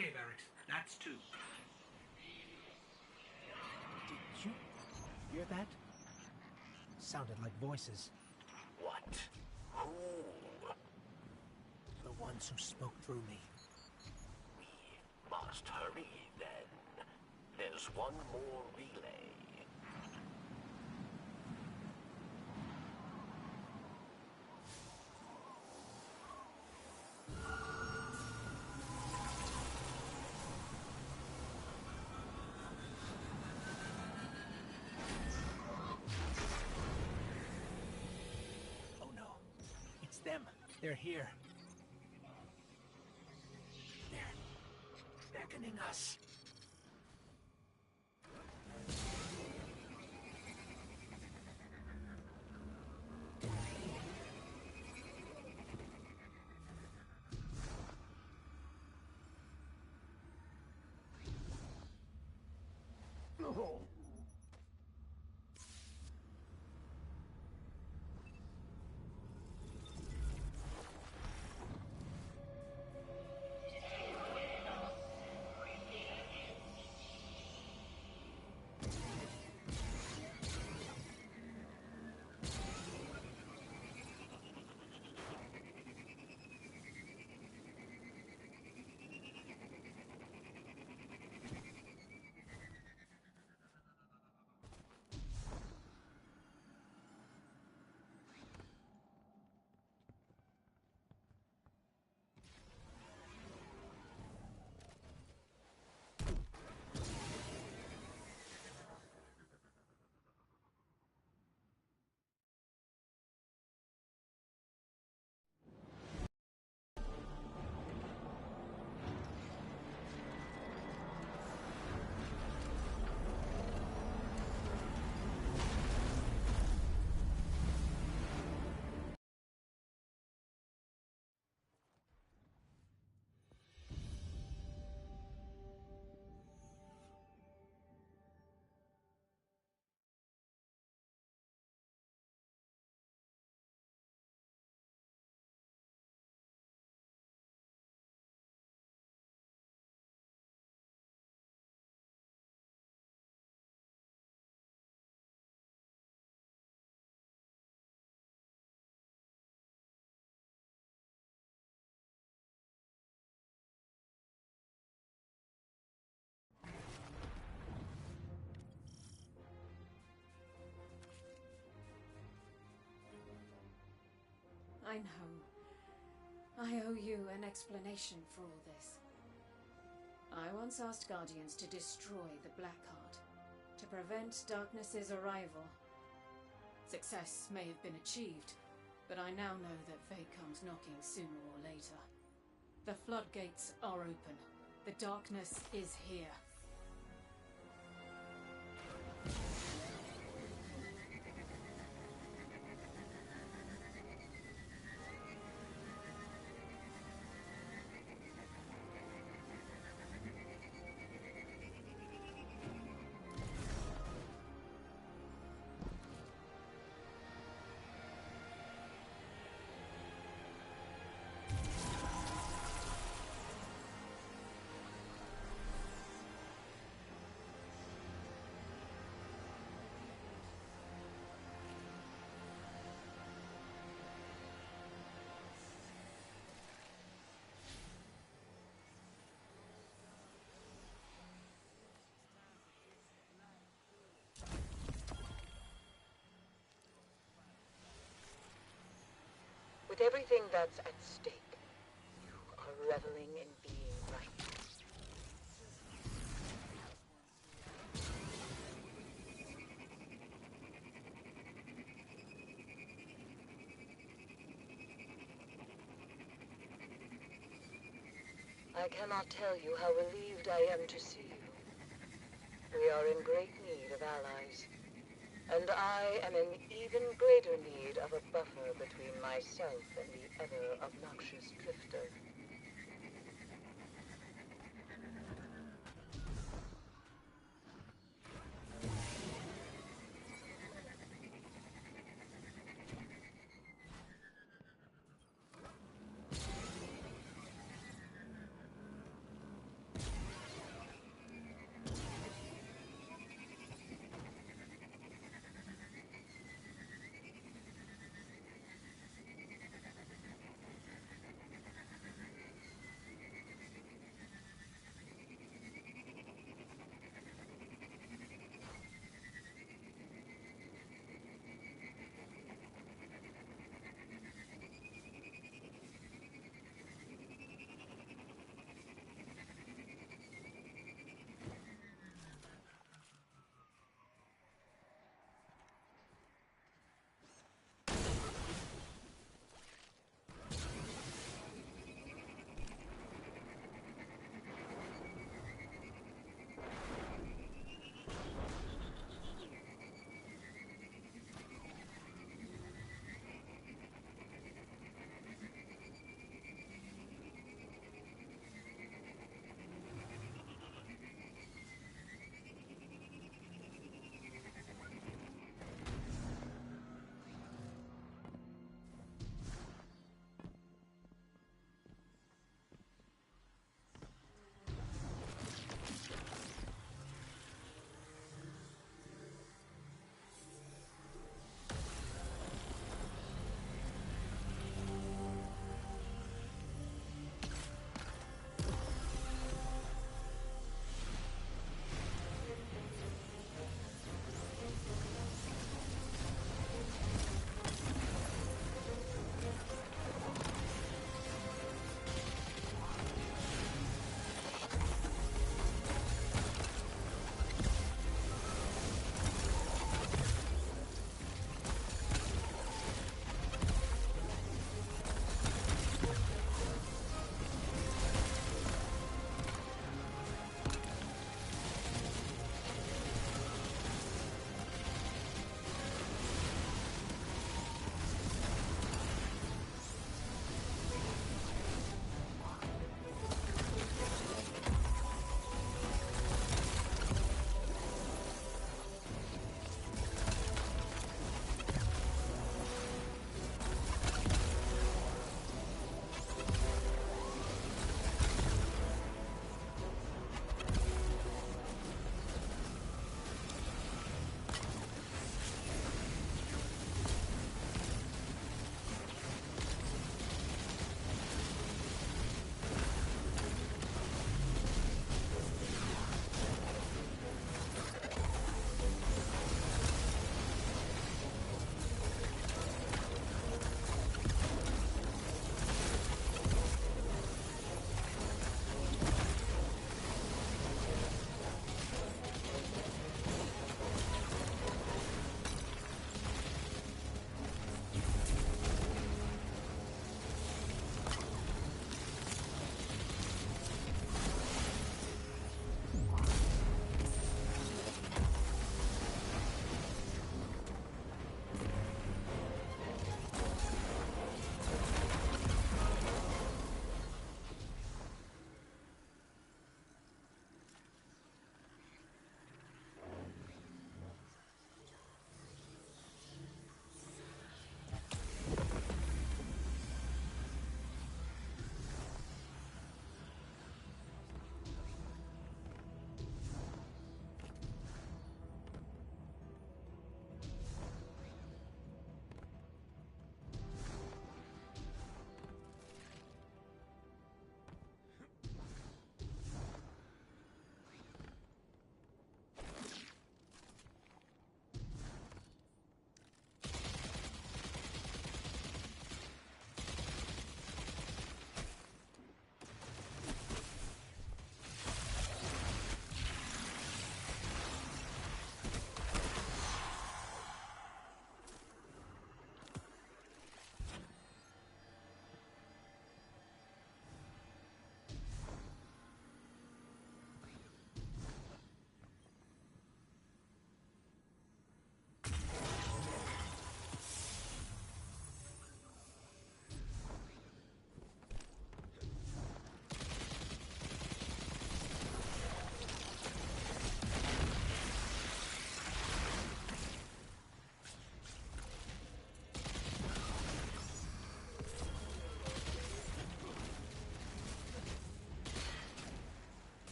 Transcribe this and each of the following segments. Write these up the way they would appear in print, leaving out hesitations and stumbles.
Okay, Barracks. That's two. Did you hear that? Sounded like voices. What? Who? The ones who spoke through me. We must hurry, then. There's one more relay. Oh no. It's them. They're here. They're beckoning us. No. I know. I owe you an explanation for all this. I once asked Guardians to destroy the Blackheart, to prevent Darkness's arrival. Success may have been achieved, but I now know that fate comes knocking sooner or later. The floodgates are open. The darkness is here. With everything that's at stake, you are reveling in being right. I cannot tell you how relieved I am to see you. We are in great need of allies. And I am in even greater need of a buffer between myself and the ever-obnoxious Drifter.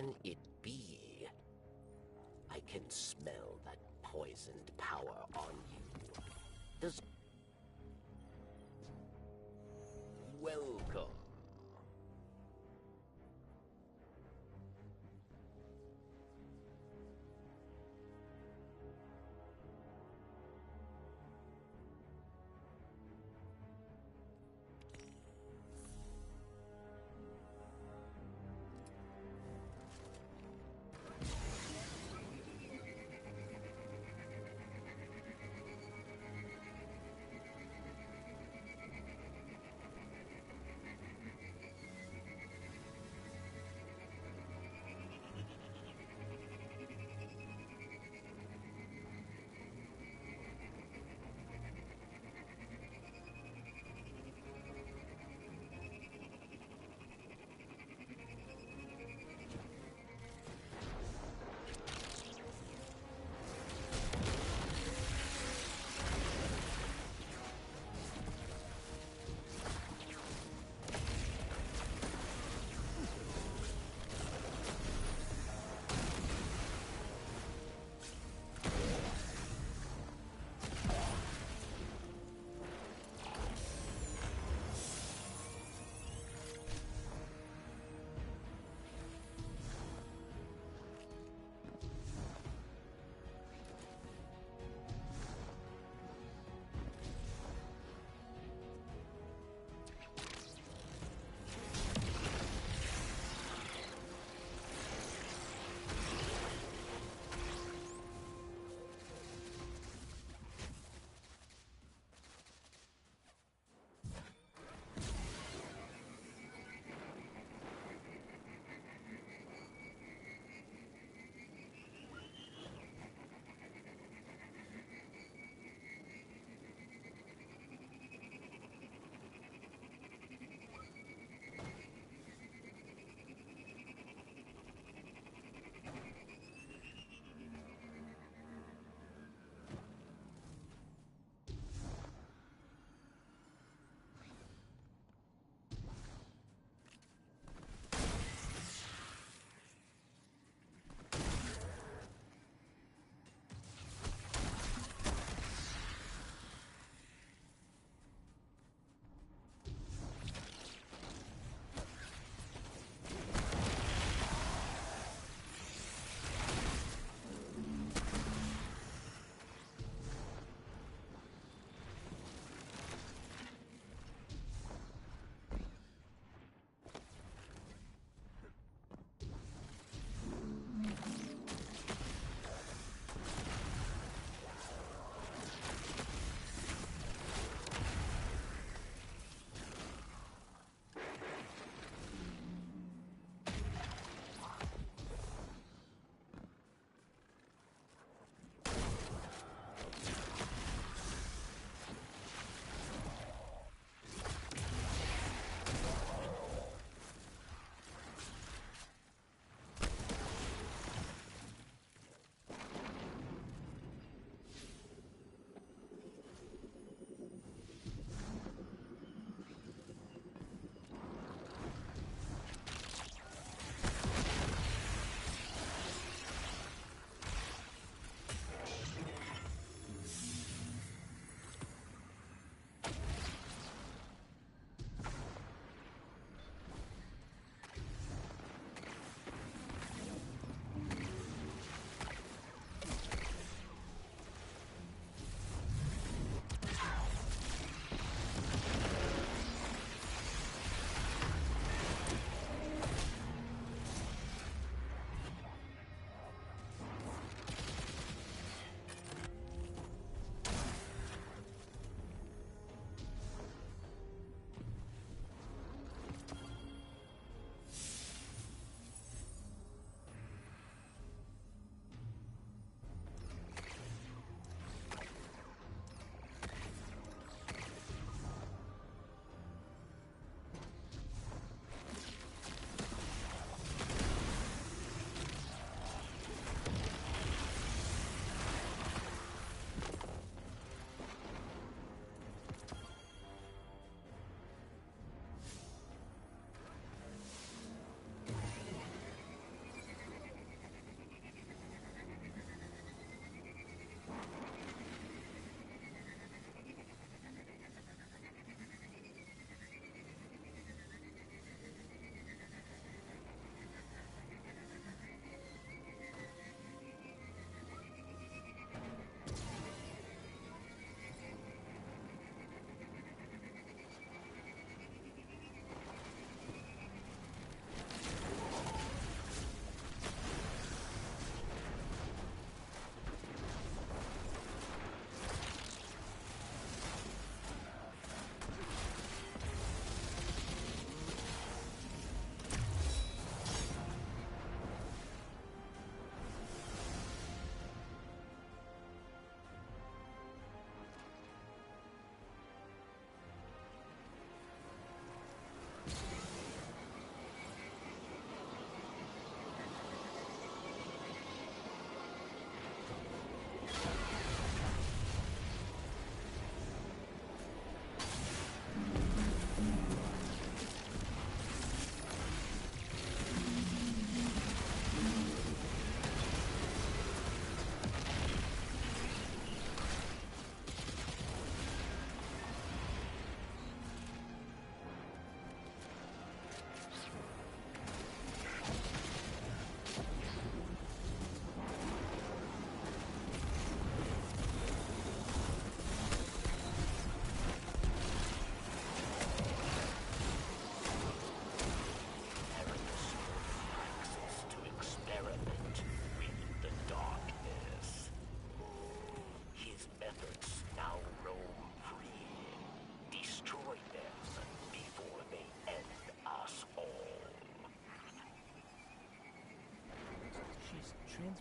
can it be? I can smell that poisoned power on you. Does... Welcome.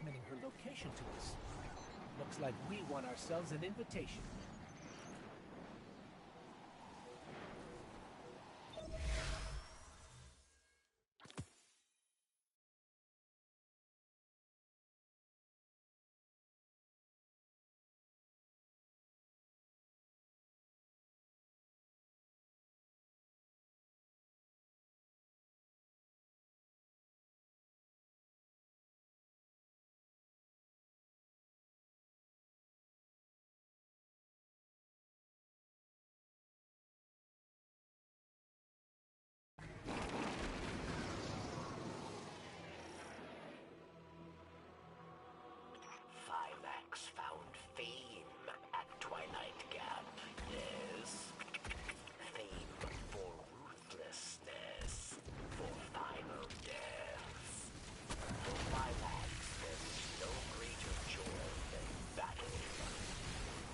transmitting her location to us. Looks like we won ourselves an invitation. Found fame at Twilight Gap. Yes. Fame for ruthlessness, for final death. For Twilax, there's no greater joy than battle.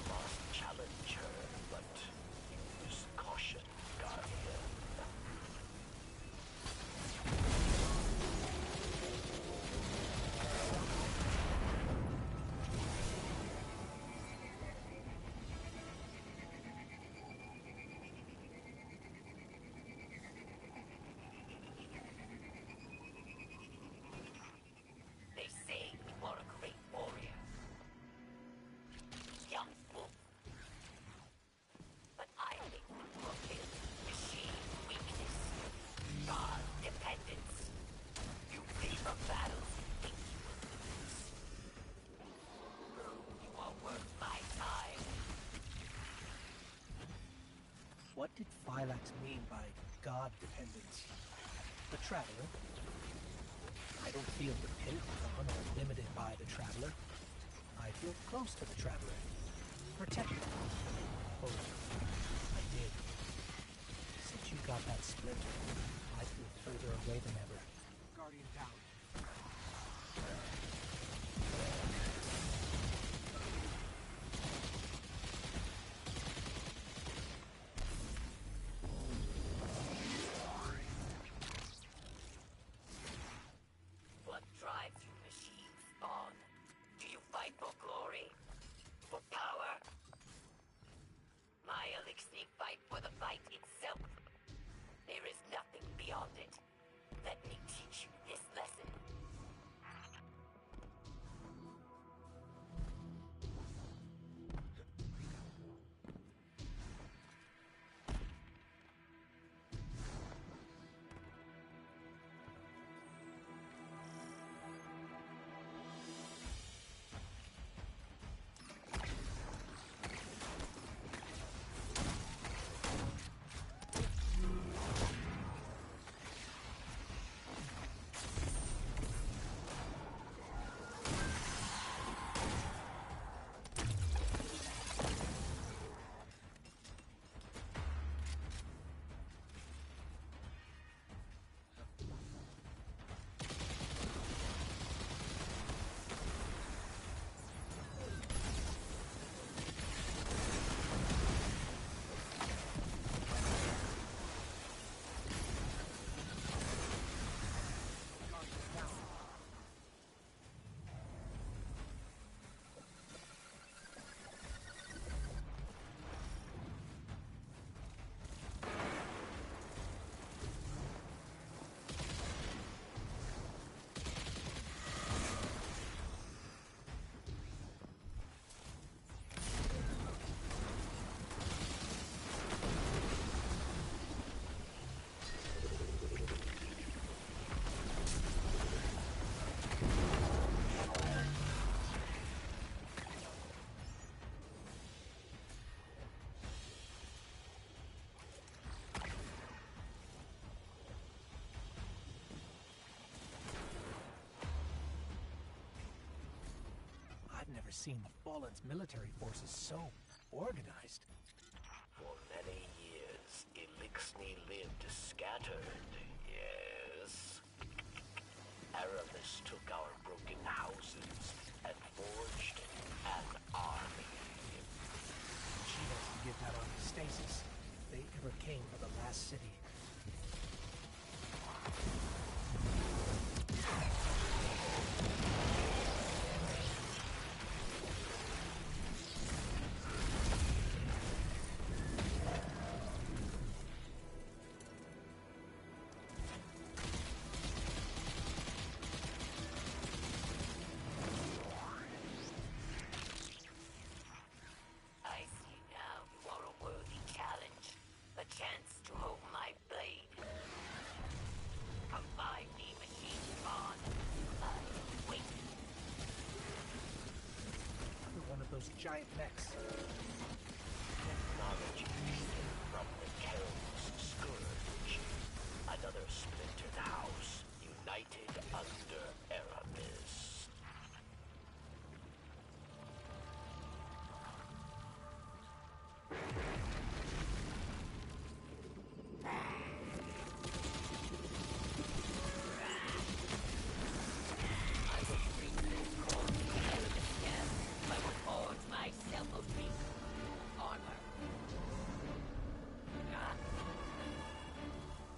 Must challenge her, but use caution, Guardian. What did Thylax mean by god dependence? The Traveler? I don't feel dependent on or limited by the Traveler. I feel close to the Traveler. Protected. Oh, I did. Since you got that splinter, I feel further away than ever. Guardian down. Never seen the Fallen's military forces so organized. For many years, Elixni lived scattered, yes. Aramis took our broken houses and forged an army. She has to give that army stasis. If they ever came for the last city. giant mechs. Technology taken from the Kelm's scourge. Another splintered house, united under Erebus.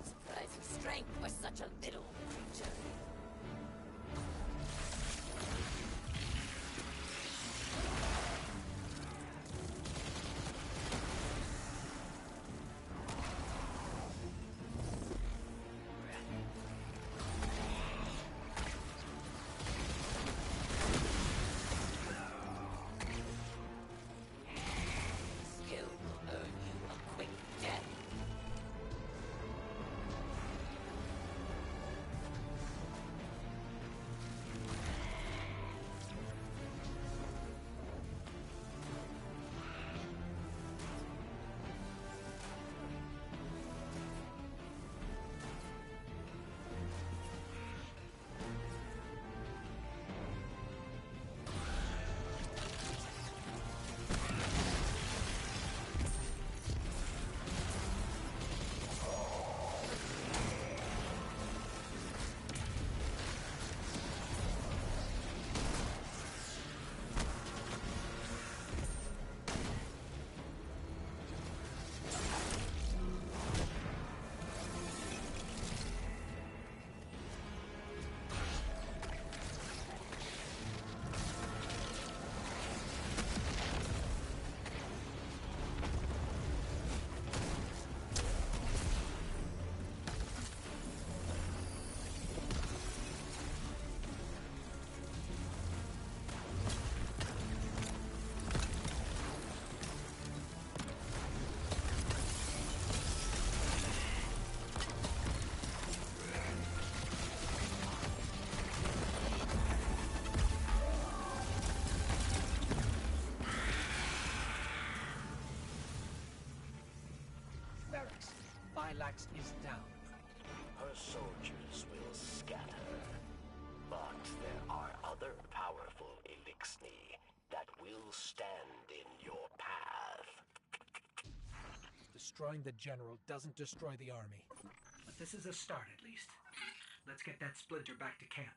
Surprising strength for such a little creature. Skill will earn you a quick death. Barracks, Phylax is down. Her soldiers will scatter. But there are other powerful Elixni that will stand in your path. Destroying the general doesn't destroy the army. But this is a start, at least. Let's get that splinter back to camp.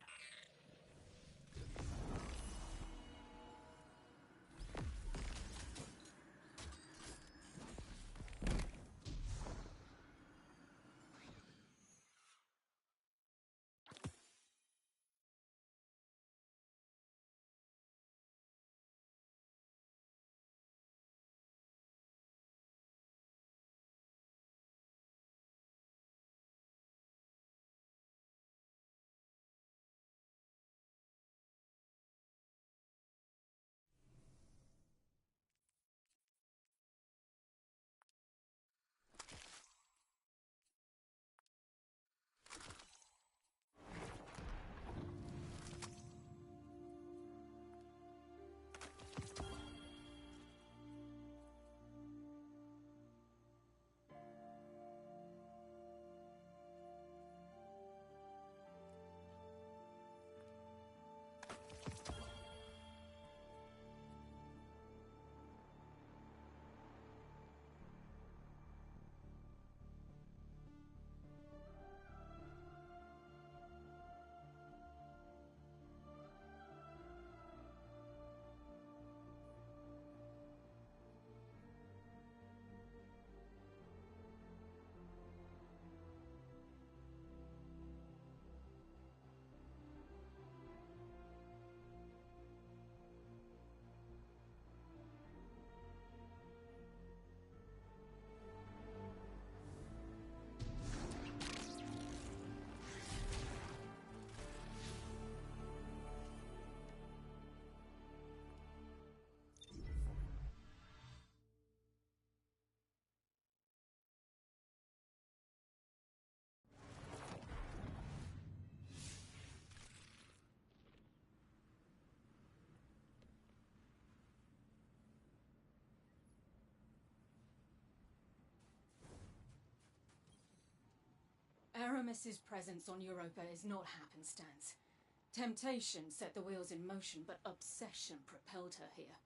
Aramis's presence on Europa is not happenstance. Temptation set the wheels in motion, but obsession propelled her here.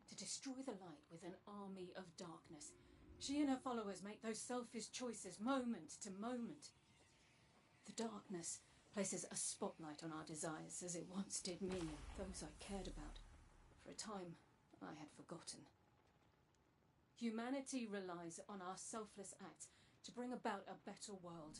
To destroy the light with an army of darkness, she and her followers make those selfish choices moment to moment. The darkness places a spotlight on our desires, as it once did me and those I cared about. For a time, I had forgotten. Humanity relies on our selfless acts to bring about a better world.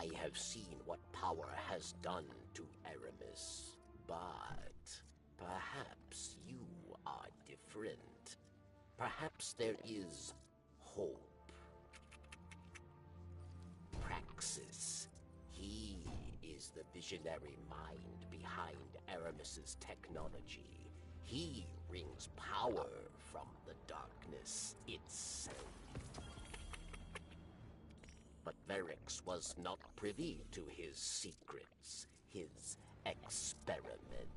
I have seen what power has done to Aramis, but perhaps you are different. Perhaps there is hope. Praxis. He is the visionary mind behind Aramis's technology. He wrings power from the darkness itself. But Verix was not privy to his secrets, his experiment.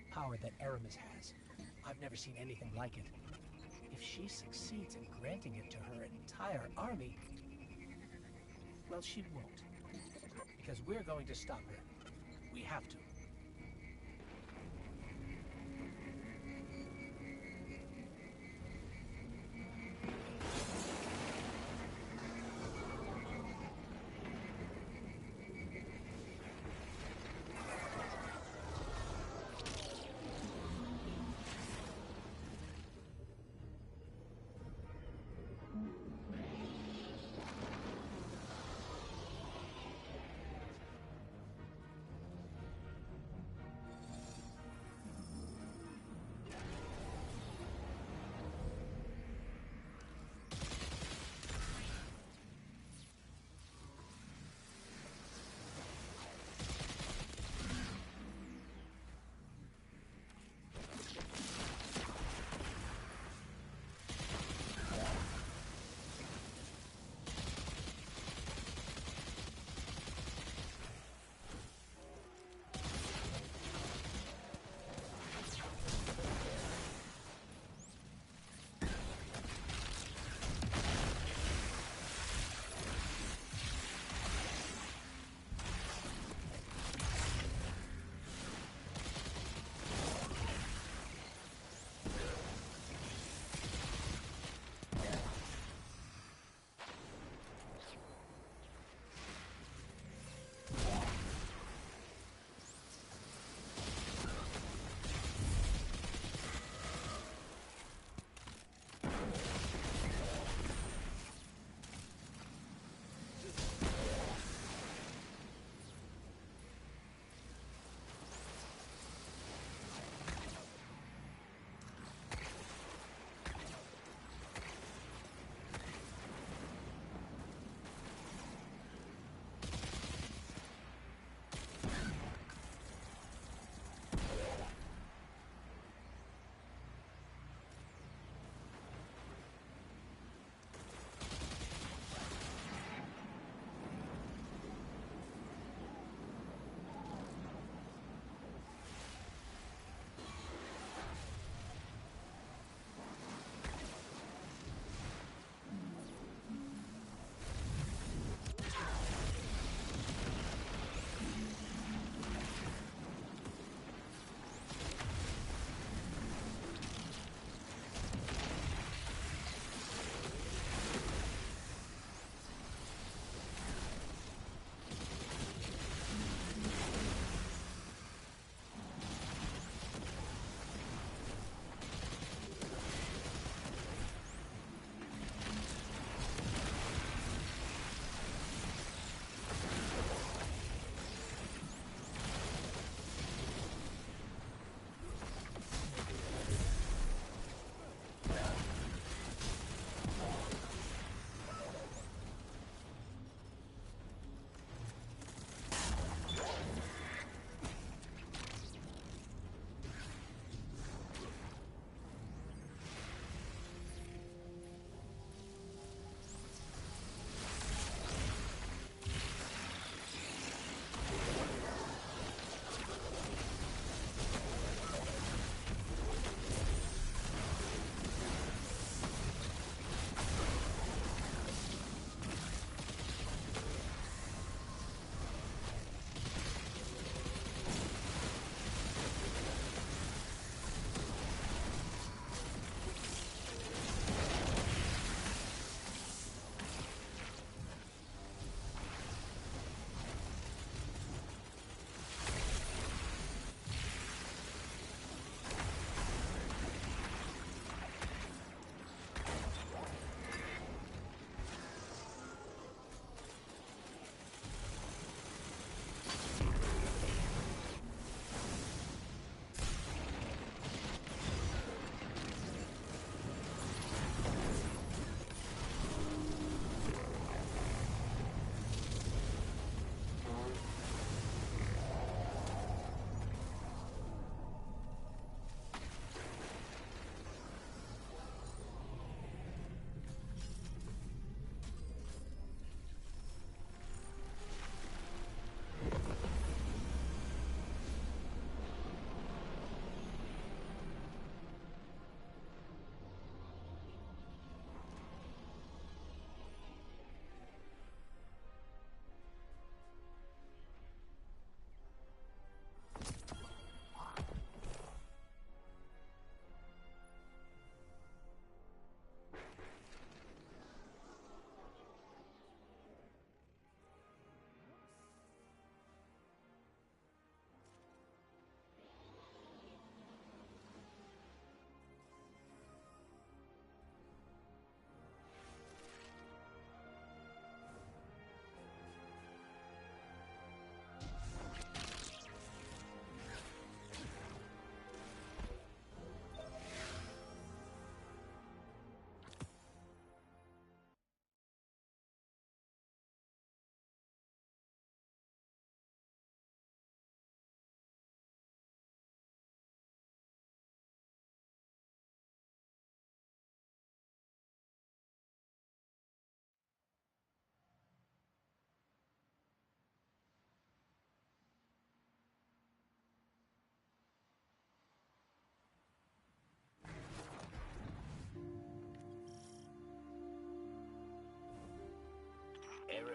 black power that Aramis has. I've never seen anything like it. If she succeeds in granting it to her entire army, well, she won't. Because we're going to stop her. We have to.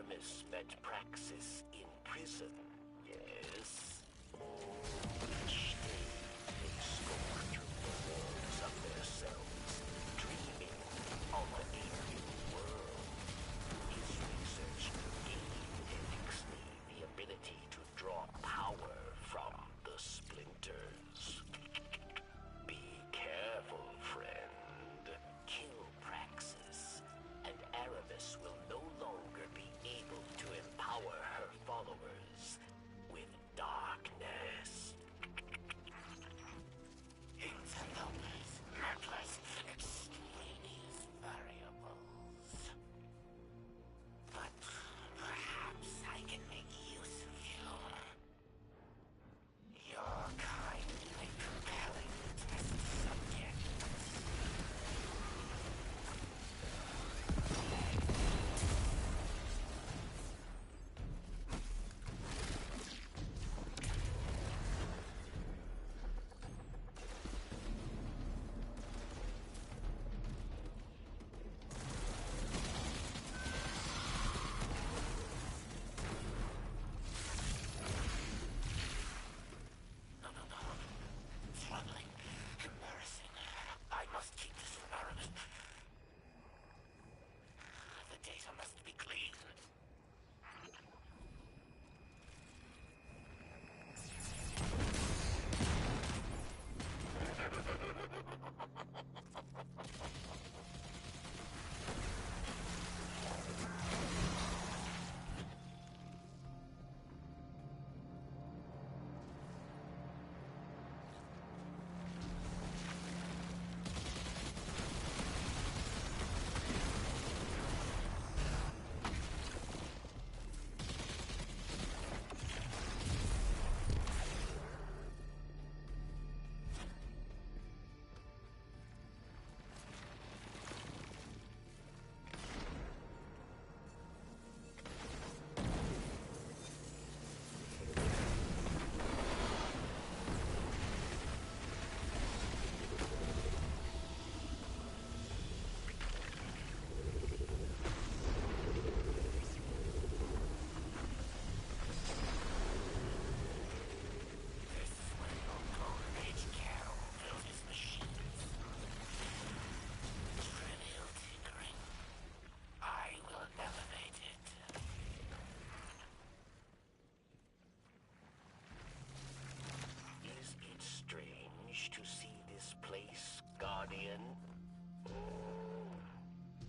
Aramis met Praxis in prison, yes? Each day they stalk through the walls of their cells, dreaming of a new world. His research gave Elixni the ability to draw power from the splinters. Be careful, friend. Kill Praxis, and Aramis will no longer be able to empower her followers with darkness. Interlopers, reckless, extraneous variables. But perhaps I can make use of you. Your kindly compelling test subject. No. Troubling, embarrassing. I must keep this from Aramis. The data must be clean. This is where your Golden Age Carol built his machines. Trivial tinkering. I will elevate it. Is it strange to see this place, Guardian?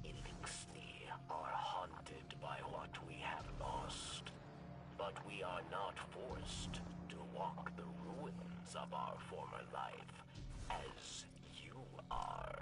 Elixni are haunted by what we have lost. But we are not forced to walk the ruins of our former life, as you are.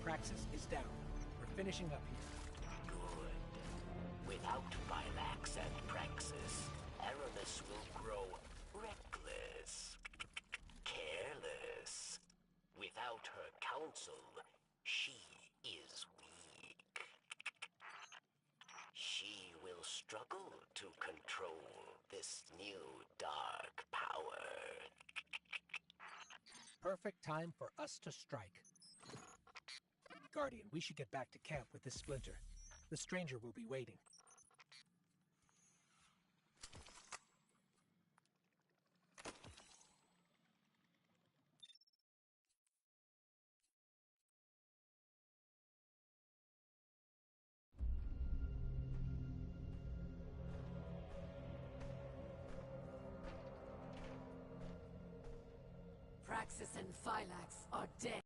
Praxis is down. We're finishing up here. Good. Without Phylax and Praxis, Aramis will grow reckless, careless. Without her counsel, she is weak. She will struggle to control this new dark power. Perfect time for us to strike. Guardian, we should get back to camp with this splinter. The stranger will be waiting. Praxis and Phylax are dead.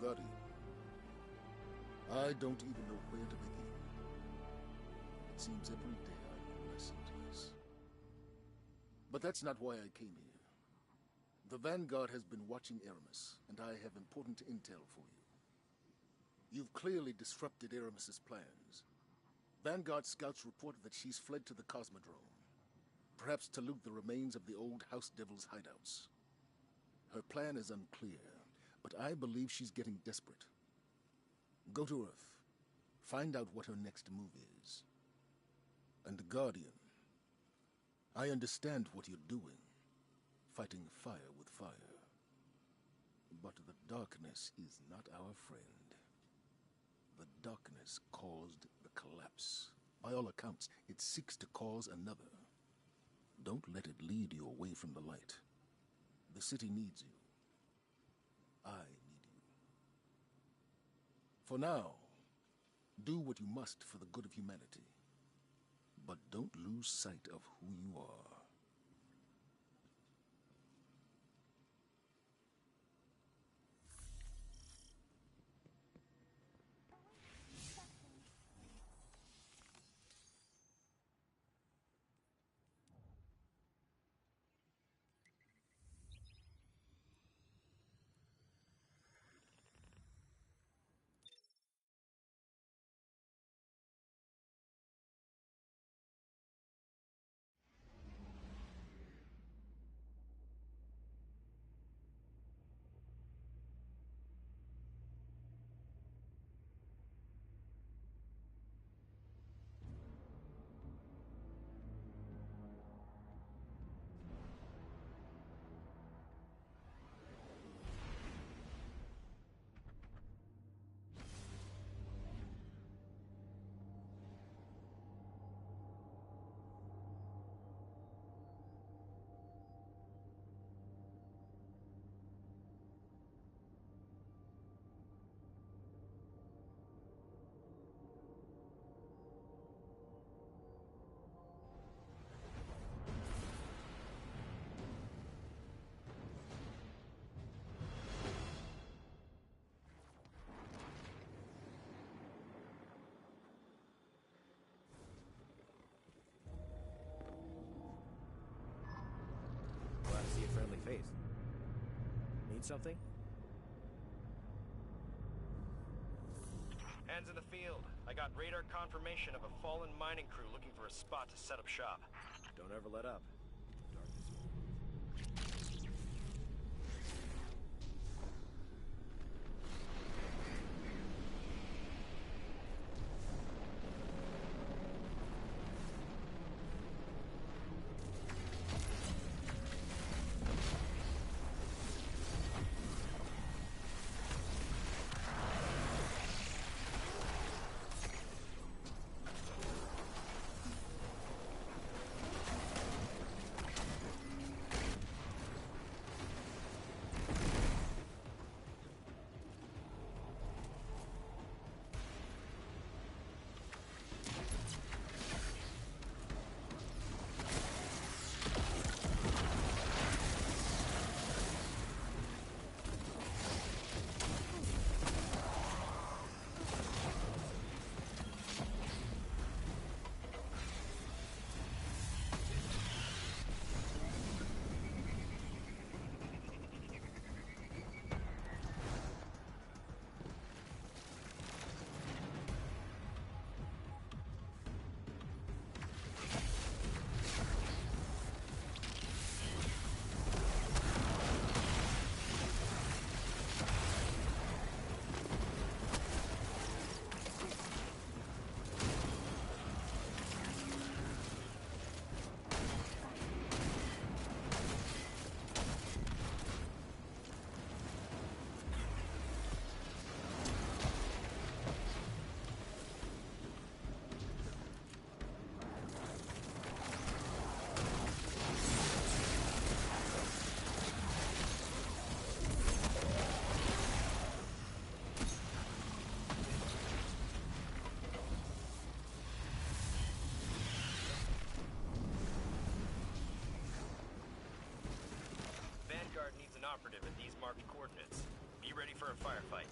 Guardian, I don't even know where to begin. It seems every day I learn lessons. But that's not why I came here. The Vanguard has been watching Aramis, and I have important intel for you. You've clearly disrupted Aramis's plans. Vanguard scouts reported that she's fled to the Cosmodrome, perhaps to loot the remains of the old House Devil's hideouts. Her plan is unclear, but I believe she's getting desperate. Go to Earth. Find out what her next move is. And Guardian, I understand what you're doing, fighting fire with fire. But the darkness is not our friend. The darkness caused the collapse. By all accounts, it seeks to cause another. Don't let it lead you away from the light. The city needs you. I need you. For now, do what you must for the good of humanity. But don't lose sight of who you are. Glad to see a friendly face. Need something? Hands in the field. I got radar confirmation of a fallen mining crew looking for a spot to set up shop. Don't ever let up. Vanguard needs an operative at these marked coordinates. Be ready for a firefight.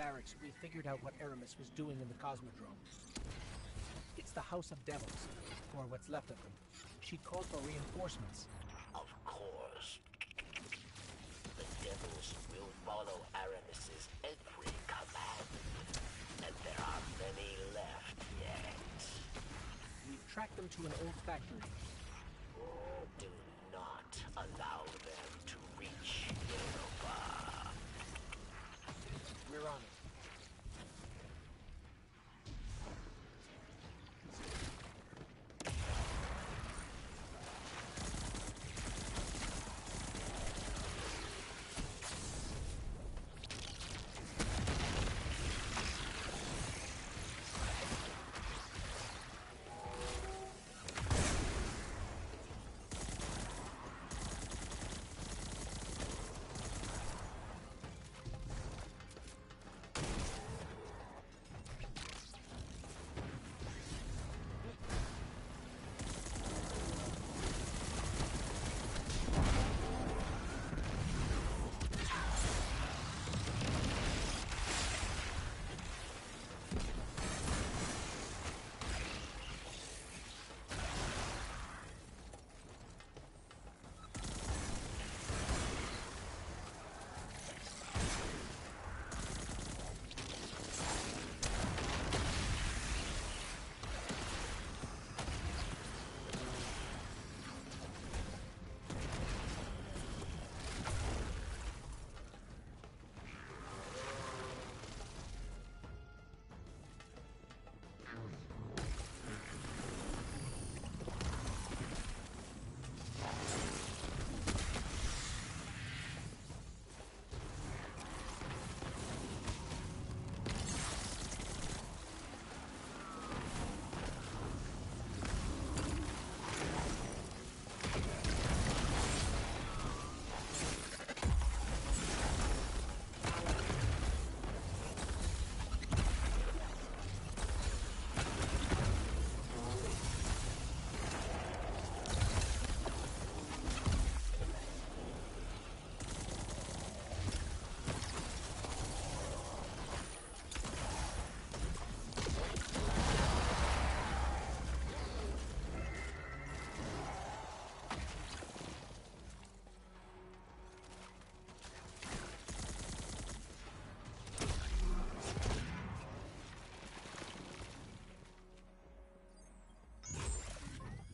barracks, we figured out what Aramis was doing in the Cosmodrome. It's the House of Devils, or what's left of them. She called for reinforcements. Of course. The devils will follow Aramis's every command, and there are many left yet. We've tracked them to an old factory. Do not allow them to reach Europa. We're on it.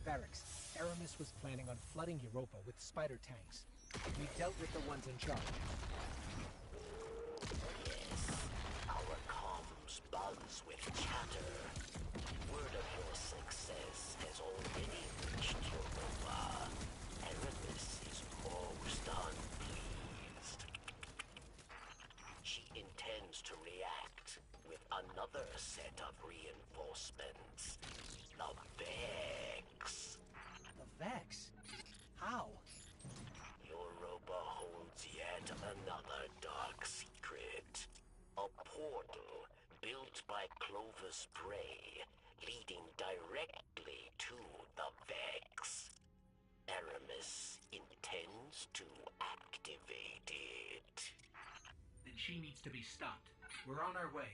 Barracks. Aramis was planning on flooding Europa with spider tanks. We dealt with the ones in charge. Yes, our comms buzz with chatter. Word of your success has already reached Europa. Aramis is most unpleased. She intends to react with another set of reinforcements. The Vex. The Vex? How? Europa holds yet another dark secret. A portal built by Clovis Bray, leading directly to the Vex. Aramis intends to activate it. Then she needs to be stopped. We're on our way.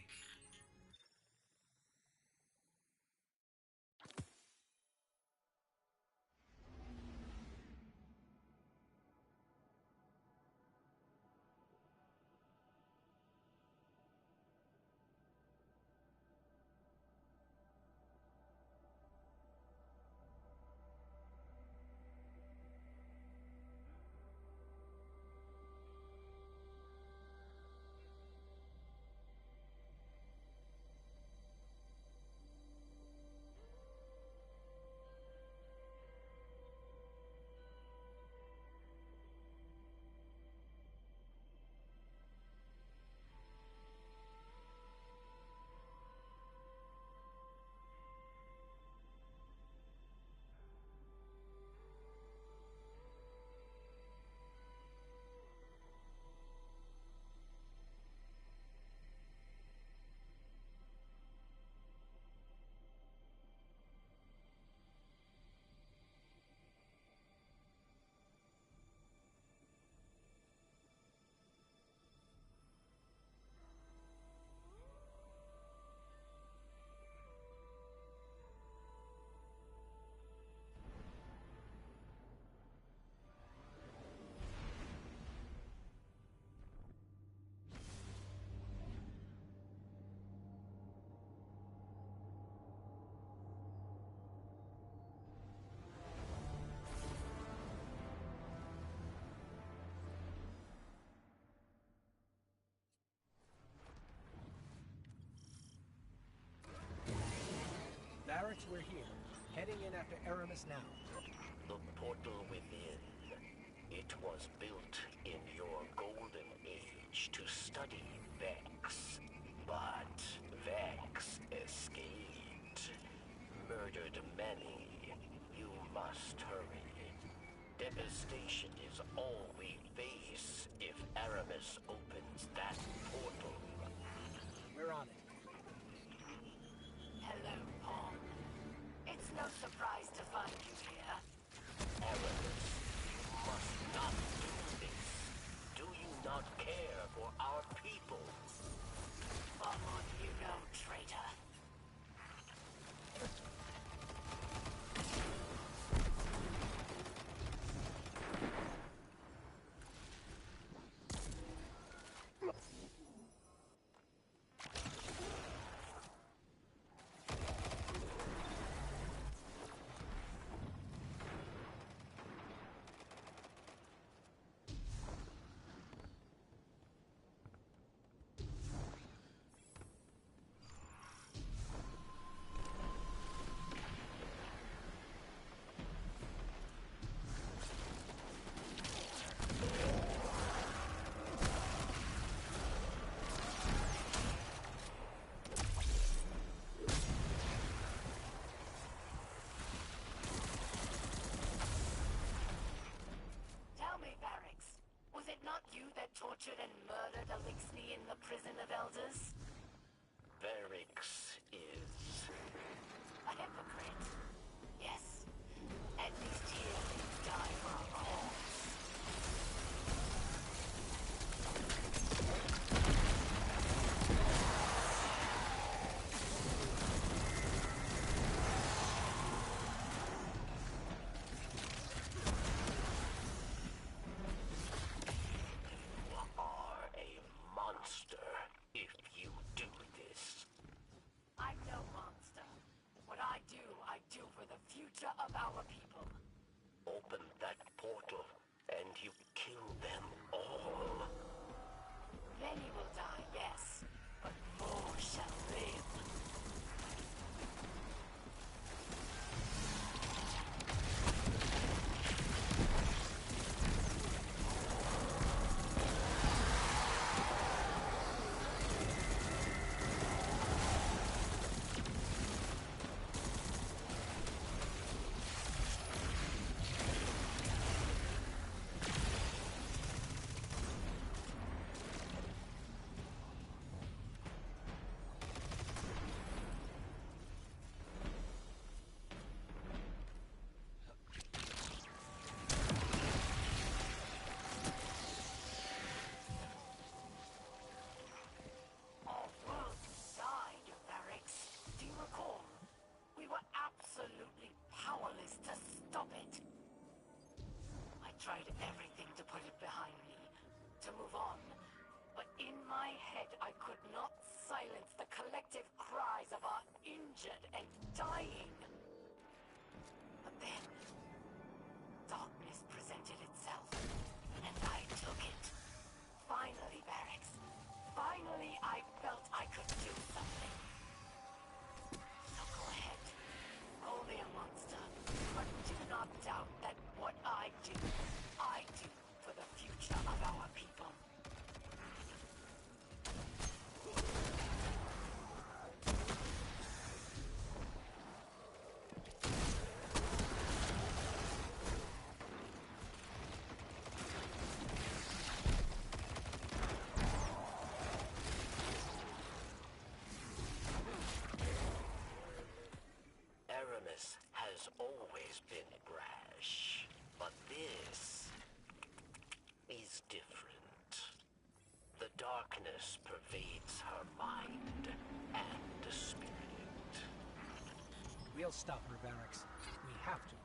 we're here, heading in after Aramis now. The portal within. It was built in your golden age to study Vex. But Vex escaped. Murdered many. You must hurry. Devastation is all we face if Aramis opens that portal. We're on it. Hello, Paul. It's no surprise to find you here. Aramis, you must not do this. Do you not care for our people? What would you know, traitor? Tortured and murdered Elixni in the prison of elders? Varix is a hypocrite. Yes. At least here they die for a cause. Of our people. Open that portal, and you kill them all. Many will die, yes, but more shall live. Tried everything to put it behind me, to move on. But in my head, I could not silence the collective cries of our injured and dying. But then, darkness presented itself, and I took it. Finally, Barracks. Finally, I felt I could do something. So go ahead. Call me a monster, but do not doubt that what I do for the future of our people. Aramis has always been brash, but this is different. The darkness pervades her mind and spirit. We'll stop her, Varix. We have to.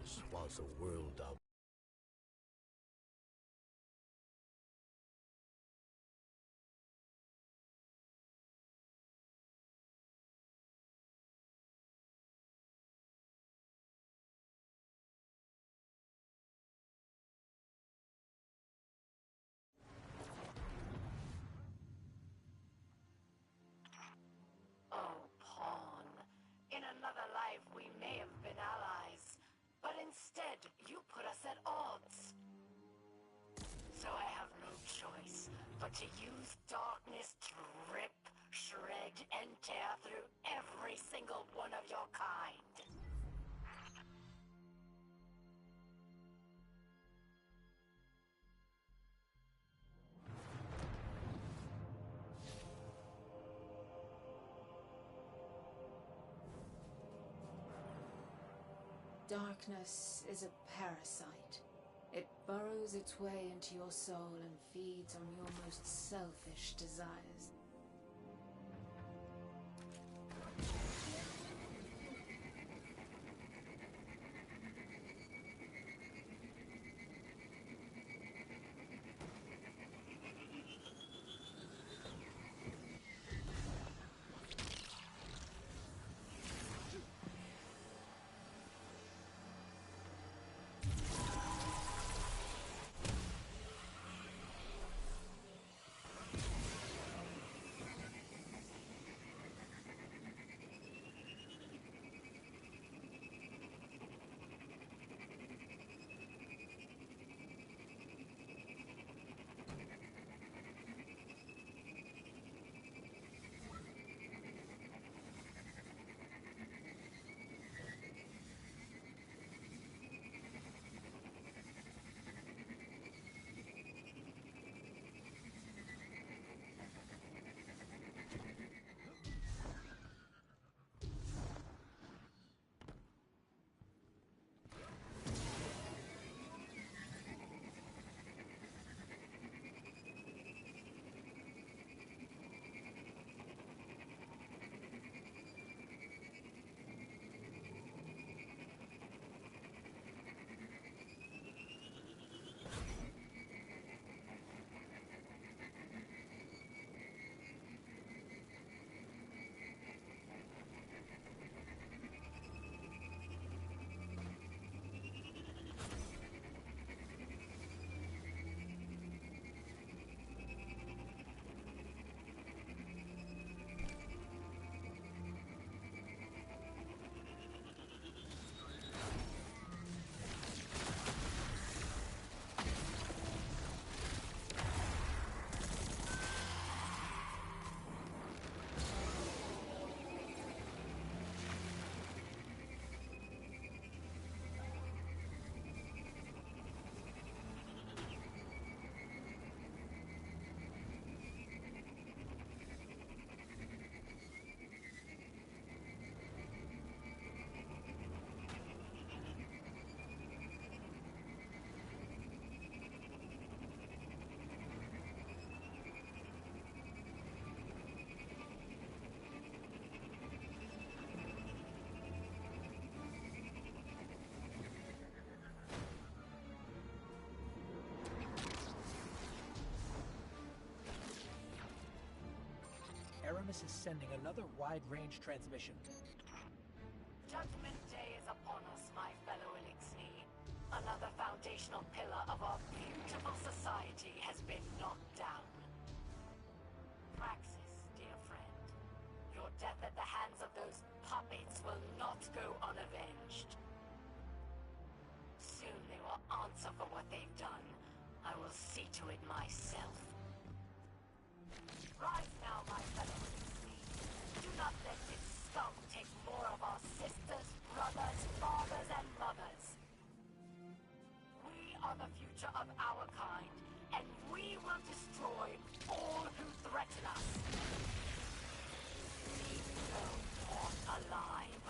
Ours was a world of Oh, Pawn. In another life, we may have been allies, but instead, you put us at odds. So I have no choice but to use darkness to rip, shred, and tear through every single one of your kind. Darkness is a parasite. It burrows its way into your soul and feeds on your most selfish desires. Aramis is sending another wide-range transmission. Judgment Day is upon us, my fellow Elixir. Another foundational pillar of our beautiful society has been knocked down. Praxis, dear friend, your death at the hands of those puppets will not go unavenged. Soon they will answer for what they've done. I will see to it myself. Rise now, my fellow Elixir. Do not let this scum take more of our sisters, brothers, fathers, and mothers. We are the future of our kind, and we will destroy all who threaten us. Leave no one alive.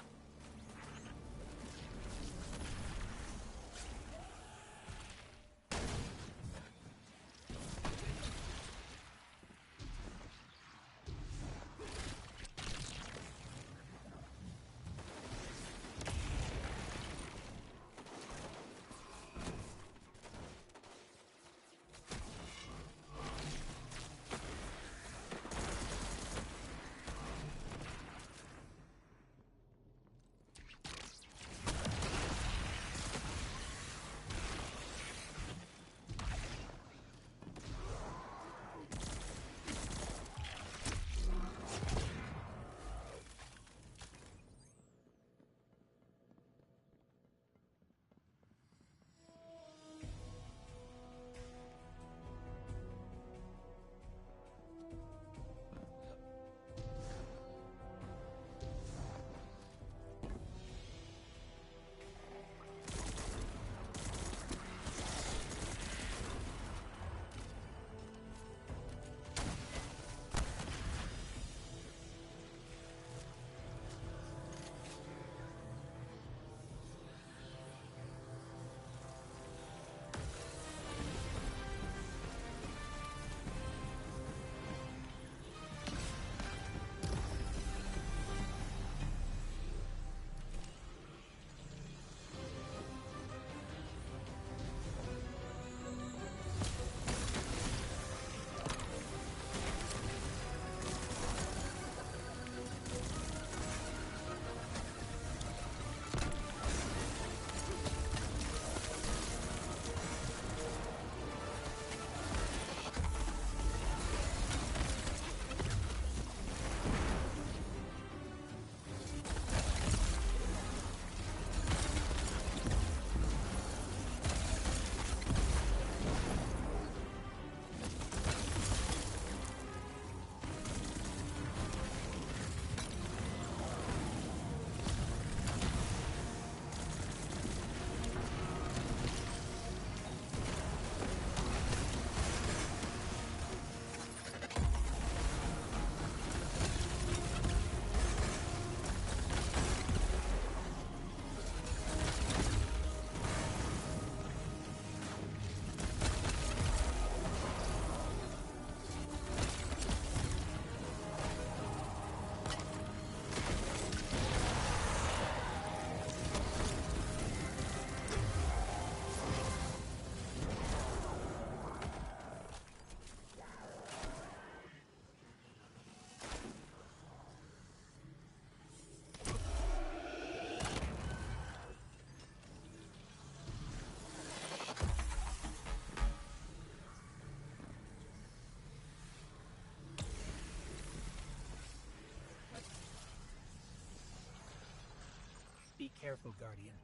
Be careful, Guardian.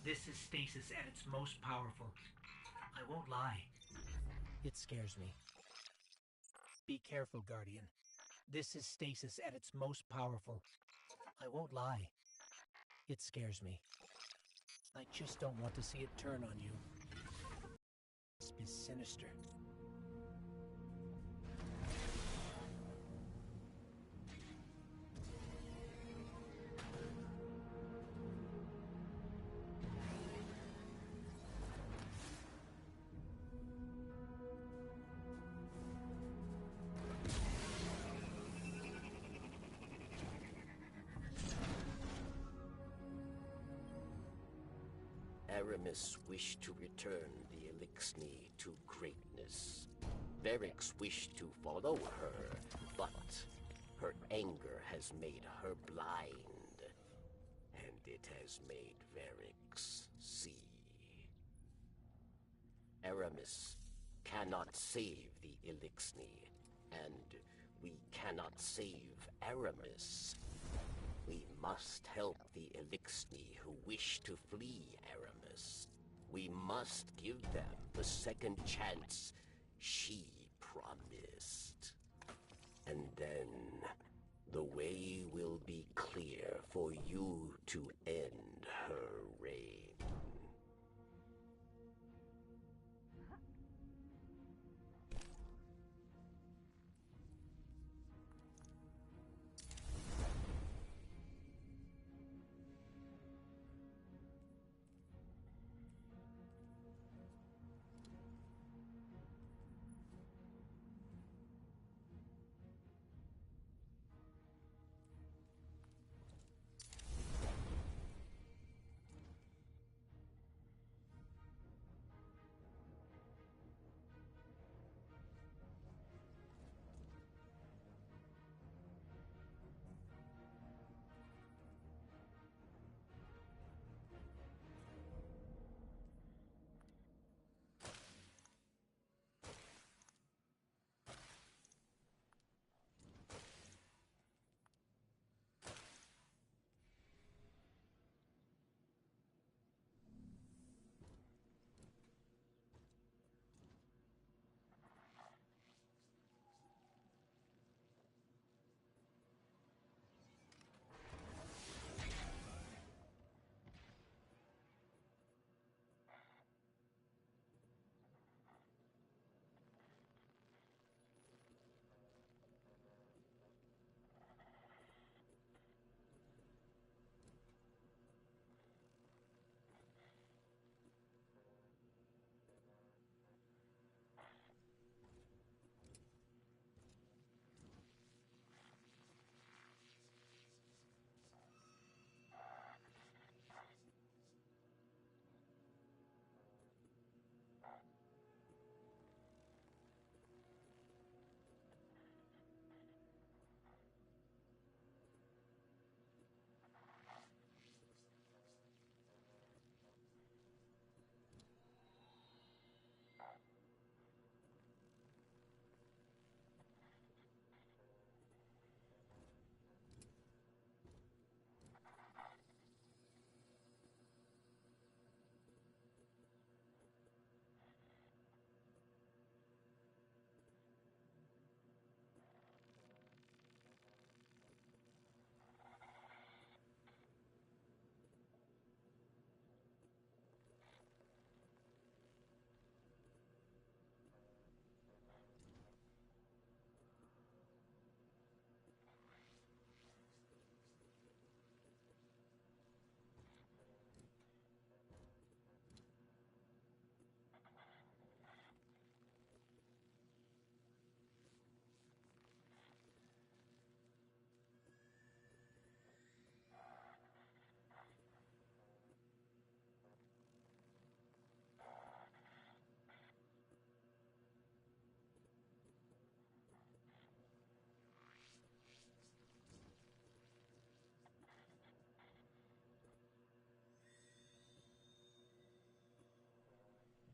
This is stasis at its most powerful. I won't lie. It scares me. Be careful, Guardian. This is stasis at its most powerful. I won't lie. It scares me. I just don't want to see it turn on you. This is sinister. Aramis wished to return the Elixni to greatness. Varix wished to follow her, but her anger has made her blind, and it has made Varix see. Aramis cannot save the Elixni, and we cannot save Aramis. We must help the Elixni who wish to flee Aramis. We must give them the second chance she promised. And then the way will be clear for you to end her reign.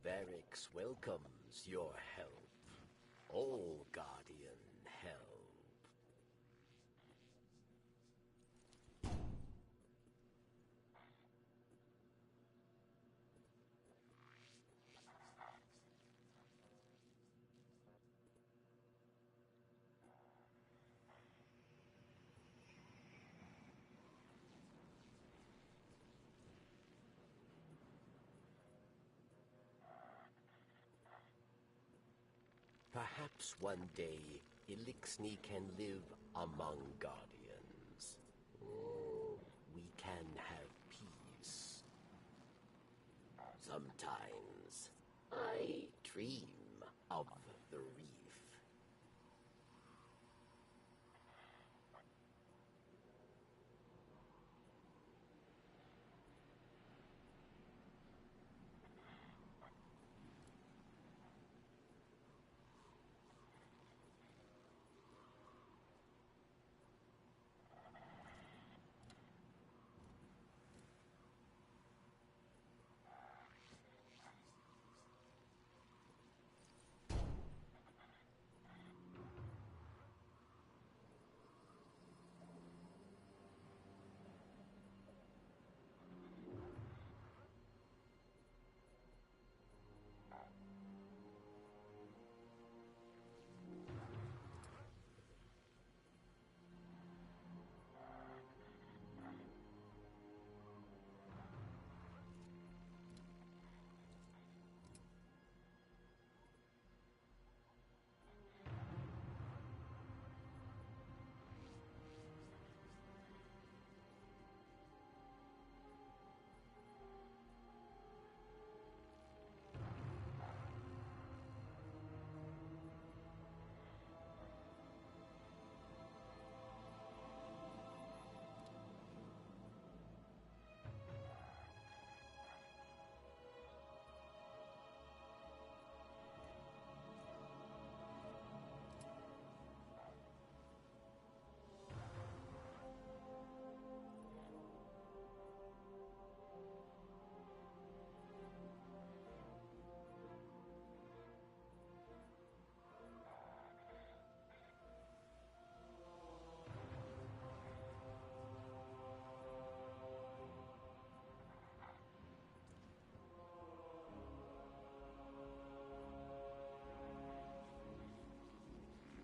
Varix welcomes your help. All Guardian help. Perhaps one day, Elixni can live among Guardians. We can have peace. Sometimes, I dream of the reef.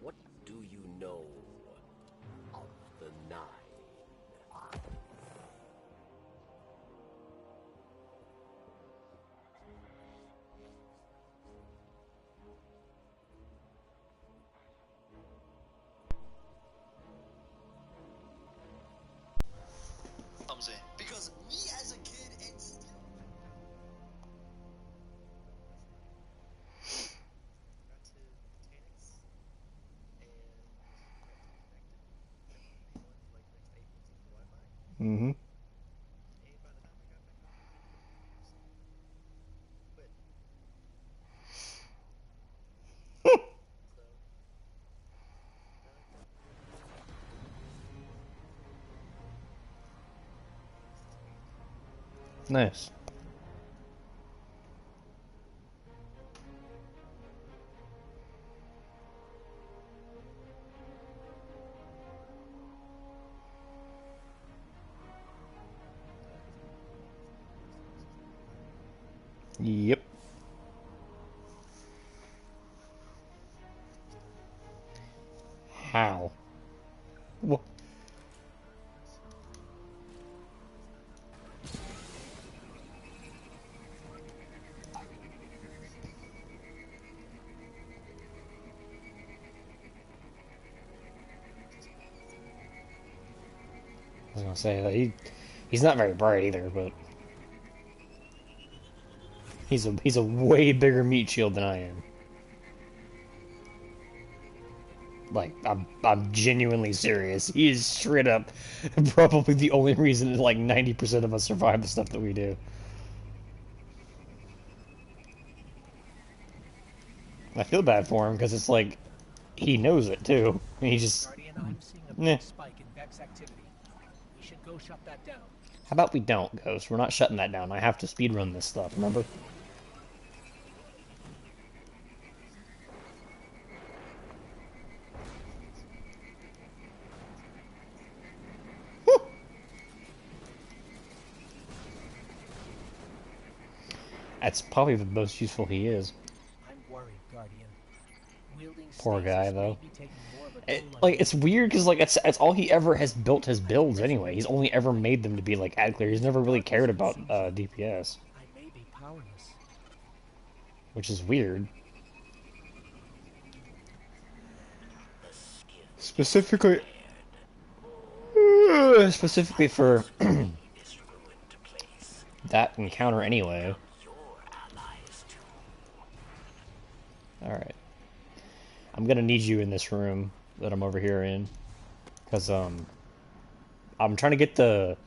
What do you know of the Nine? I'm saying, because me as a kid and still got to mechanics and got to connected like next 8 months into Wi-Fi. Mm-hmm. And by the time I got back on quit. So Nice. Yep. How? What? I was gonna say that he's not very bright either, but he's a way bigger meat shield than I am. Like, I'm genuinely serious. He is straight up probably the only reason like 90% of us survive the stuff that we do. I feel bad for him because it's like he knows it too. And he just Guardian, I'm seeing a Nah. big spike in Vex activity. We should go shut that down. How about we don't, Ghost? We're not shutting that down. I have to speedrun this stuff, remember? That's probably the most useful he is. I'm worried, Guardian. Wielding Poor stasis guy, may though. be taking more of a toll on Like, you. it's weird because, like, it's all he ever has built his builds anyway. He's only ever made them to be, like, ad clear. He's never really cared about DPS, I may be powerless. which is weird. Specifically, specifically for that encounter anyway. Alright. I'm gonna need you in this room that I'm over here in. Because, I'm trying to get the...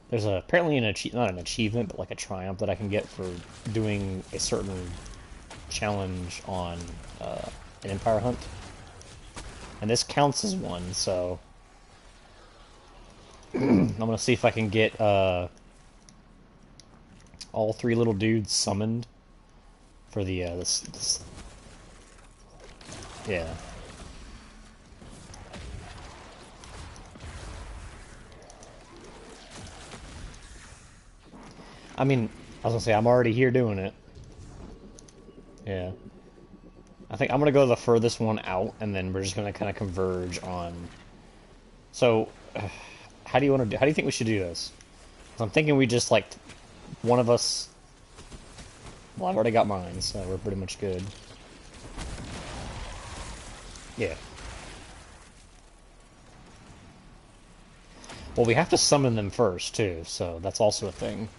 There's apparently not an achievement, but like a triumph that I can get for doing a certain challenge on an Empire hunt. And this counts as one, so... I'm gonna see if I can get all three little dudes summoned for the this. Yeah. I mean, I was gonna say I'm already here doing it. Yeah. I think I'm gonna go the furthest one out, and then we're just gonna kind of converge on. So, how do you want to do? How do you think we should do this? 'Cause I'm thinking we just like one of us. Well, I've already got mine, so we're pretty much good. Yeah. Well, we have to summon them first, too, so that's also a thing.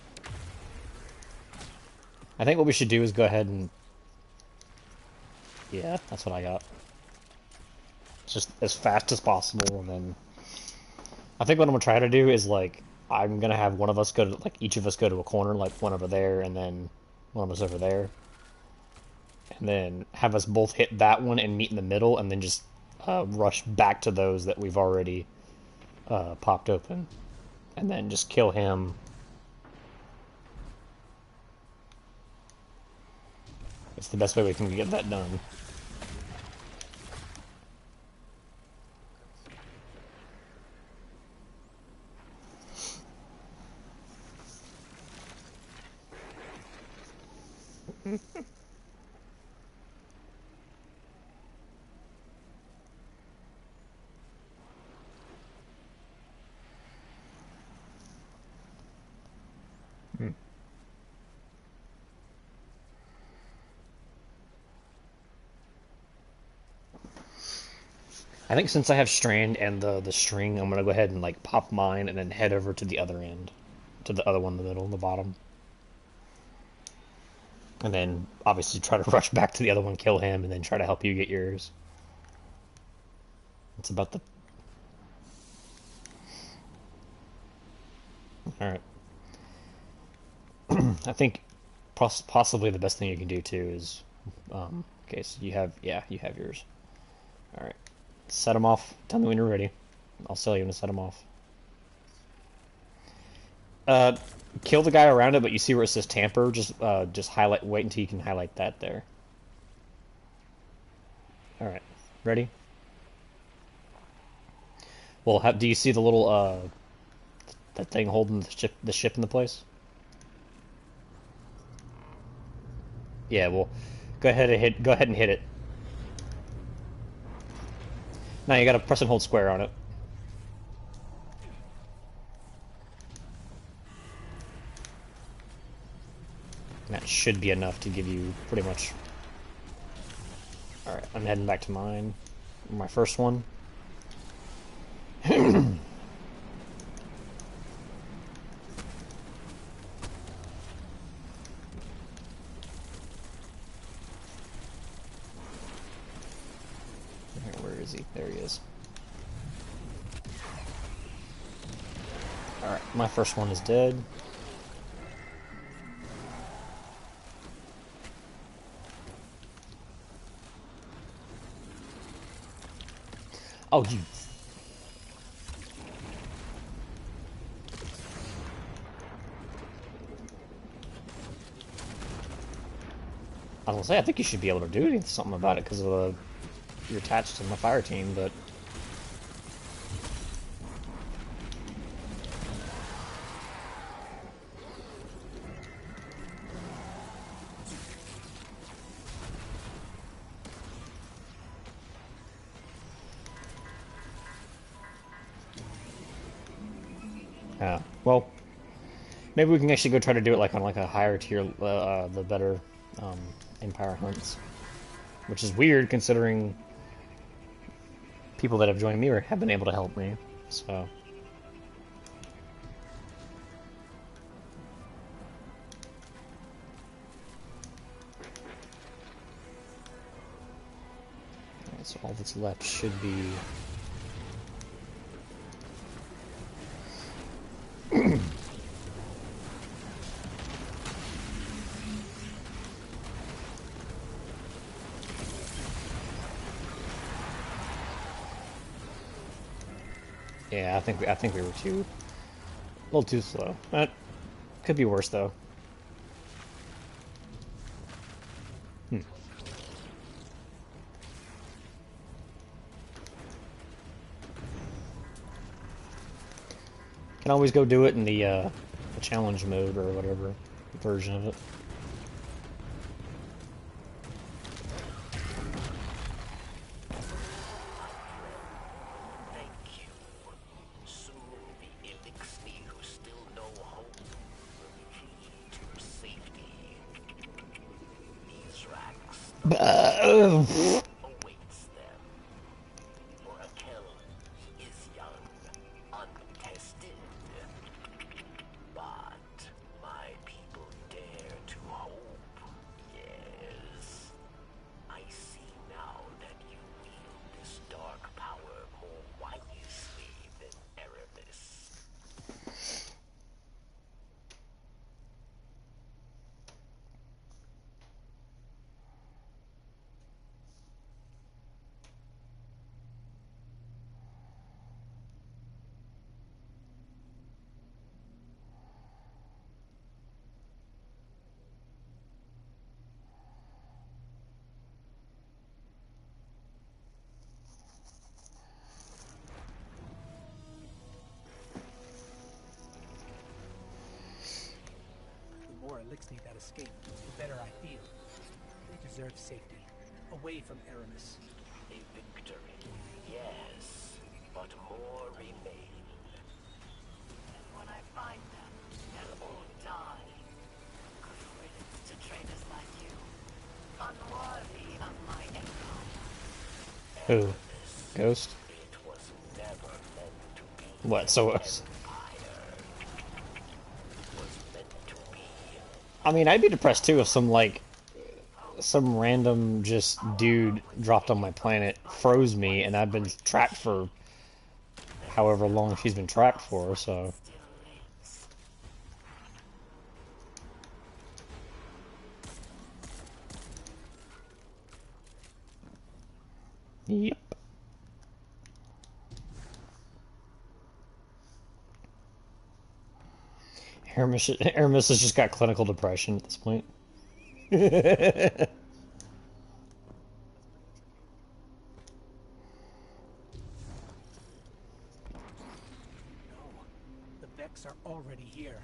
I think what we should do is go ahead and... Yeah, that's what I got. Just as fast as possible, and then... I think what I'm going to try to do is, like, I'm going to have one of us go to... Like, each of us go to a corner, like, one over there, and then one of us over there. And then have us both hit that one and meet in the middle, and then just rush back to those that we've already popped open. And then just kill him. It's the best way we can get that done. I think since I have Strand and the string, I'm gonna go ahead and like pop mine and then head over to the other end. To the other one in the middle, the bottom. And then obviously try to rush back to the other one, kill him, and then try to help you get yours. It's about the... Alright. I think possibly the best thing you can do too is... okay, so you have... Yeah, you have yours. Alright. Set them off. Tell me when you're ready. I'll sell you when to set them off. Kill the guy around it, but you see where it says tamper? Just highlight... Wait until you can highlight that there. Alright. Ready? Well, do you see the little, that thing holding the ship in the place? Yeah, well, go ahead and hit it. Now you gotta press and hold square on it. And that should be enough to give you pretty much... Alright, I'm heading back to mine. My first one. Where is he? There he is. Alright, my first one is dead. Oh, you... I was gonna say, I think you should be able to do something about it because of you're attached to my fire team, but... Yeah, well, maybe we can actually go try to do it like on like a higher tier, the better Empire hunts, which is weird considering people that have joined me have been able to help me, so. Alright, so all that's left should be... Yeah, I think we were a little too slow. That could be worse though. Can always go do it in the challenge mode or whatever version of it. Elixir that escape, the better I feel. They deserve safety, away from Aramis. A victory, yes, but more remain. And when I find them, they'll all die. Good riddance to traitors like you, unworthy of my empire. Who? Ghost? It was never meant to be. What? So I mean, I'd be depressed too if some random just dude dropped on my planet, froze me, and I've been trapped for however long she's been trapped for, so. Yep. Aramis has just got clinical depression at this point. No, the Vex are already here.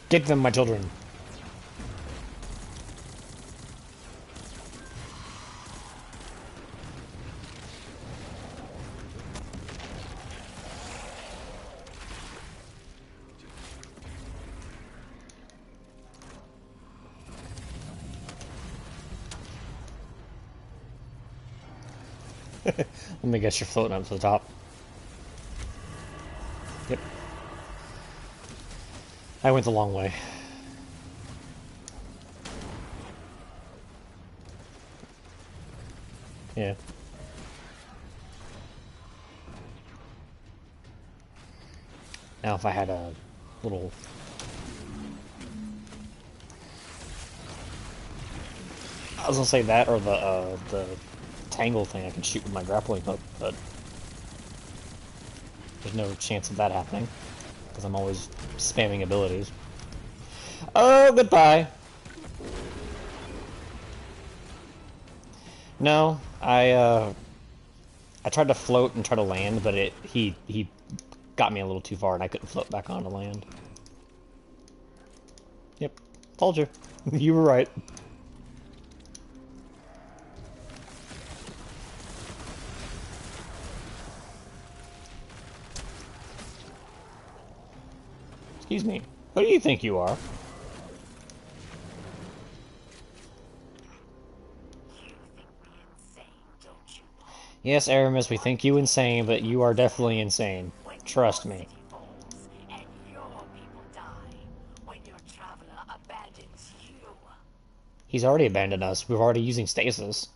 Get them, my children. Let me guess you're floating up to the top. Yep. I went the long way. Yeah. Now if I had a little... I was gonna say that or the tangle thing I can shoot with my grappling hook, but there's no chance of that happening because I'm always spamming abilities. Oh, goodbye. No, I tried to float and try to land, but he got me a little too far and I couldn't float back on to land. Yep. Told you. You were right. Excuse me. Who do you think you are? Yes, Aramis, we think you insane, but you are definitely insane. Trust me. He's already abandoned us. We're already using stasis.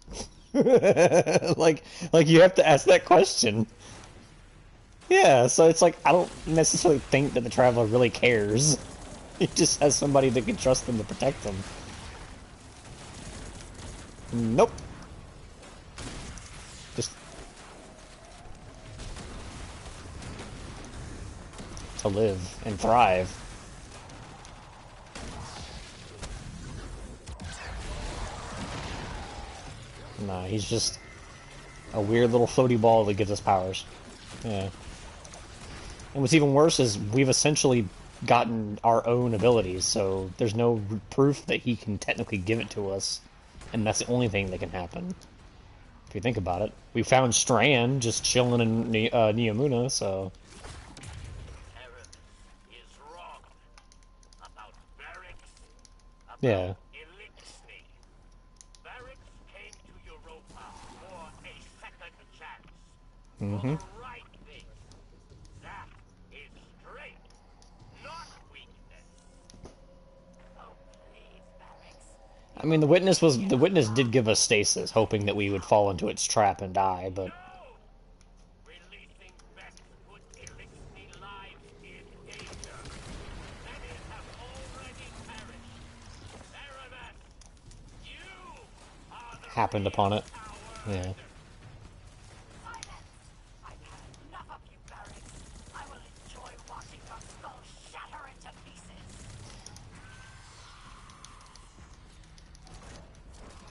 like you have to ask that question. Yeah, so it's like, I don't necessarily think that the Traveler really cares. He just has somebody that can trust him to protect him. Nope. Just to live and thrive. Nah, he's just a weird little floaty ball that gives us powers. Yeah. And what's even worse is we've essentially gotten our own abilities, so there's no proof that he can technically give it to us. And that's the only thing that can happen. If you think about it. We found Strand just chilling in Neomuna, so... Yeah. Mm-hmm. I mean, the witness did give us stasis, hoping that we would fall into its trap and die, but... happened upon it. Yeah.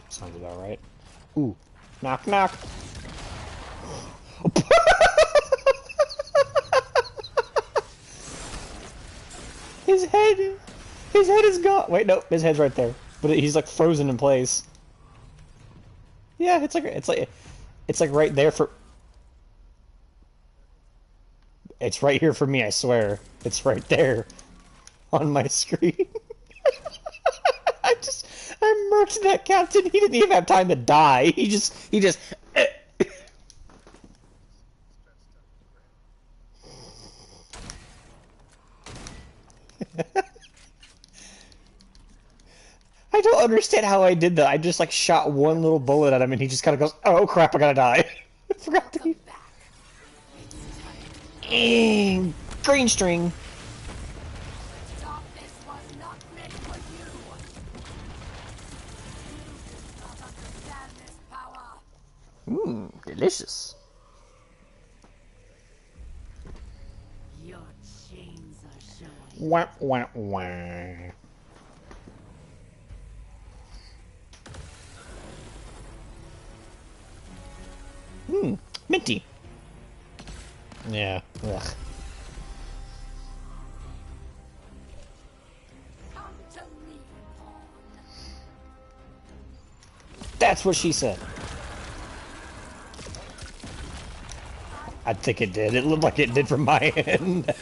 Sounds about right. Ooh. Knock, knock. His head is gone. Wait, no, his head's right there. But he's like frozen in place. Yeah, it's like right there for... It's right here for me, I swear. It's right there on my screen. I murked that captain. He didn't even have time to die. He just I don't understand how I did that. I just like shot one little bullet at him and he just kind of goes, "Oh crap, I gotta die." I forgot to... Green string. Mmm, delicious. Your chains are showing. Wah, wah, wah. Hmm, minty. Yeah, ugh. That's what she said. I think it did. It looked like it did from my end.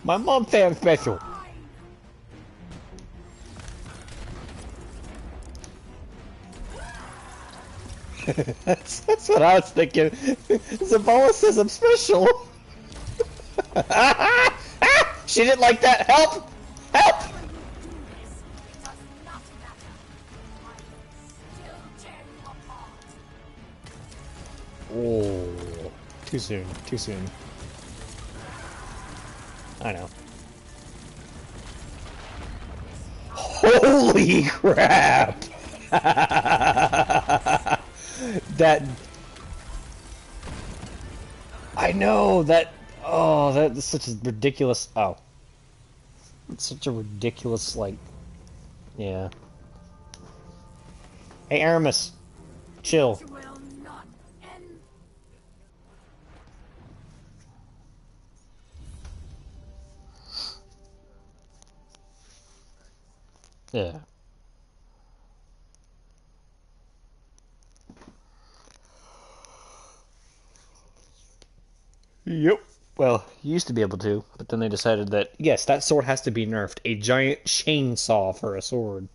My mom fan special. That's what I was thinking. Zavala says I'm special. She didn't like that. Help! Help! Oh, too soon. Too soon. I know. Holy crap! That... I know, that... Oh, that is such a ridiculous... Oh. It's such a ridiculous, like, yeah. Hey, Aramis, chill. It will not end. Yeah. Yep. Well, you used to be able to, but then they decided that, yes, that sword has to be nerfed. A giant chainsaw for a sword.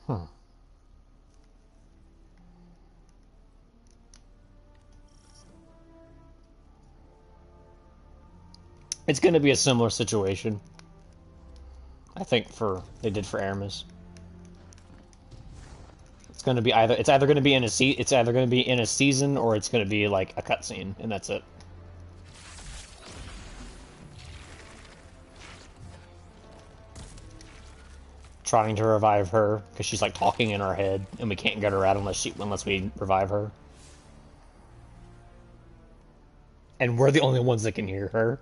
Huh. It's going to be a similar situation. I think they did for Aramis. It's going to be it's either going to be in a season or it's going to be like a cutscene, and that's it. Trying to revive her because she's like talking in our head, and we can't get her out unless we revive her. And we're the only ones that can hear her.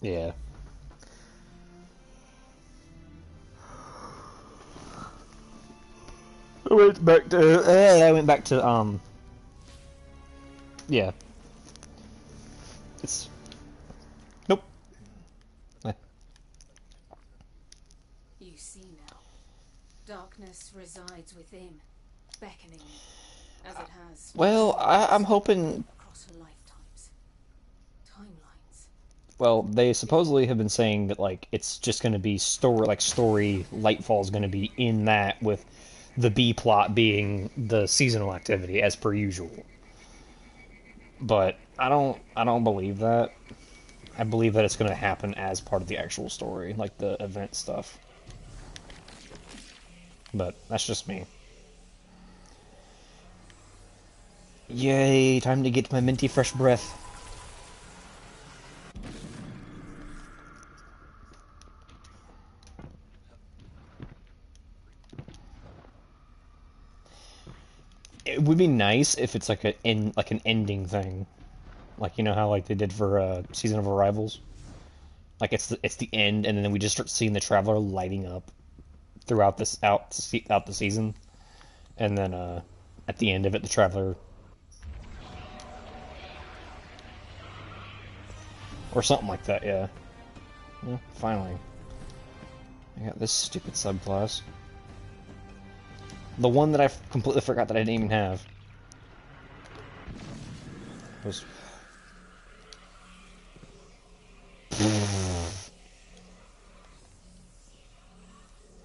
Yeah. I went back to yeah. It's nope. You see now, darkness resides within, beckoning me, as it has. Well, I'm hoping. Across her lifetimes, timelines. Well, they supposedly have been saying that like it's just going to be story. Lightfall is going to be in that, with the B plot being the seasonal activity as per usual. But I don't believe that. I believe that it's going to happen as part of the actual story, like the event stuff. But that's just me. Yay, time to get my minty fresh breath. It would be nice if it's like an ending thing. Like, you know how like they did for Season of Arrivals? Like it's the end, and then we just start seeing the Traveler lighting up throughout out the season. And then at the end of it, the Traveler, or something like that, yeah. Well, finally. I got this stupid subclass. The one that I completely forgot that I didn't even have. Was...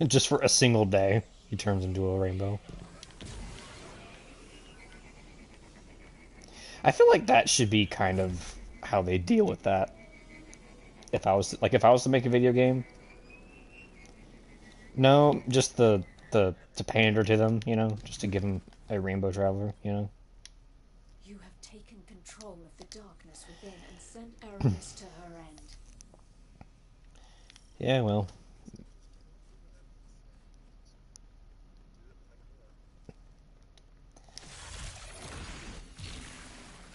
Just for a single day, he turns into a rainbow. I feel like that should be kind of how they deal with that. If I was to make a video game. No, just to pander to them, you know, just to give them a Rainbow Traveler, you know. You have taken control of the darkness within and sent Aramis to her end. Yeah, well.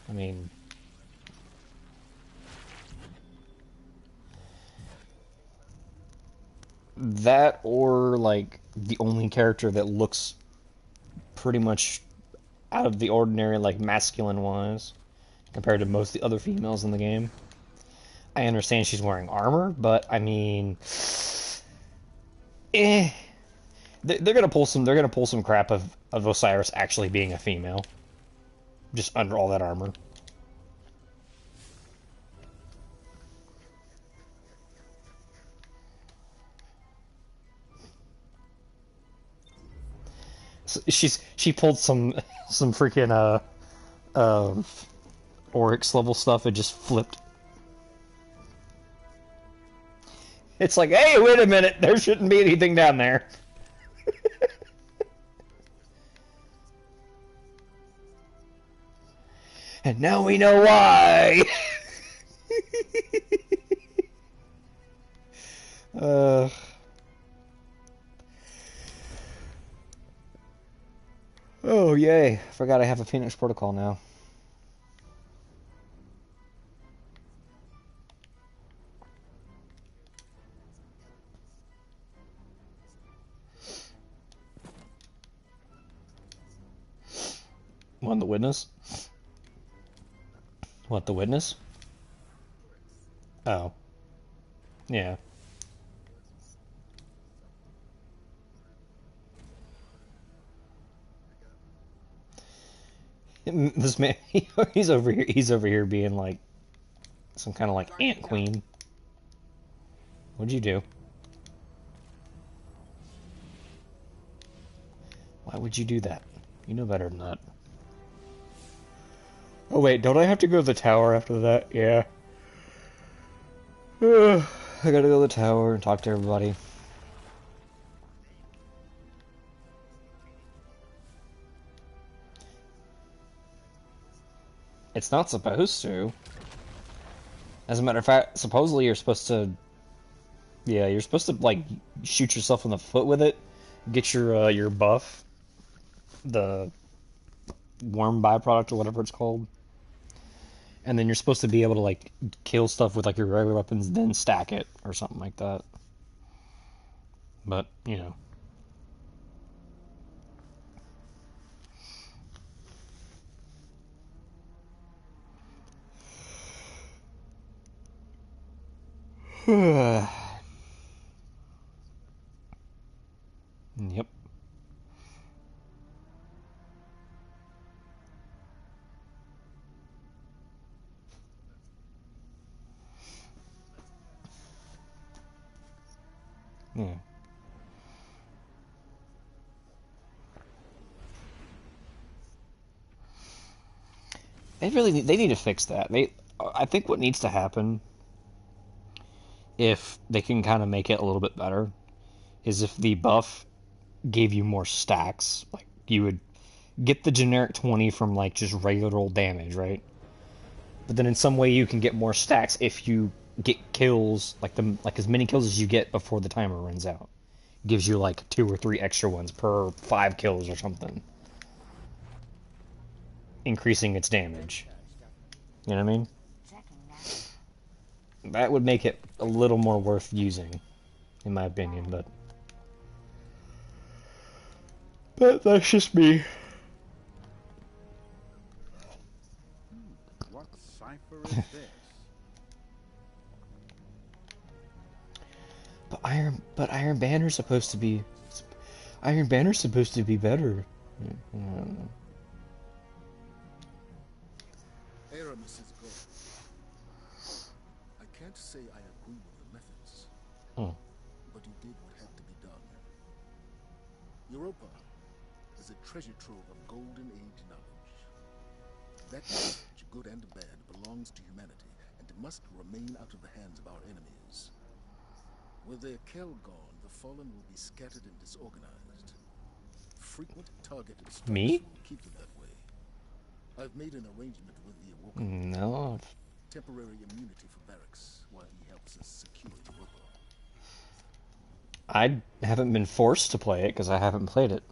I mean, that, or like the only character that looks pretty much out of the ordinary, like masculine wise, compared to most of the other females in the game. I understand she's wearing armor, but I mean, they're gonna pull some crap of Osiris actually being a female, just under all that armor. She pulled some freaking Oryx level stuff. It just flipped. It's like, hey, wait a minute, there shouldn't be anything down there. And now we know why. Oh, yay. Forgot I have a Phoenix Protocol now. What, the witness? What, the witness? Oh. Yeah. This man, he's over here being like some kind of like ant queen. What'd you do? Why would you do that? You know better than that. Oh wait, don't I have to go to the tower after that? Yeah. I gotta go to the tower and talk to everybody. It's not supposed to. As a matter of fact, supposedly you're supposed to... Yeah, you're supposed to, like, shoot yourself in the foot with it. Get your buff. The worm byproduct or whatever it's called. And then you're supposed to be able to, like, kill stuff with, like, your regular weapons, then stack it, or something like that. But, you know. Yep. Yeah. They need to fix that. I think what needs to happen, if they can kind of make it a little bit better, is if the buff gave you more stacks. Like, you would get the generic 20 from, like, just regular old damage, right? But then in some way you can get more stacks if you get kills, like as many kills as you get before the timer runs out. Gives you, like, 2 or 3 extra ones per 5 kills or something. Increasing its damage. You know what I mean? That would make it a little more worth using, in my opinion, but that's just me. What cipher is this? But Iron Banner's supposed to be better. I don't know. Aramis is gone. I can't say I agree with the methods, but you did what had to be done. Europa is a treasure trove of golden age knowledge. That knowledge, good and bad, belongs to humanity and must remain out of the hands of our enemies. With their Kell gone, the fallen will be scattered and disorganized. Frequent targeted strikes will keep them that way. I've made an arrangement with the Awoken. No. Temporary immunity for barracks while he helps us secure Europa. I haven't been forced to play it because I haven't played it.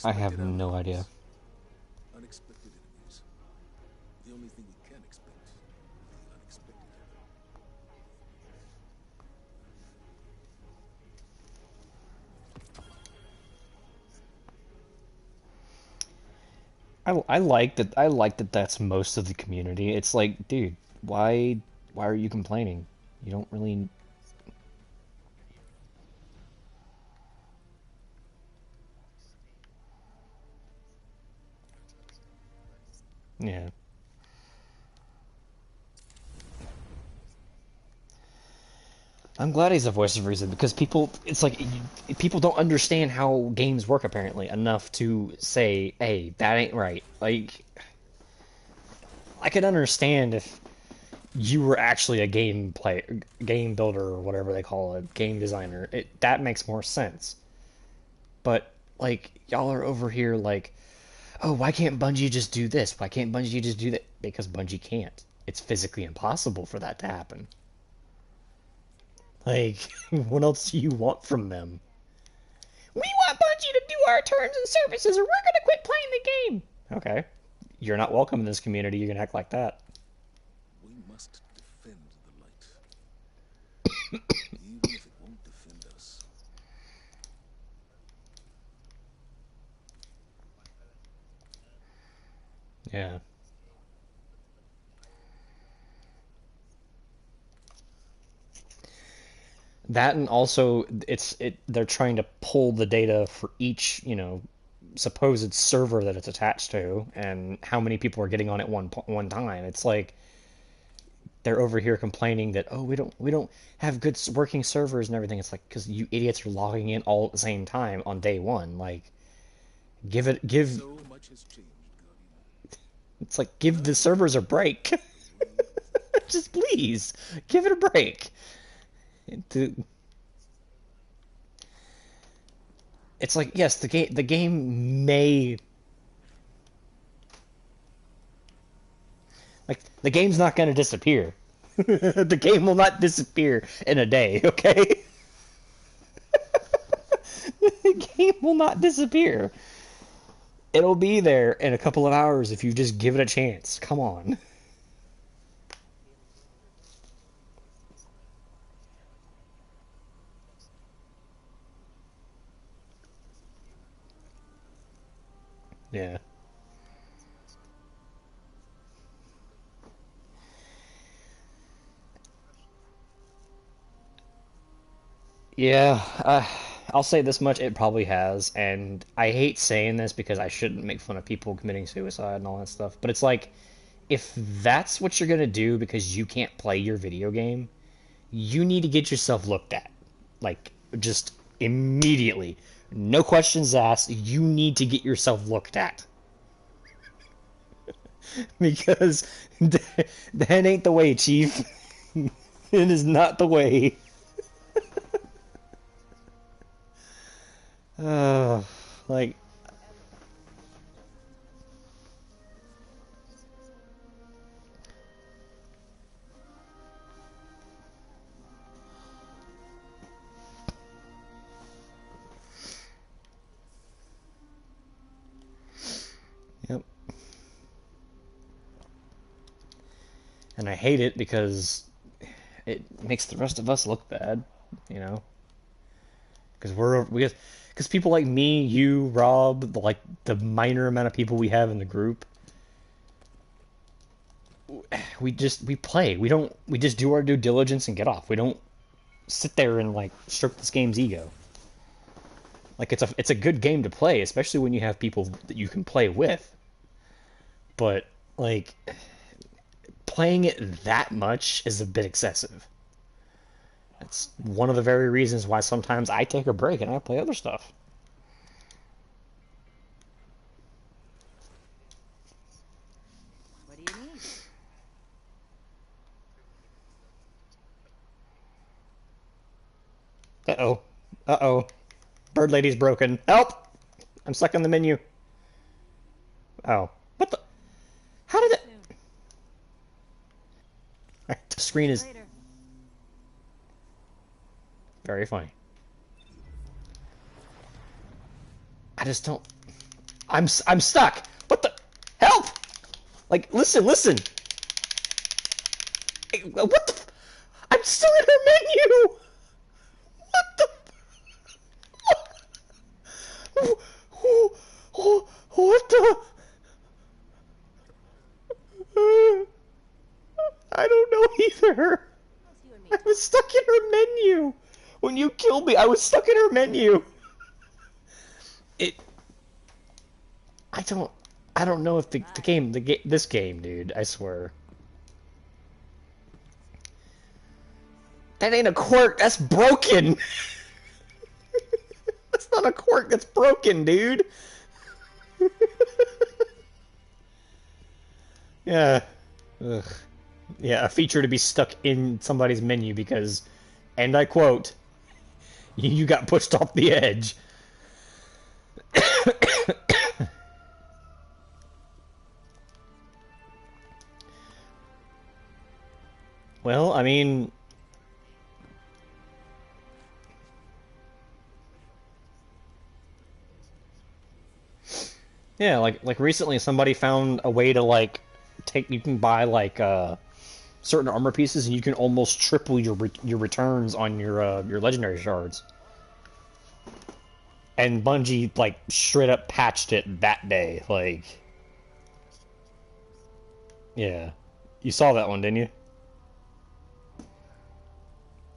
I have no idea. Unexpected enemies. The only thing we can expect is the unexpected. I like that. I like that. That's most of the community. It's like, dude, why are you complaining? You don't really. Yeah. I'm glad he's a voice of reason because people, it's like, people don't understand how games work apparently enough to say, hey, that ain't right. Like, I could understand if you were actually a game builder, or whatever they call it, game designer. That makes more sense. But, like, y'all are over here like, oh, why can't Bungie just do this? Why can't Bungie just do that? Because Bungie can't. It's physically impossible for that to happen. Like, what else do you want from them? We want Bungie to do our terms and services or we're gonna quit playing the game! Okay. You're not welcome in this community, you can act like that. We must defend the light. Even if it won't defend us. Yeah. That, and also they're trying to pull the data for each, supposed server that it's attached to, and how many people are getting on at one time. It's like they're over here complaining that, oh, we don't have good working servers and everything. It's like, because you idiots are logging in all at the same time on day one. Like, give. So much has changed, Guardian. It's like, give the servers a break. Just please give it a break. It's like, yes, the game may, like, the game's not going to disappear. The game will not disappear in a day, okay? The game will not disappear. It'll be there in a couple of hours if you just give it a chance. Come on. Yeah. Yeah, I'll say this much, it probably has, and I hate saying this because I shouldn't make fun of people committing suicide and all that stuff, but it's like, if that's what you're gonna do because you can't play your video game, you need to get yourself looked at. Like, just immediately. No questions asked, you need to get yourself looked at. Because that ain't the way, Chief. It is not the way. Like... Yep. And I hate it because it makes the rest of us look bad, Because people like me, you, Rob, the minor amount of people we have in the group, we play. We just do our due diligence and get off. We don't sit there and stroke this game's ego. Like, it's a good game to play, especially when you have people that you can play with. But playing it that much is a bit excessive. That's one of the very reasons why sometimes I take a break and I play other stuff. What do you need? Uh-oh. Uh-oh. Bird Lady's broken. Help! I'm stuck on the menu. Oh. What the? How did it... Alright, the screen is... very funny. I just don't... I'm stuck! What the... Help! Listen! What the... I'm still in her menu! What the... What the... I don't know either. I was stuck in her menu. When you killed me, I was stuck in her menu. I don't... I don't know if this game, dude, I swear. That ain't a quirk, that's broken! That's not a quirk, that's broken, dude! Yeah. Ugh. Yeah, a feature to be stuck in somebody's menu because, and I quote, you got pushed off the edge. Well, I mean... Yeah, like recently somebody found a way to, like, you can buy, like, certain armor pieces and you can almost triple your returns on your legendary shards. And Bungie, like, straight up patched it that day, like... Yeah. You saw that one, didn't you?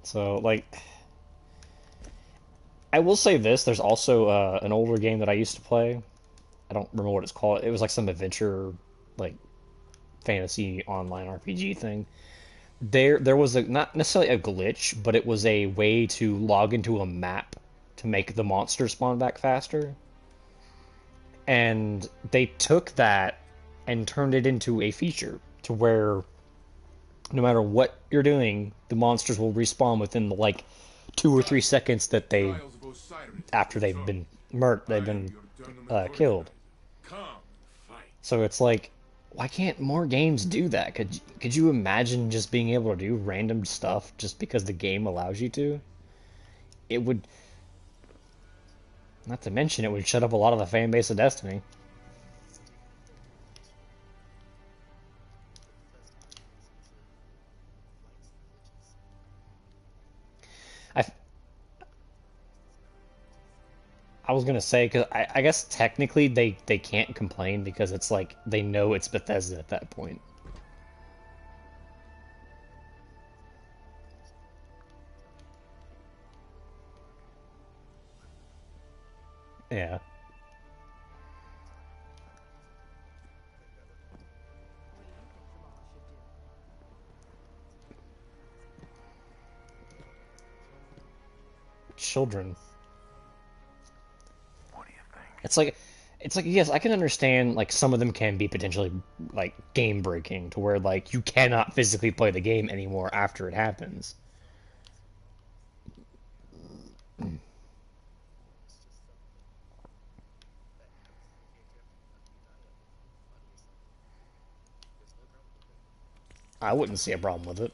So, like... I will say this, there's also an older game that I used to play. I don't remember what it's called. It was like some adventure, like, fantasy online RPG thing. There was not necessarily a glitch, but it was a way to log into a map to make the monsters spawn back faster. And they took that and turned it into a feature to where no matter what you're doing, the monsters will respawn within the, like, 2 or 3 seconds that after they've been killed. So it's like, why can't more games do that? Could you imagine just being able to do random stuff just because the game allows you to? It would, not to mention, it would shut up a lot of the fan base of Destiny. I was gonna say, because I guess technically they can't complain because it's like they know it's Bethesda at that point. Yeah. Children. It's like yes, I can understand like some of them can be potentially like game breaking to where like you cannot physically play the game anymore after it happens. I wouldn't see a problem with it.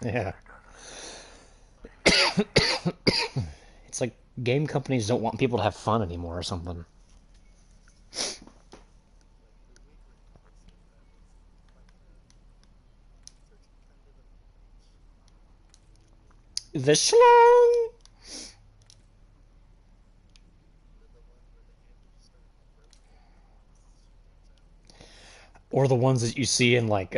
Yeah. It's like game companies don't want people to have fun anymore or something. The schlong! Or the ones that you see in like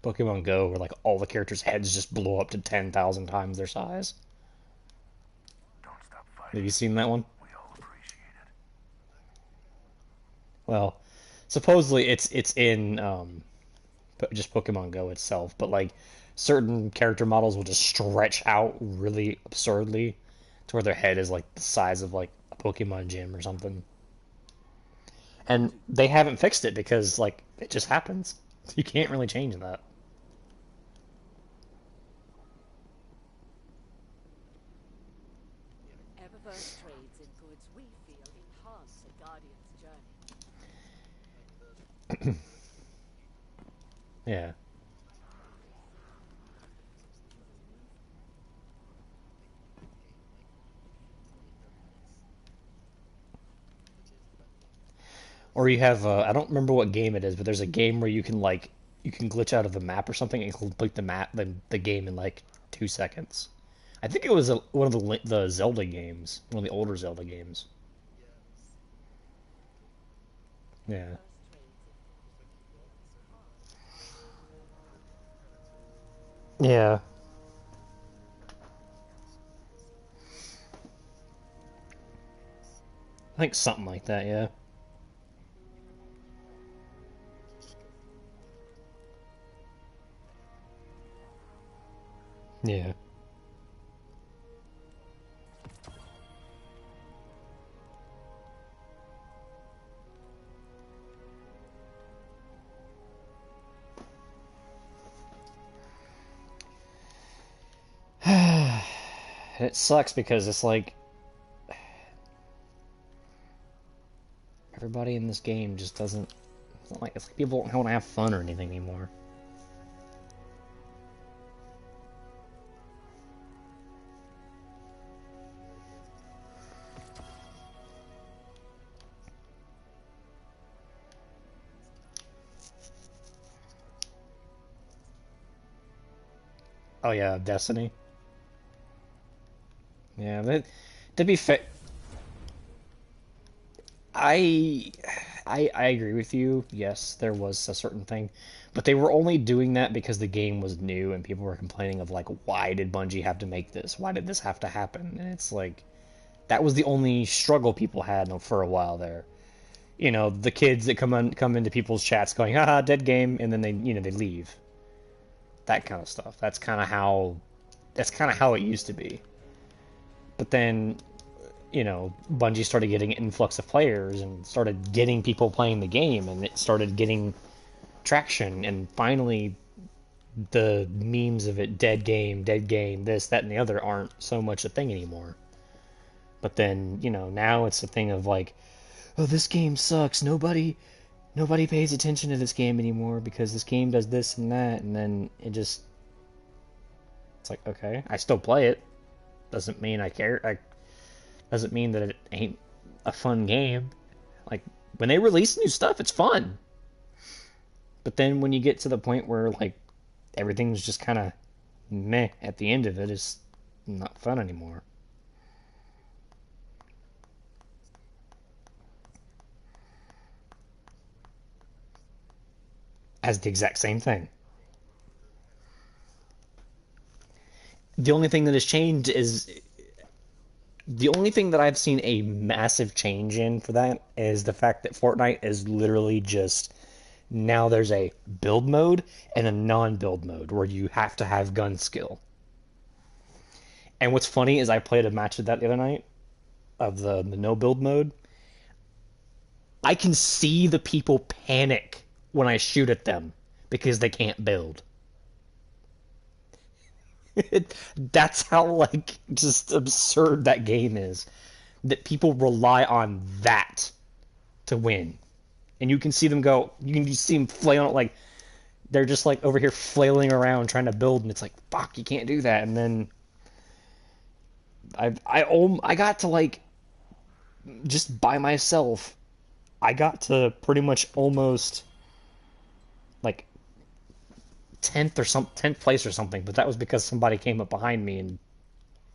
Pokemon Go where like all the characters' heads just blow up to 10,000 times their size. Have you seen that one? Well, supposedly it's in just Pokemon Go itself, but like certain character models will just stretch out really absurdly to where their head is like the size of like a Pokemon gym or something. And they haven't fixed it because like it just happens. You can't really change that. Eververse trades in goods we feel enhance a Guardian's journey. Yeah. Or you have I don't remember what game it is, but there's a game where you can like you can glitch out of the map or something and complete the game in like 2 seconds. I think it was one of the Zelda games, one of the older Zelda games. Yeah. Yeah. I think something like that, yeah. Yeah. It sucks because it's like everybody in this game just doesn't. It's like people don't want to have fun or anything anymore. Oh yeah, Destiny. Yeah, but to be fair, I, I agree with you. Yes, there was a certain thing, but they were only doing that because the game was new and people were complaining of like, why did Bungie have to make this? Why did this have to happen? And it's like that was the only struggle people had for a while there. You know, the kids that come into people's chats going, haha, dead game, and then they leave. That kind of stuff. That's kind of how it used to be. But then, Bungie started getting an influx of players and started getting people playing the game, and it started getting traction, and finally the memes of it, dead game, this, that, and the other aren't so much a thing anymore. But then, now it's a thing of like, oh, this game sucks. Nobody pays attention to this game anymore because this game does this and that, and then it's like, okay, I still play it. Doesn't mean I care. Doesn't mean that it ain't a fun game. Like, when they release new stuff, it's fun. But then when you get to the point where, like, everything's just kind of meh at the end of it, it's not fun anymore. As the exact same thing. The only thing that has changed is the only thing that I've seen a massive change in for that is the fact that Fortnite is literally just now there's a build mode and a non-build mode where you have to have gun skill. And what's funny is I played a match of that the other night of the no build mode. I can see the people panic when I shoot at them because they can't build. That's how, like, just absurd that game is. That people rely on that to win. And you can see them go, you can just see them flailing, like, they're just, like, over here flailing around trying to build, and it's like, fuck, you can't do that. And then I got to, like, just by myself, I got to pretty much almost, like, 10th place or something, but that was because somebody came up behind me and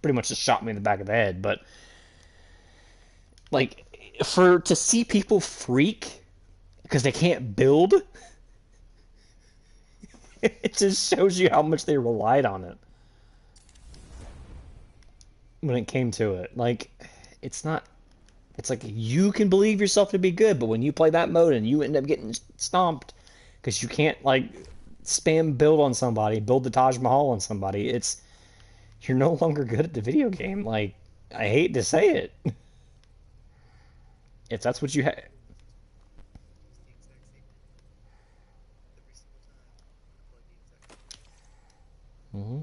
pretty much just shot me in the back of the head. But like, to see people freak because they can't build, it just shows you how much they relied on it when it came to it. Like, it's like you can believe yourself to be good, but when you play that mode and you end up getting stomped because you can't, like, spam build on somebody, build the Taj Mahal on somebody, you're no longer good at the video game. Like, I hate to say it. If that's what you have. Mm-hmm.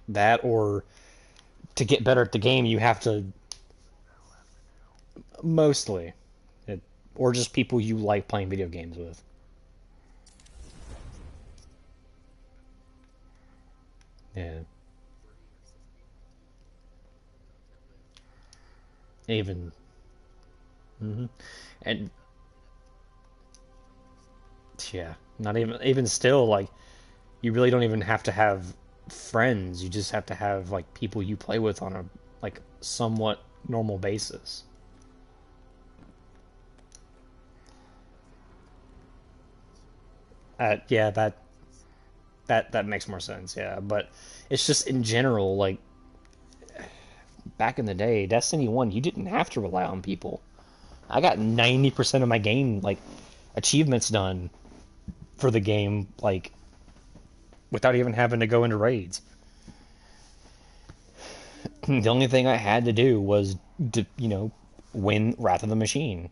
That, or to get better at the game, you have to mostly, or just people you like playing video games with. Yeah. Even. Mm-hmm. And yeah, not even still, like, you really don't even have to have friends. You just have to have, like, people you play with on a, like, somewhat normal basis. Yeah, that makes more sense. Yeah, but it's just in general, like back in the day, Destiny 1, you didn't have to rely on people. I got 90% of my game like achievements done for the game, like without even having to go into raids. The only thing I had to do was to, win Wrath of the Machine.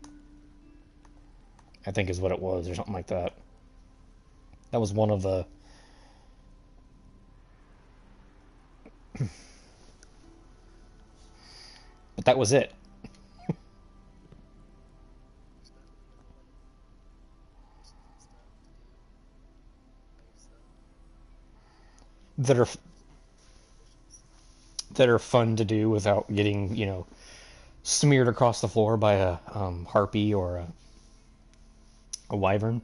I think is what it was, or something like that. That was one of the... But that was it. that are fun to do without getting, smeared across the floor by a harpy or a wyvern.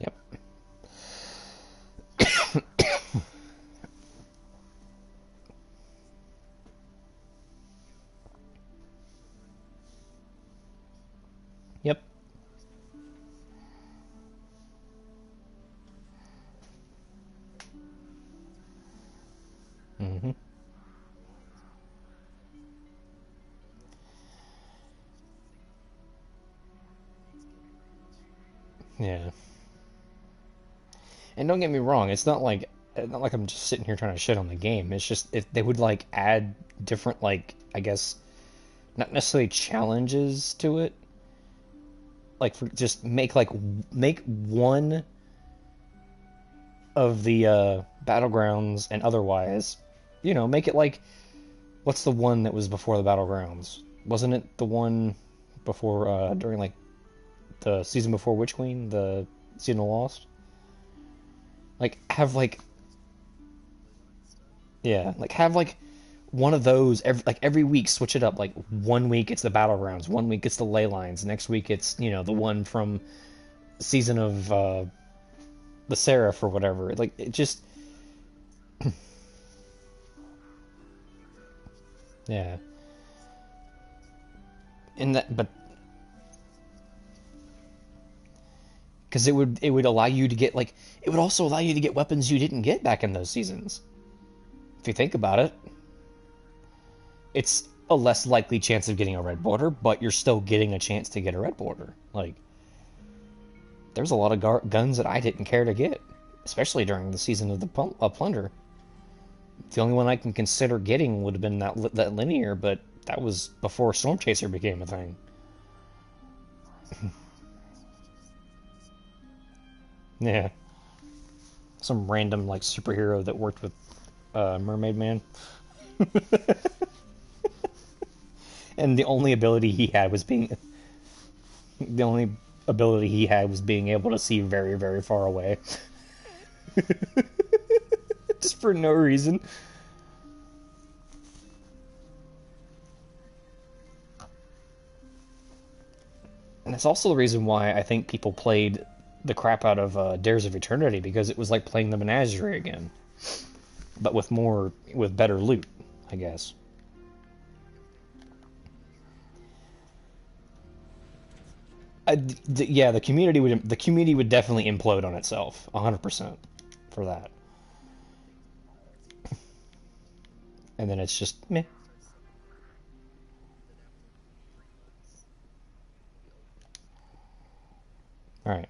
Yep. Yep. Mm-hmm. Yeah. And don't get me wrong, it's not like I'm just sitting here trying to shit on the game. It's just if they would like add different, like, I guess not necessarily challenges to it. Like just make one of the battlegrounds and otherwise, make it like, what's the one that was before the battlegrounds? Wasn't it the one before during like the season before Witch Queen, the season of Lost? Like have like yeah, like have like one of those every week, switch it up. Like 1 week it's the battlegrounds, 1 week it's the ley lines, next week it's the one from season of the Seraph or whatever. Like it just yeah. And that, but because it would allow you to get like, it would also allow you to get weapons you didn't get back in those seasons. If you think about it, it's a less likely chance of getting a red border, but you're still getting a chance to get a red border. Like, there's a lot of guns that I didn't care to get, especially during the season of the Plunder. The only one I can consider getting would have been that linear, but that was before Storm Chaser became a thing. Yeah. Some random, like, superhero that worked with Mermaid Man. And the only ability he had was being able to see very, very far away. Just for no reason. And that's also the reason why I think people played the crap out of Dares of Eternity, because it was like playing the Menagerie again, but with better loot, I guess. Yeah, the community would definitely implode on itself, 100% for that. And then it's just meh. All right.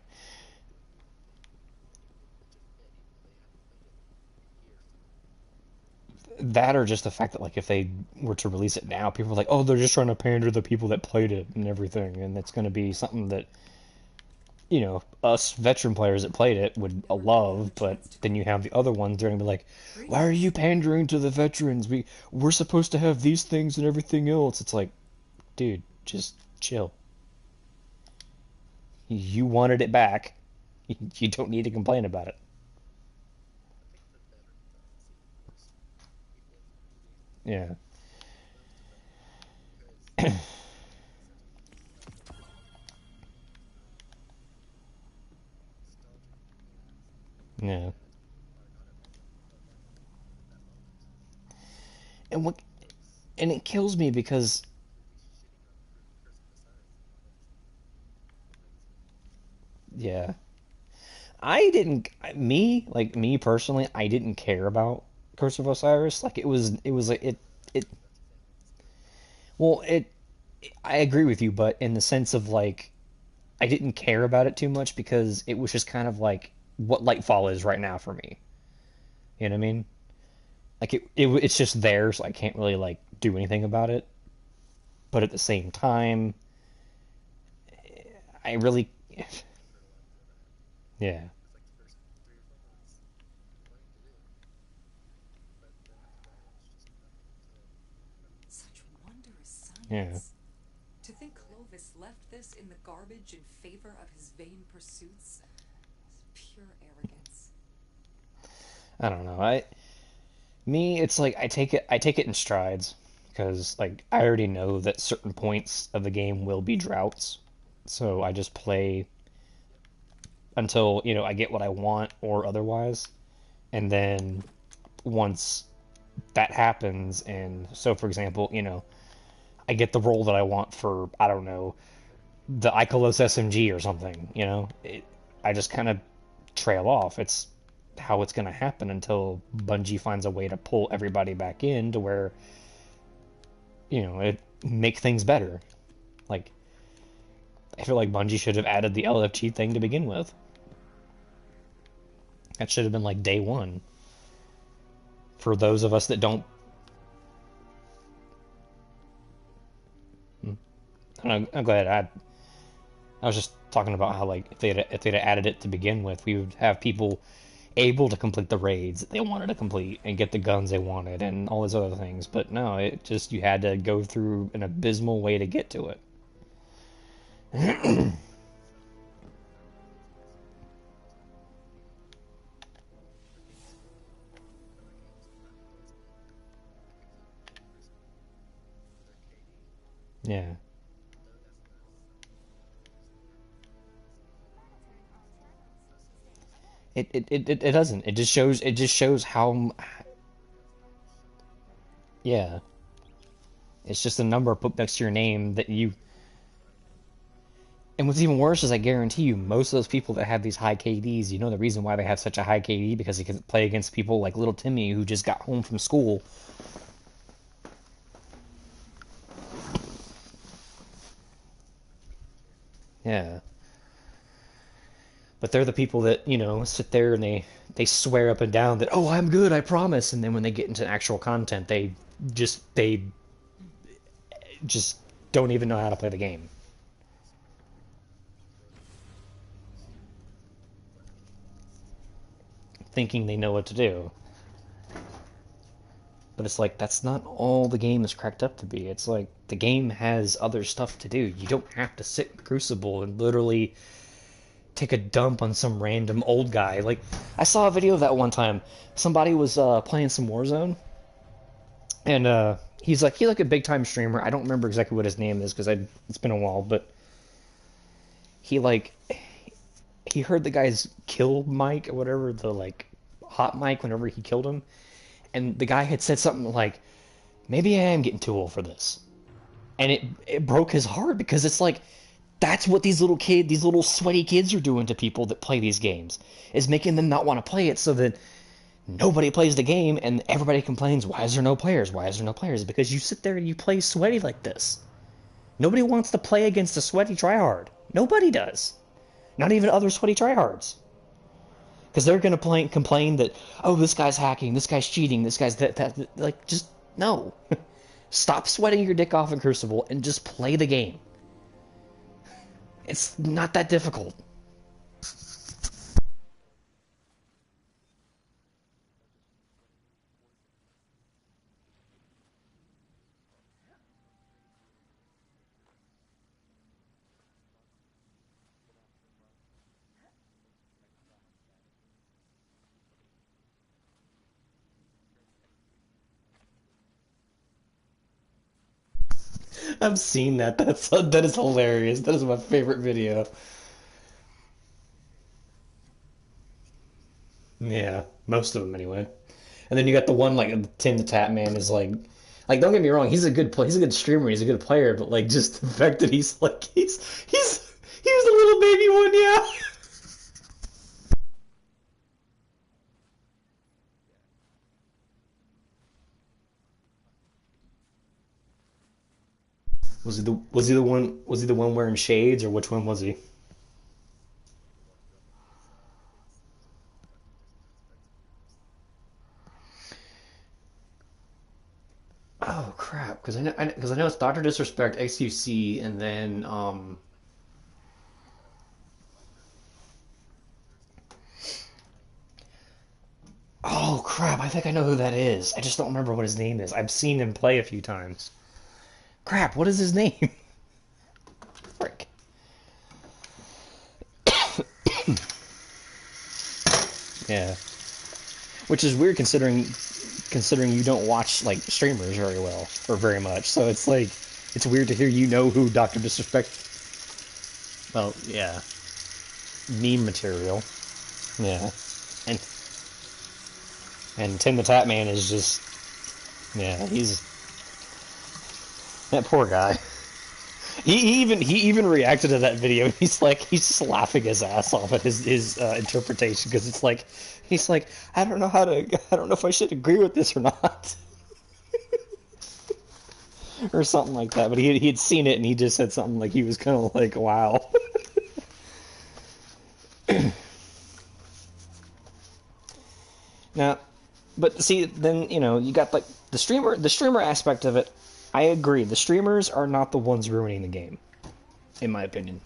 That, or just the fact that, like, if they were to release it now, people are like, oh, they're just trying to pander to the people that played it and everything, and it's going to be something that, us veteran players that played it would love, but then you have the other ones, they're going to be like, why are you pandering to the veterans? We're supposed to have these things and everything else. It's like, dude, just chill. You wanted it back. You don't need to complain about it. Yeah. Yeah. And it kills me because me personally, I didn't care about Curse of Osiris. Like it was like it. Well, I agree with you, but in the sense of like, I didn't care about it too much because it was just kind of like what Lightfall is right now for me. You know what I mean? Like it's just there, so I can't really like do anything about it. But at the same time, I really, yeah, Such wondrous yeah. science. To think Clovis left this in the garbage in favor of his vain pursuits is pure arrogance. I don't know. It's like I take it in strides because like I already know that certain points of the game will be droughts, so I just play until I get what I want or otherwise, and then once that happens, and so for example, I get the role that I want for I don't know the Icolos SMG or something, I just kind of trail off. It's how it's going to happen until Bungie finds a way to pull everybody back in to where it make things better. Like I feel like Bungie should have added the LFG thing to begin with. That should have been like day one. For those of us that don't I'm glad I was just talking about how like if they'd added it to begin with, we would have people able to complete the raids that they wanted to complete and get the guns they wanted and all those other things. But no, it just you had to go through an abysmal way to get to it. Yeah. It doesn't. It just shows how yeah. It's just a number put next to your name that you. And what's even worse is I guarantee you, most of those people that have these high KDs, the reason why they have such a high KD because they can play against people like little Timmy who just got home from school. Yeah. But they're the people that, sit there and they swear up and down that, oh, I'm good, I promise. And then when they get into actual content, they just don't even know how to play the game. Thinking they know what to do. But it's like, that's not all the game is cracked up to be. It's like, the game has other stuff to do. You don't have to sit in Crucible and literally take a dump on some random old guy. Like, I saw a video of that one time. Somebody was playing some Warzone, and he's like a big time streamer. I don't remember exactly what his name is because it's been a while, but he heard the guy's kill mic or whatever, the like hot mic whenever he killed him, and the guy had said something like, maybe I am getting too old for this. And it broke his heart because it's like, that's what these little sweaty kids are doing to people that play these games, is making them not want to play it so that nobody plays the game and everybody complains, why is there no players? Why is there no players? Because you sit there and you play sweaty like this. Nobody wants to play against a sweaty tryhard. Nobody does. Not even other sweaty tryhards. Because they're going to complain that, oh, this guy's hacking, this guy's cheating, this guy's that. Like, just, no. Stop sweating your dick off in Crucible and just play the game. It's not that difficult. I've seen that. That is hilarious. That is my favorite video. Yeah, most of them anyway. And then you got the one like Tim the Tap Man is like don't get me wrong, he's a good he's a good streamer, he's a good player, but like just the fact that he's he was the little baby one, yeah. Was he the one wearing shades, or which one was he? Oh crap! Because I know it's Doctor Disrespect, XQC, and then oh crap! I think I know who that is. I just don't remember what his name is. I've seen him play a few times. Crap! What is his name? Frick. Yeah. Which is weird considering you don't watch like streamers very well or very much. So it's like it's weird to hear you know who Dr. Disrespect. Well, yeah. Meme material. Yeah. And Tim the Tap Man is just yeah, he's that poor guy. He even reacted to that video. He's just laughing his ass off at his interpretation because it's like he's like I don't know if I should agree with this or not or something like that. But he had seen it and he just said something like he was kind of like wow. Now, but see then you got like the streamer aspect of it. I agree. The streamers are not the ones ruining the game, in my opinion.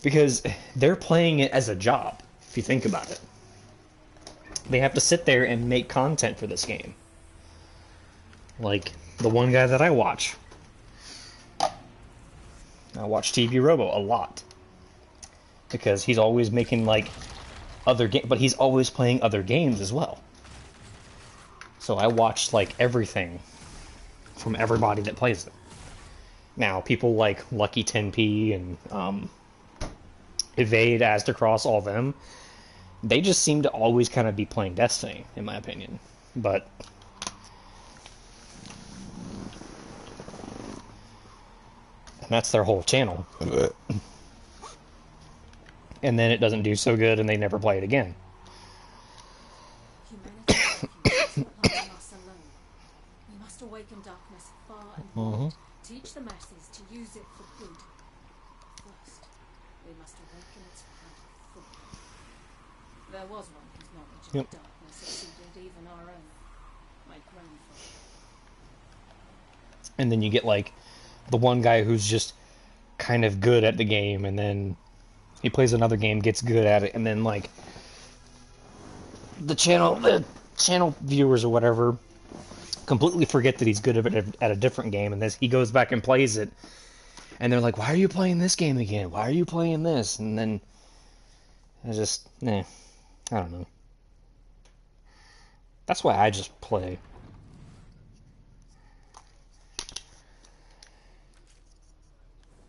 Because they're playing it as a job, if you think about it. They have to sit there and make content for this game. Like, the one guy that I watch. I watch TV Robo a lot. Because he's always making, like, other games, but he's always playing other games as well. So I watched, like, everything from everybody that plays it. Now, people like Lucky 10p and Evade, Aztecross, all of them, they just seem to always kind of be playing Destiny, in my opinion. But and that's their whole channel. And then it doesn't do so good and they never play it again. We must awaken darkness far and wide. Teach the masses to use it for good. First, we must awaken its power fully. There was one whose knowledge of darkness exceeded even our own. My grandfather. And then you get like the one guy who's just kind of good at the game, and then he plays another game, gets good at it, and then like the channel viewers or whatever completely forget that he's good at a different game, and this he goes back and plays it, and they're like, "Why are you playing this game again? Why are you playing this?" And then I just, I don't know. That's why I just play.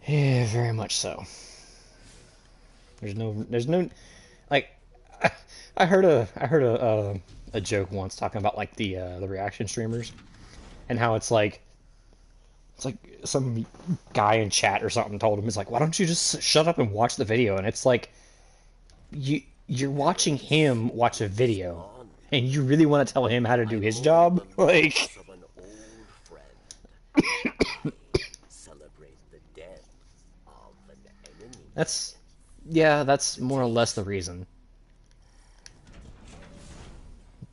Yeah, very much so. There's no, like, I heard a joke once talking about like the reaction streamers, and how it's like some guy in chat or something told him, it's like, why don't you just shut up and watch the video? And it's like, you're watching him watch a video, and you really want to tell him how to do his job? Like, that's more or less the reason.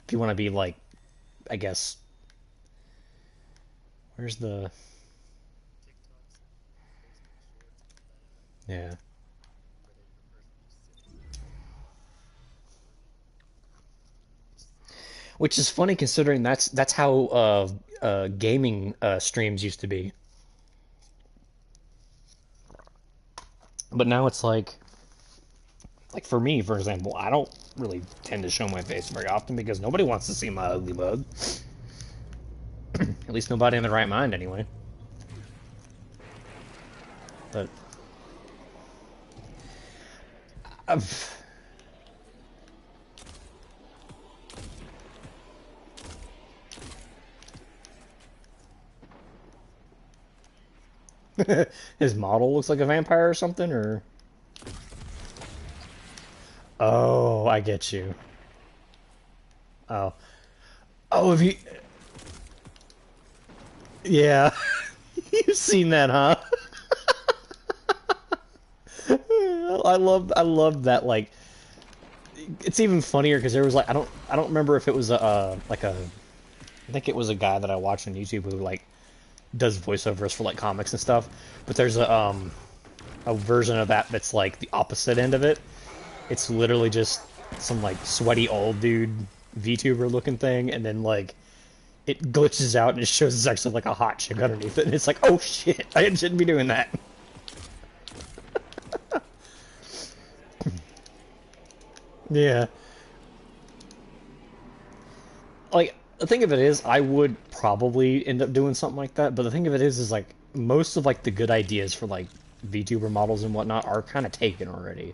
If you want to be like, I guess, where's the... Yeah. Which is funny considering that's how gaming streams used to be. But now it's like for me, for example, I don't really tend to show my face very often because nobody wants to see my ugly mug. At least nobody in the right mind, anyway. But his model looks like a vampire or something, or... Oh, I get you. Oh. Oh, if you... Yeah. You've seen that, huh? I love that. Like, it's even funnier because there was like I don't remember if it was like a I think it was a guy that I watched on YouTube who like does voiceovers for like comics and stuff. But there's a version of that that's like the opposite end of it. It's literally just some like sweaty old dude VTuber looking thing, and then like it glitches out and it shows it's actually like a hot chick underneath it, and it's like, oh shit, I shouldn't be doing that. Yeah. Like, the thing of it is, I would probably end up doing something like that, but the thing of it is like, most of like the good ideas for like VTuber models and whatnot are kind of taken already.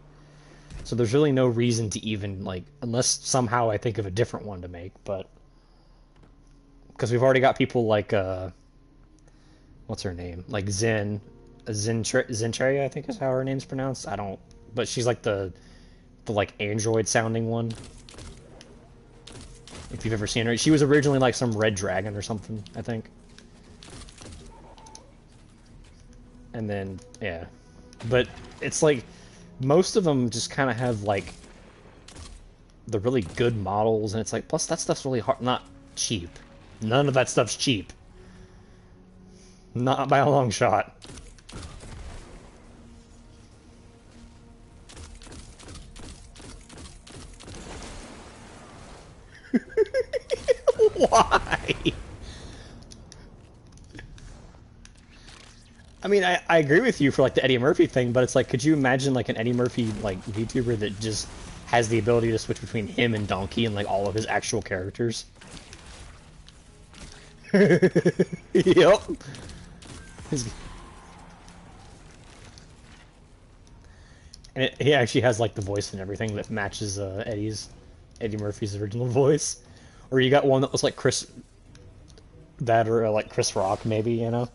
So there's really no reason to even, like, unless somehow I think of a different one to make, but... Because we've already got people like, what's her name? Like Zentria, I think is how her name's pronounced. I don't... But she's like the like, android-sounding one. If you've ever seen her. She was originally like some red dragon or something, I think. And then, yeah. But it's like... Most of them just kind of have, like, the really good models, and it's like, plus that stuff's really hard, not cheap. None of that stuff's cheap. Not by a long shot. Why? I mean, I agree with you for, like, the Eddie Murphy thing, but it's like, could you imagine, like, an Eddie Murphy, like, VTuber that just has the ability to switch between him and Donkey and, like, all of his actual characters? Yep. And he actually has, like, the voice and everything that matches Eddie Murphy's original voice. Or you got one that was like Chris... That or, like, Chris Rock, maybe, you know?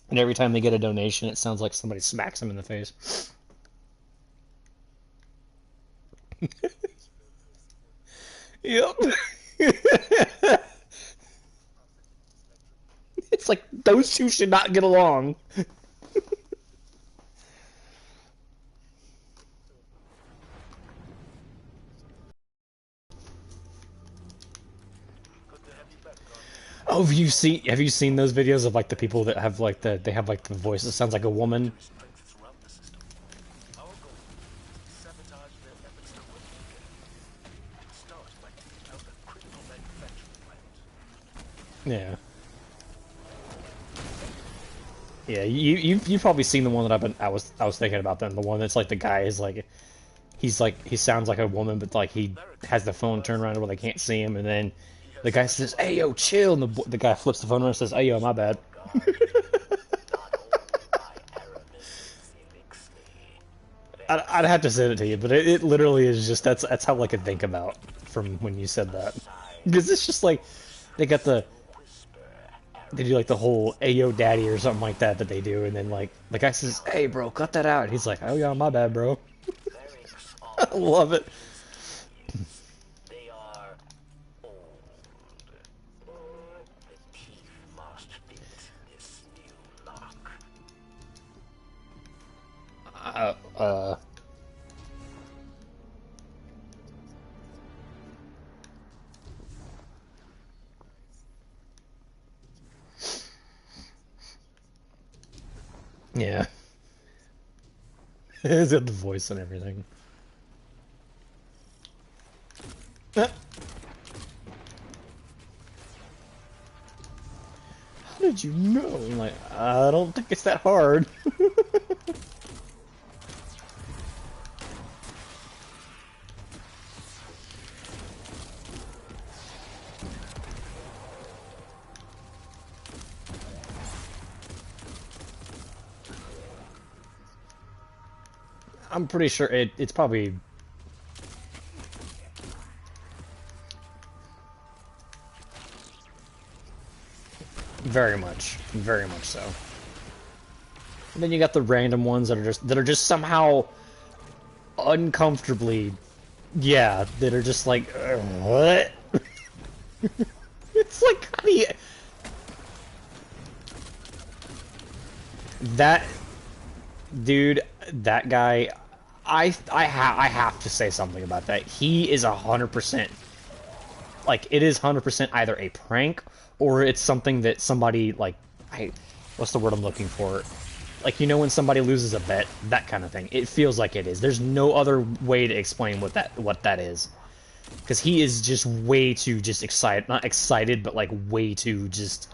And every time they get a donation, it sounds like somebody smacks them in the face. Yep. It's like, those two should not get along. Oh, have you seen those videos of like the people that have like the voice that sounds like a woman? Yeah. Yeah, you've probably seen the one that I was thinking about then, the one that's like the guy is like he sounds like a woman, but like he has the phone turned around where they can't see him, and then the guy says, "Hey yo, chill," and the guy flips the phone around and says, "Hey yo, my bad." I'd have to send it to you, but it literally is just that's how like I think about from when you said that, because it's just like they do like the whole "Ayo daddy" or something like that they do, and then like the guy says, "Hey bro, cut that out." And he's like, "Oh yeah, my bad, bro." I love it. Yeah. He's got the voice and everything. How did you know? I'm like, I don't think it's that hard. I'm pretty sure it's probably... Very much so. And then you got the random ones that are just somehow uncomfortably, yeah, that are just like, what? It's like that dude, that guy. I have to say something about that. He is 100%. Like, it is 100% either a prank or it's something that somebody like what's the word I'm looking for? Like, you know when somebody loses a bet, that kind of thing. It feels like it is. There's no other way to explain what that is. Because he is just way too just excited, not excited, but like way too just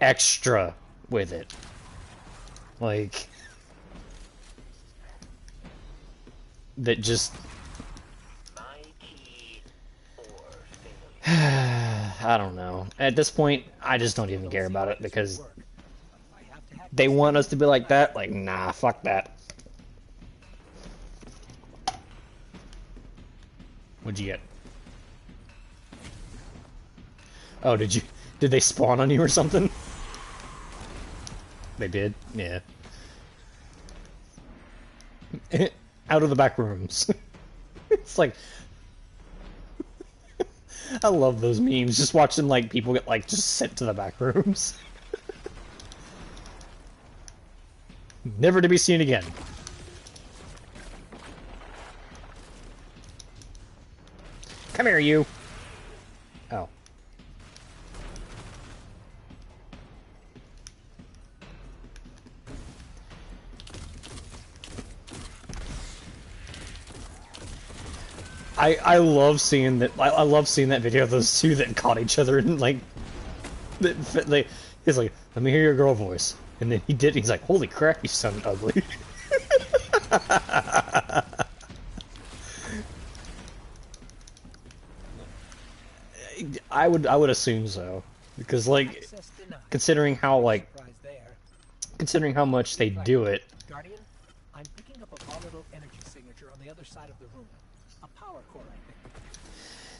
extra with it. Like, that just I don't know. At this point, I just don't even care about it because they want us to be like that. Like, nah, fuck that. What'd you get? Oh, did they spawn on you or something? They did? Yeah. Out of the back rooms. It's like, I love those memes. Just watching like people get like just sent to the back rooms. Never to be seen again. Come here, you. Oh. I love seeing that. I love seeing that video of those two that caught each other and like, he's like, "Let me hear your girl voice," and then he did. He's like, "Holy crap, you sound ugly." I would assume so, because like, considering how much they do it. Guardian, I'm picking up a volatile energy signature on the other side of the room. A power core, I think.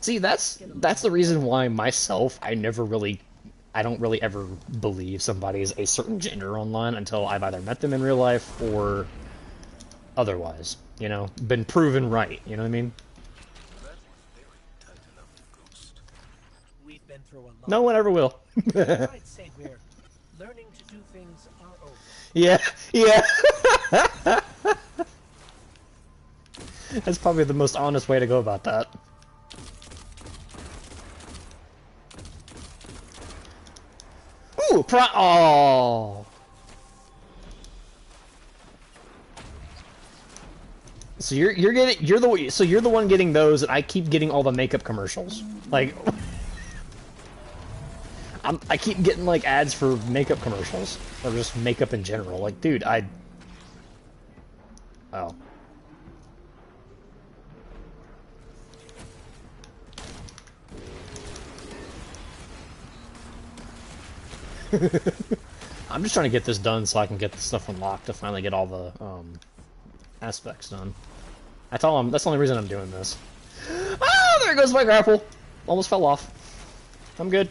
See, that's the reason why myself, I don't really ever believe somebody is a certain gender online until I've either met them in real life or otherwise, you know, been proven right, you know what I mean? We've been through a lot. No one ever will. I'd say we're learning to do things our own. Yeah, yeah. That's probably the most honest way to go about that. Ooh, oh. So you're the one getting those, and I keep getting all the makeup commercials. Like, I keep getting like ads for makeup commercials or just makeup in general. Like, dude, oh. I'm just trying to get this done so I can get the stuff unlocked to finally get all the aspects done. That's the only reason I'm doing this. Oh, there goes my grapple. Almost fell off. I'm good.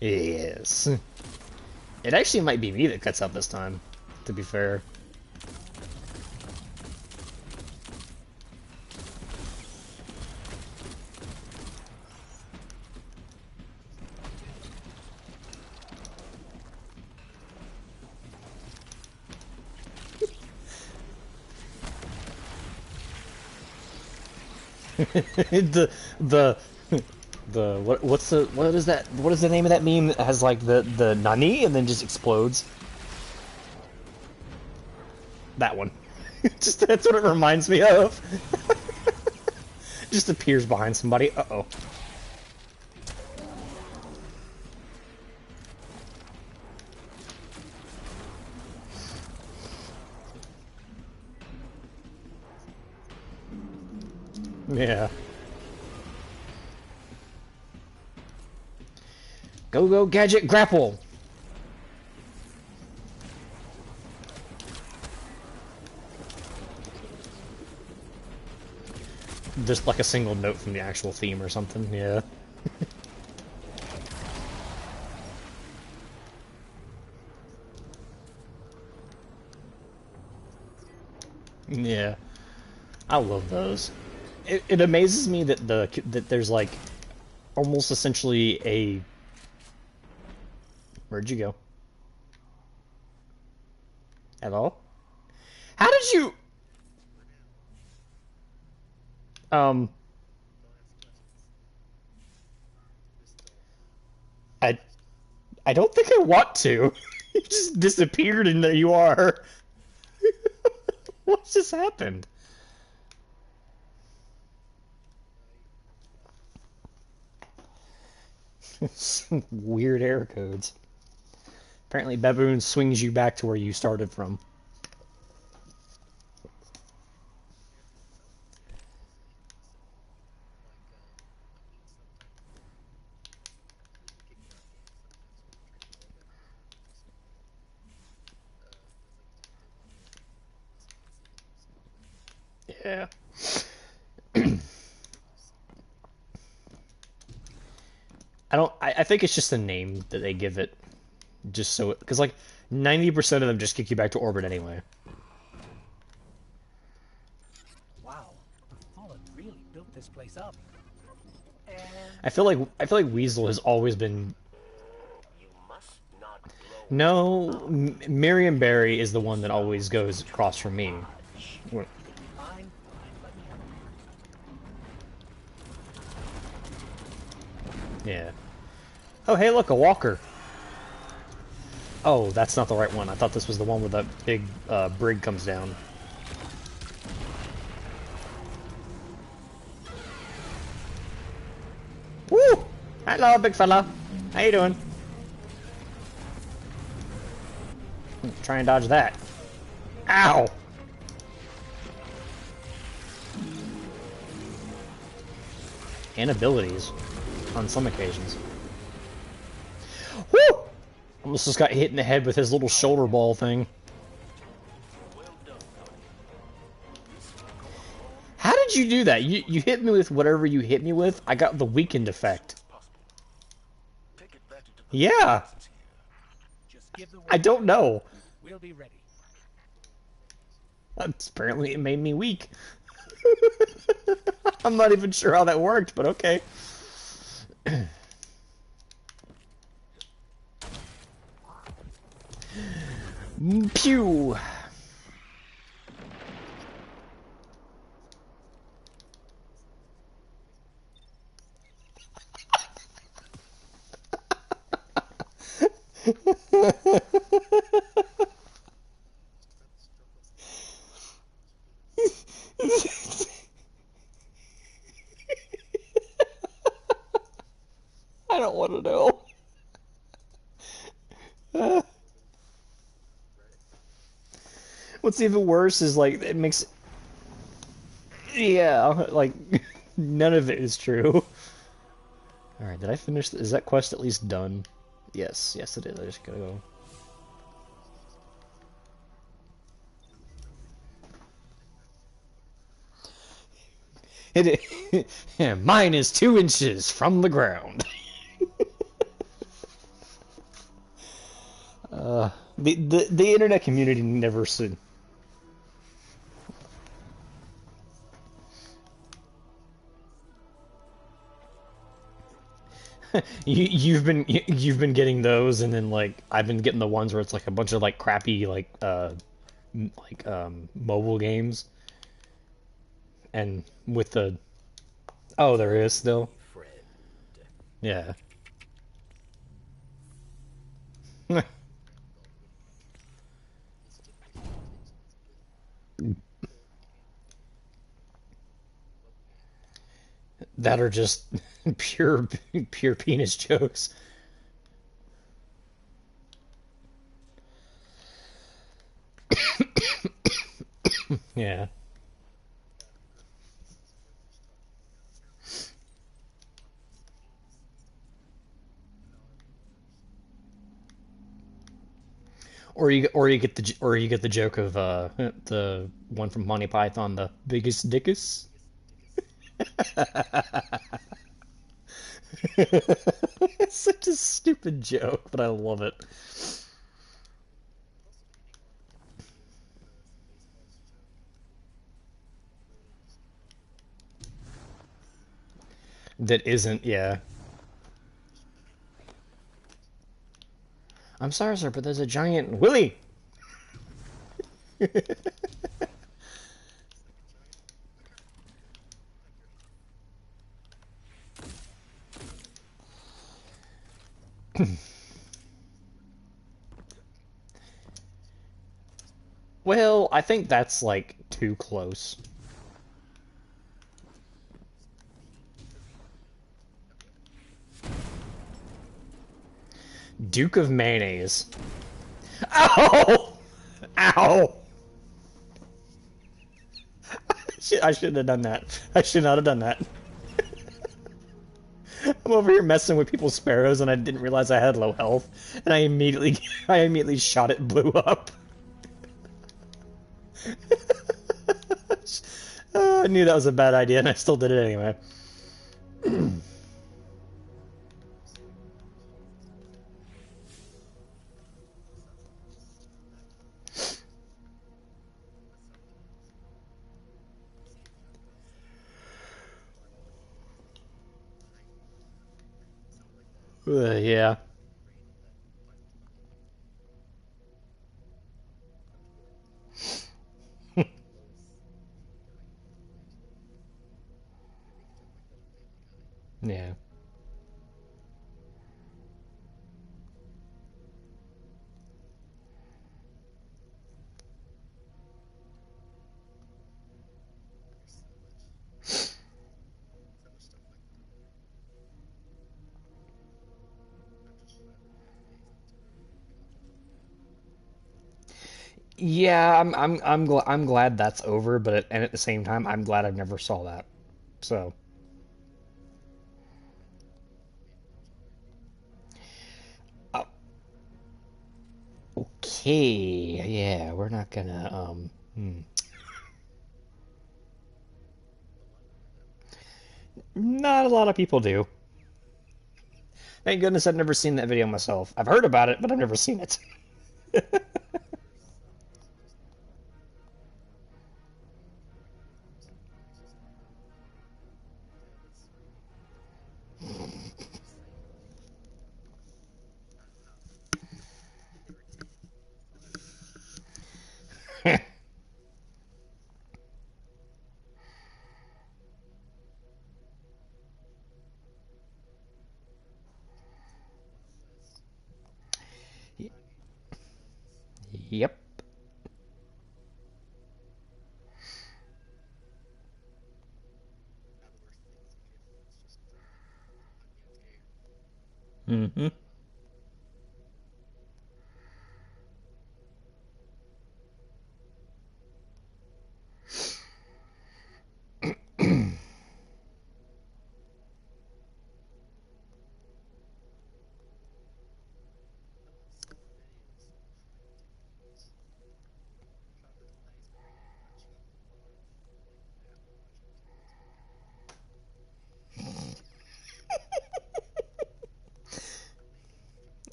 Yes. It actually might be me that cuts out this time, to be fair. what is the name of that meme that has like the nani and then just explodes? That one. That's what it reminds me of. Just appears behind somebody. Uh-oh. Yeah. Go, gadget, grapple! Just like a single note from the actual theme or something, yeah. Yeah. I love those. It amazes me that that there's like almost essentially a... Where'd you go? Hello? How did you... I don't think I want to. You just disappeared and there you are. What just happened? Some weird error codes. Apparently Baboon swings you back to where you started from. Yeah. I think it's just the name that they give it. Just so it, because like 90% of them just kick you back to orbit anyway. Wow, the Fallen really built this place up. And I feel like Weasel has always been... No, Miriam Barry is the one that always goes across from me. Yeah. Oh, hey, look, a walker. Oh, that's not the right one. I thought this was the one where that big brig comes down. Woo! Hello, big fella. How you doing? Try and dodge that. Ow! And abilities, on some occasions. Woo! Almost just got hit in the head with his little shoulder ball thing. How did you do that? You hit me with whatever you hit me with. I got the weakened effect. Yeah. I don't know. we'll be ready. Apparently it made me weak. I'm not even sure how that worked, but okay. Pew! I don't want to know. What's even worse is like it makes... Yeah, like none of it is true. Alright, did I finish? Is that quest at least done? Yes, yes it is. I just gotta go. Mine is 2 inches from the ground. The internet community never said. You've been getting those, and then like I've been getting the ones where it's like a bunch of like crappy mobile games, and with the... Oh, there is still. Yeah. That are just pure penis jokes. Yeah. Or you get the joke of the one from Monty Python, the biggest dickus. It's such a stupid joke, but I love it. That isn't, yeah. I'm sorry, sir, but there's a giant Willy. Well, I think that's like too close. Duke of Mayonnaise. Ow! Ow! I shouldn't have done that. I should not have done that. I'm over here messing with people's sparrows and I didn't realize I had low health. And I immediately shot it, blew up. I knew that was a bad idea and I still did it anyway. Yeah. Yeah. Yeah, I'm glad that's over, but and at the same time, I'm glad I never saw that. So. Oh. Okay. Yeah, we're not gonna Not a lot of people do. Thank goodness I've never seen that video myself. I've heard about it, but I've never seen it. Yep. Mm-hmm.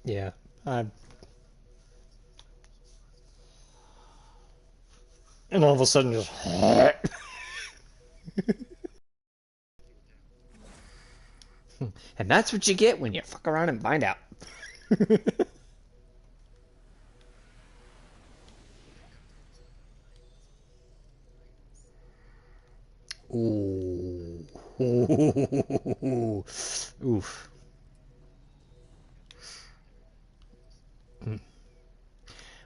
Yeah. And all of a sudden just and that's what you get when you fuck around and find out. Ooh. Oof.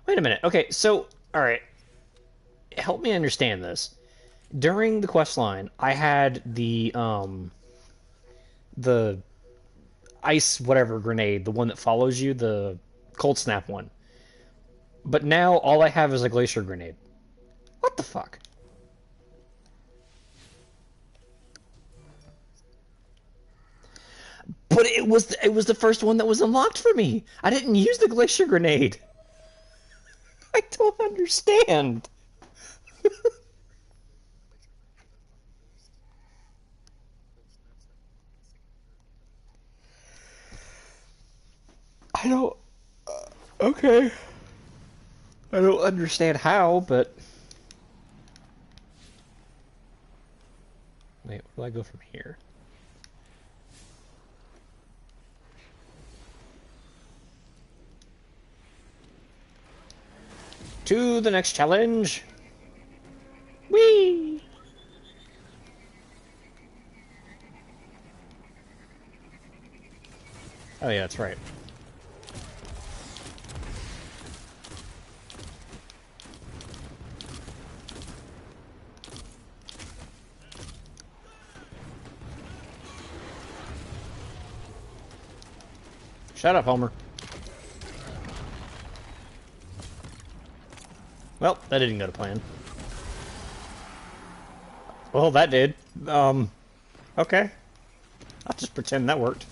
Wait a minute. Okay, so all right. Help me understand this. During the quest line, I had the ice whatever grenade, the one that follows you, the cold snap one. But now all I have is a glacier grenade. What the fuck? But it was the first one that was unlocked for me. I didn't use the glacier grenade. I don't understand. I don't. Okay. I don't understand how, but Wait, where do I go from here? To the next challenge! Whee! Oh yeah, that's right. Shut up, Homer. Well, that didn't go to plan. Well, that did. Okay. I'll just pretend that worked.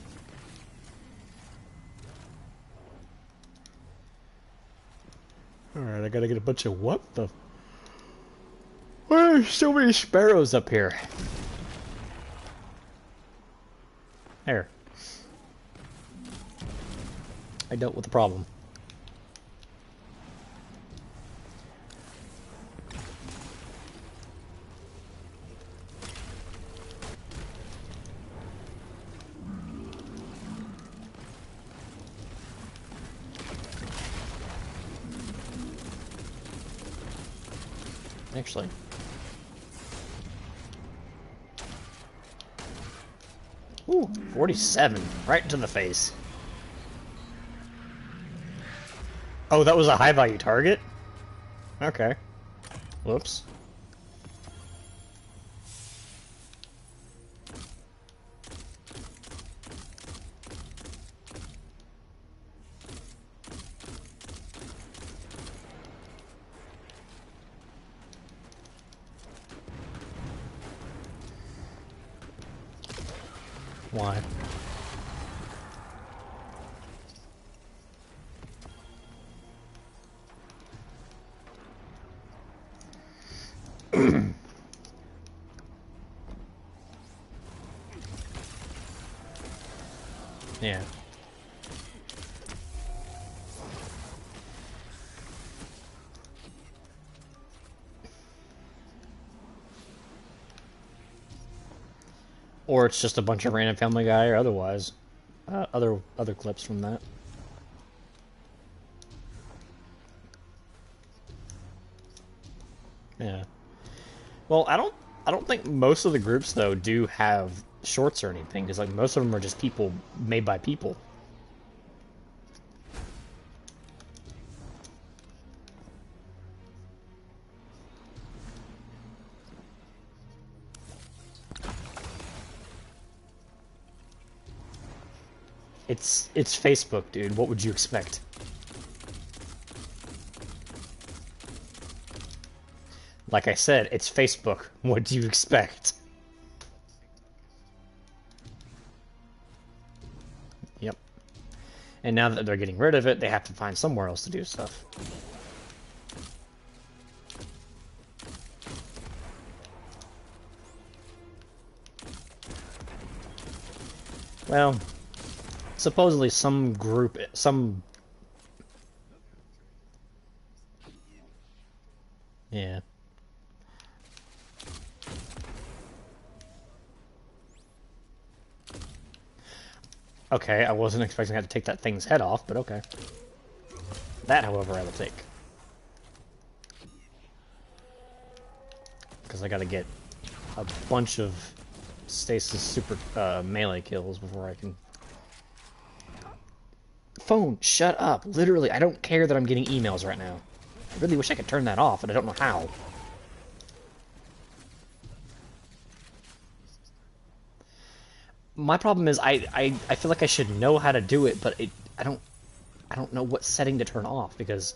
Alright, I gotta get a bunch of what the... Why are there so many sparrows up here? There. I dealt with the problem. Actually. Ooh, 47. Right into the face. Oh, that was a high-value target? Okay. Whoops. Why? Yeah. Or it's just a bunch of random Family Guy or otherwise. Other clips from that. Yeah. Well, I don't think most of the groups though do have shorts or anything, because like most of them are just people made by people. It's Facebook, dude. What would you expect? Like I said, it's Facebook. What do you expect? Yep. And now that they're getting rid of it, they have to find somewhere else to do stuff. Well, supposedly some group, yeah. Okay, I wasn't expecting to have to take that thing's head off, but okay. That, however, I will take. Because I gotta get a bunch of stasis super melee kills before I can... Phone, shut up. Literally, I don't care that I'm getting emails right now. I really wish I could turn that off, but I don't know how. My problem is I feel like I should know how to do it, but I don't know what setting to turn off, because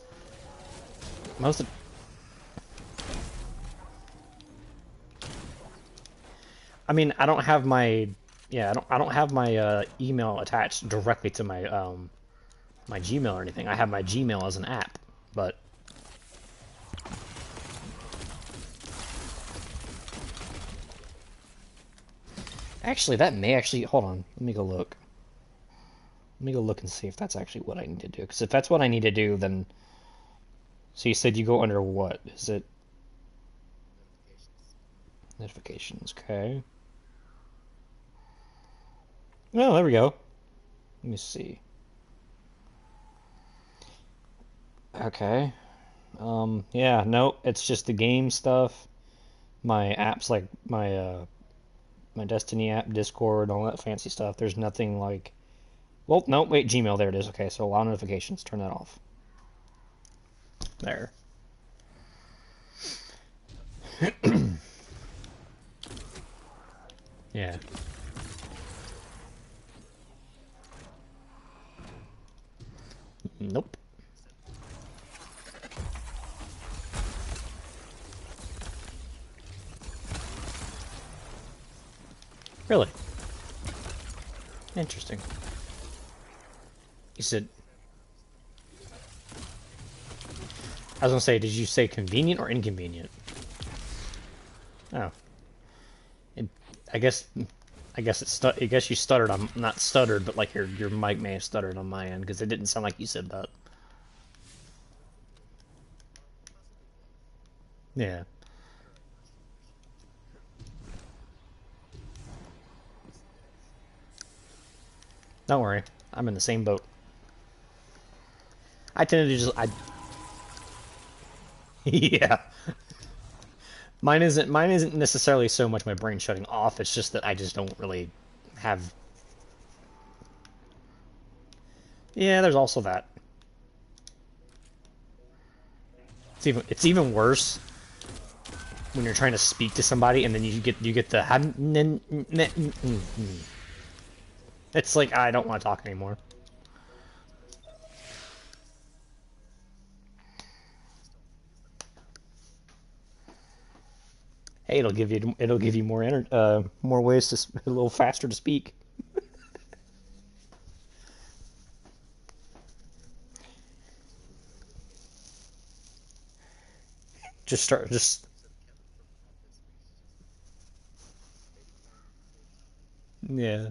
most of... I mean, I don't have my... Yeah, I don't have my email attached directly to my my Gmail or anything. I have my Gmail as an app, but... Actually, that may actually... Hold on. Let me go look. Let me go look and see if that's actually what I need to do. Because if that's what I need to do, then... So you said you go under what? Is it... Notifications, okay. Oh, there we go. Let me see. Okay. Yeah, no, it's just the game stuff. My apps like my Destiny app, Discord, all that fancy stuff. There's nothing like. Well, no, wait, Gmail. There it is. Okay, so allow notifications. Turn that off. There. Yeah. Nope. Really? Interesting. You said... I was gonna say, did you say convenient or inconvenient? Oh. I guess I guess you stuttered on... Not stuttered, but like your mic may have stuttered on my end, because it didn't sound like you said that. Yeah. Don't worry. I'm in the same boat. I tend to just... Yeah. Mine isn't necessarily so much my brain shutting off, it's just that I just don't really have... Yeah, there's also that. It's even worse when you're trying to speak to somebody and then you get the it's like I don't want to talk anymore. Hey, it'll give you more ways to a little faster to speak. Just yeah.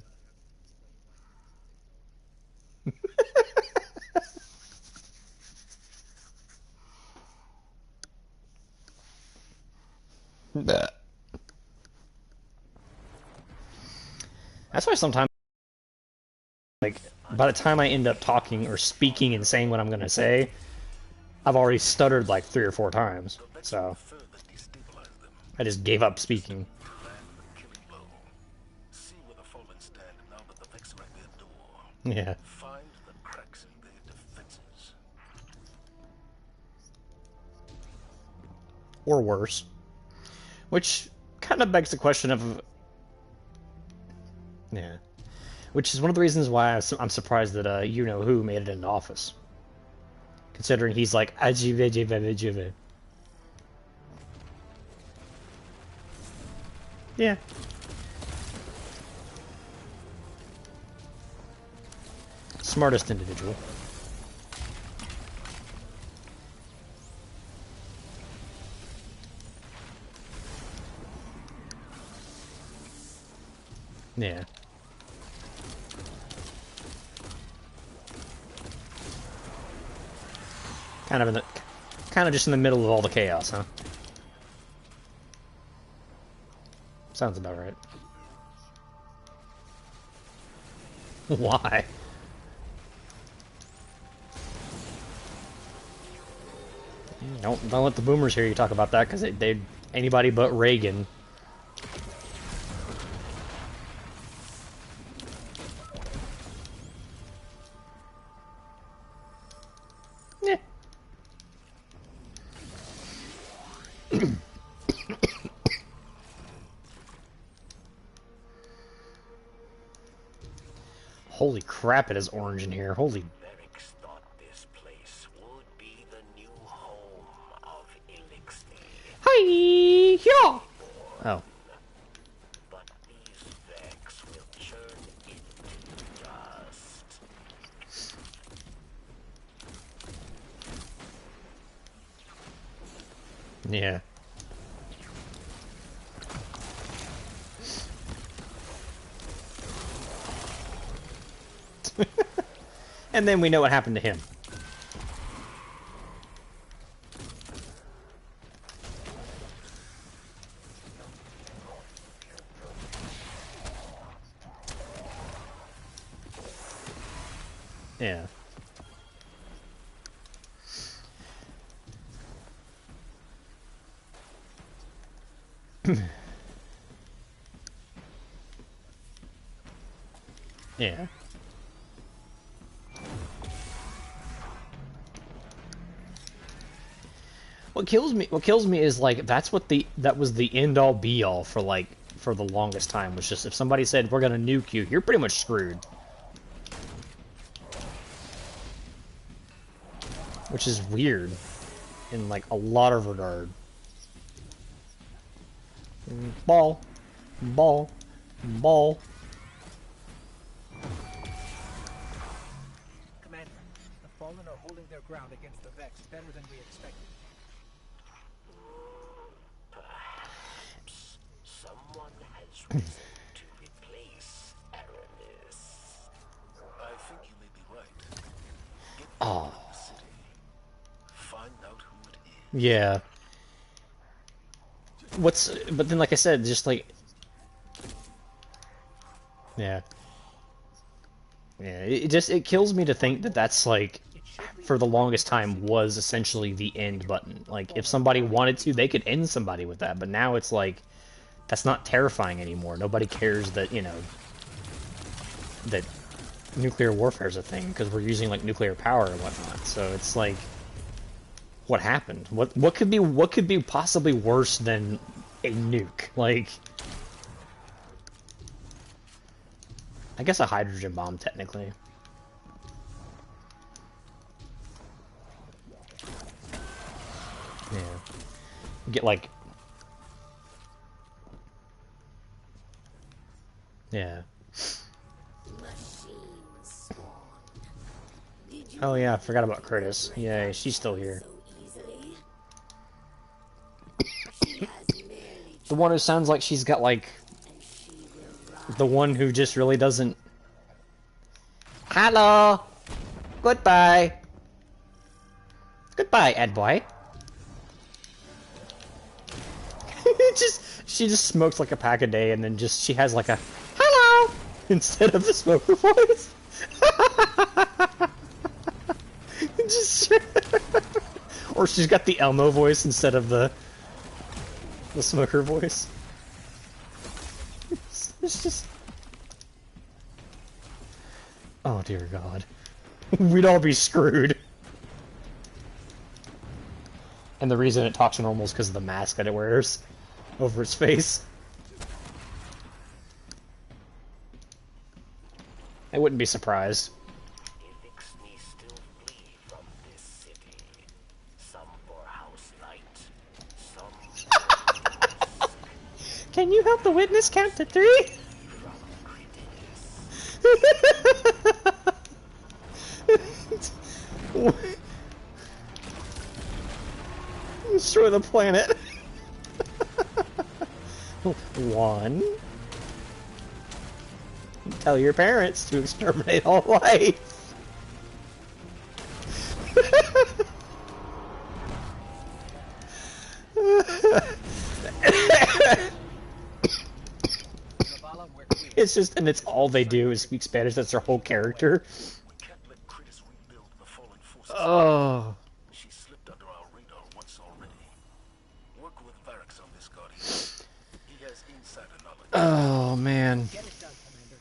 That's why sometimes, like, by the time I end up talking or speaking and saying what I'm gonna say, I've already stuttered like 3 or 4 times. So I just gave up speaking. Yeah. Or worse. Which kind of begs the question of... Yeah. Which is one of the reasons why I'm surprised that you-know-who made it into Office. Considering he's like... Yeah. Smartest individual. Yeah. Kind of just in the middle of all the chaos, huh? Sounds about right. Why? Don't let the boomers hear you talk about that, because they anybody but Reagan. Yeah. Holy crap! It is orange in here. Holy. Hi, yeah. Oh. Yeah. And then we know what happened to him. Yeah. Yeah. What kills me is like that was the end all be all for like for the longest time, was just if somebody said we're gonna nuke you, you're pretty much screwed. Which is weird in like a lot of regard. Ball. Ball. Ball. Commander, the Fallen are holding their ground against the Vex better than we expected. Perhaps someone has risen to replace Aramis. I think you may be right. Get Oh. to the city. Find out who it is. Yeah. But then like I said, just like yeah. Yeah, it kills me to think that that's like for the longest time was essentially the end button. Like if somebody wanted to, they could end somebody with that, but now it's like that's not terrifying anymore. Nobody cares that, you know, that nuclear warfare is a thing because we're using like nuclear power and whatnot. So it's like, what happened? What could be possibly worse than a nuke? Like, I guess a hydrogen bomb technically. Yeah. Get like, yeah. Oh yeah, I forgot about Curtis. Yeah, she's still here. The one who sounds like she's got like the one who just really doesn't. Hello. Goodbye. Goodbye, Ed boy. She just smokes like a pack a day, and then she has like a hello instead of the smoker voice. Or she's got the Elmo voice instead of the smoker voice. It's just, oh dear God, we'd all be screwed. And the reason it talks normal is because of the mask that it wears over its face. I wouldn't be surprised. Can you help the witness count to 3? Destroy the planet. 1. Tell your parents to exterminate all life. It's just, and it's all they do is speak Spanish. That's their whole character. Oh. She slipped under our radar once already. Work with Varix on this, Guardian. He has insider knowledge. Oh man. Get it done, Commander.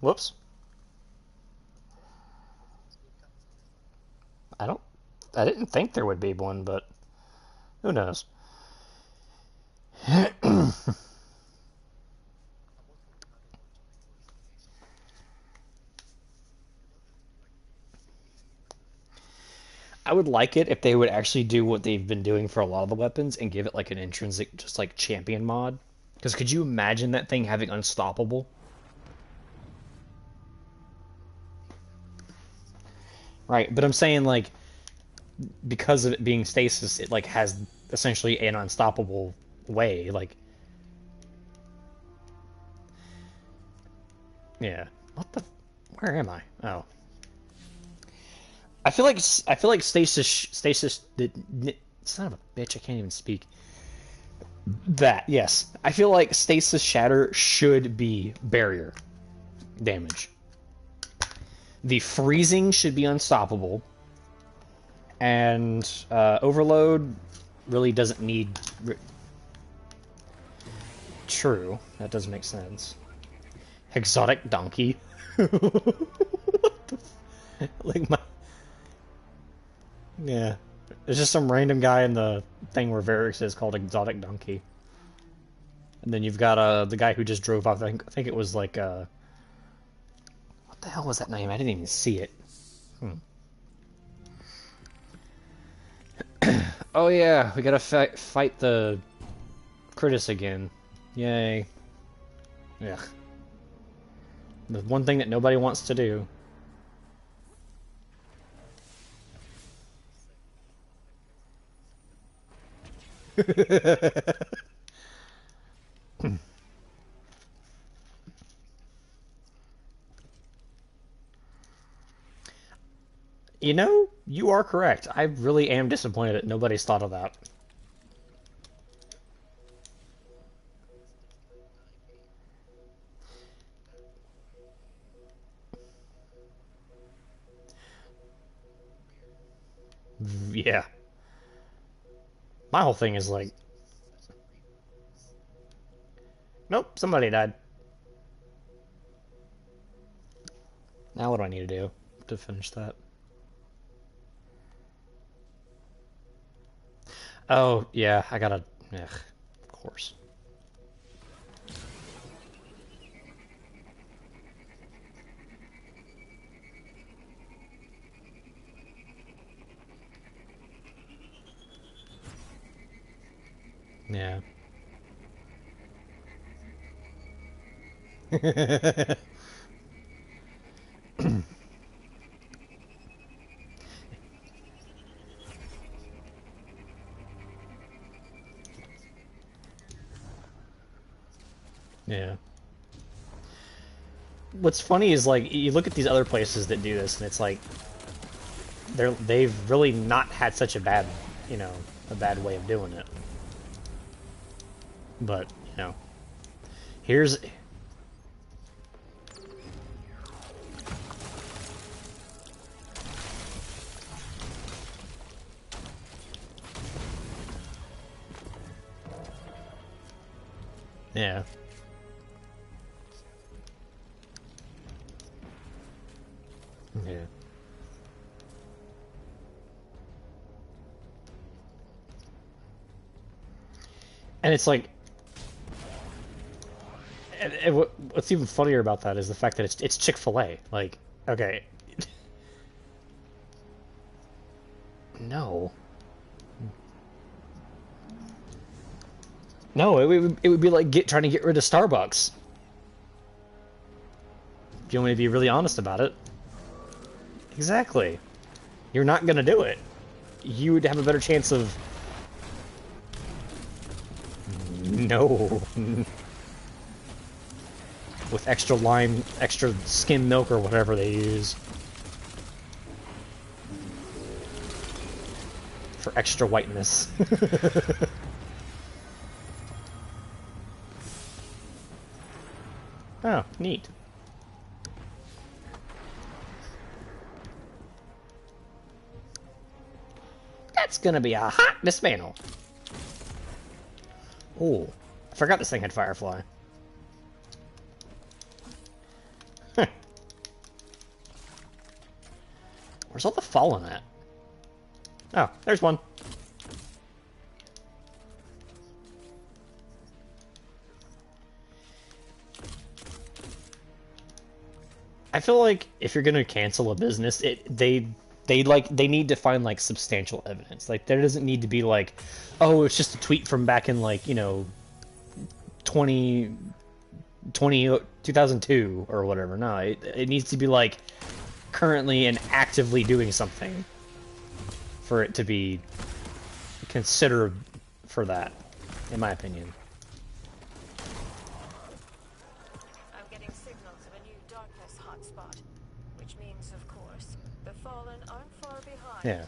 Whoops. I didn't think there would be one, but who knows? I would like it if they would actually do what they've been doing for a lot of the weapons and give it like an intrinsic, just like champion mod. Because could you imagine that thing having unstoppable? Right, but I'm saying like because of it being stasis, it like has essentially an unstoppable way. Like, yeah. What the? Where am I? Oh. I feel like stasis. Son of a bitch! I can't even speak. That, yes. I feel like stasis shatter should be barrier damage. The freezing should be unstoppable. And overload really doesn't need... True. That does make sense. Exotic donkey. Like my... Yeah. There's just some random guy in the thing where Varix is called Exotic Donkey. And then you've got the guy who just drove off. I think it was like what the hell was that name? I didn't even see it. Oh yeah, we gotta fight the Critus again. Yay. Yeah. The one thing that nobody wants to do. You know, you are correct. I really am disappointed that nobody's thought of that. Yeah. My whole thing is like... Nope, somebody died. Now what do I need to do to finish that? Oh, yeah, I gotta... Ugh, of course. Yeah. Yeah. What's funny is, like, you look at these other places that do this, and it's like... They've really not had such a bad, you know, a bad way of doing it. But, you know... Here's... Yeah. Yeah. And it's like... what's even funnier about that is the fact that it's Chick-fil-A. Like, okay. No. No, it would be like trying to get rid of Starbucks. If you want me to be really honest about it. Exactly. You're not gonna do it. You would have a better chance of... No. With extra lime, extra skim milk or whatever they use. For extra whiteness. Oh, neat. That's gonna be a hot dismantle. Oh, I forgot this thing had Firefly. Huh. Where's all the fallen at? Oh, there's one. I feel like if you're gonna cancel a business, they need to find like substantial evidence. Like there doesn't need to be like, oh, it's just a tweet from back in like, you know, 2002 or whatever. No, it needs to be like currently and actively doing something for it to be considered for that, in my opinion. I'm getting signals of a new darkness hotspot, which means, of course, the Fallen aren't far behind. Yeah.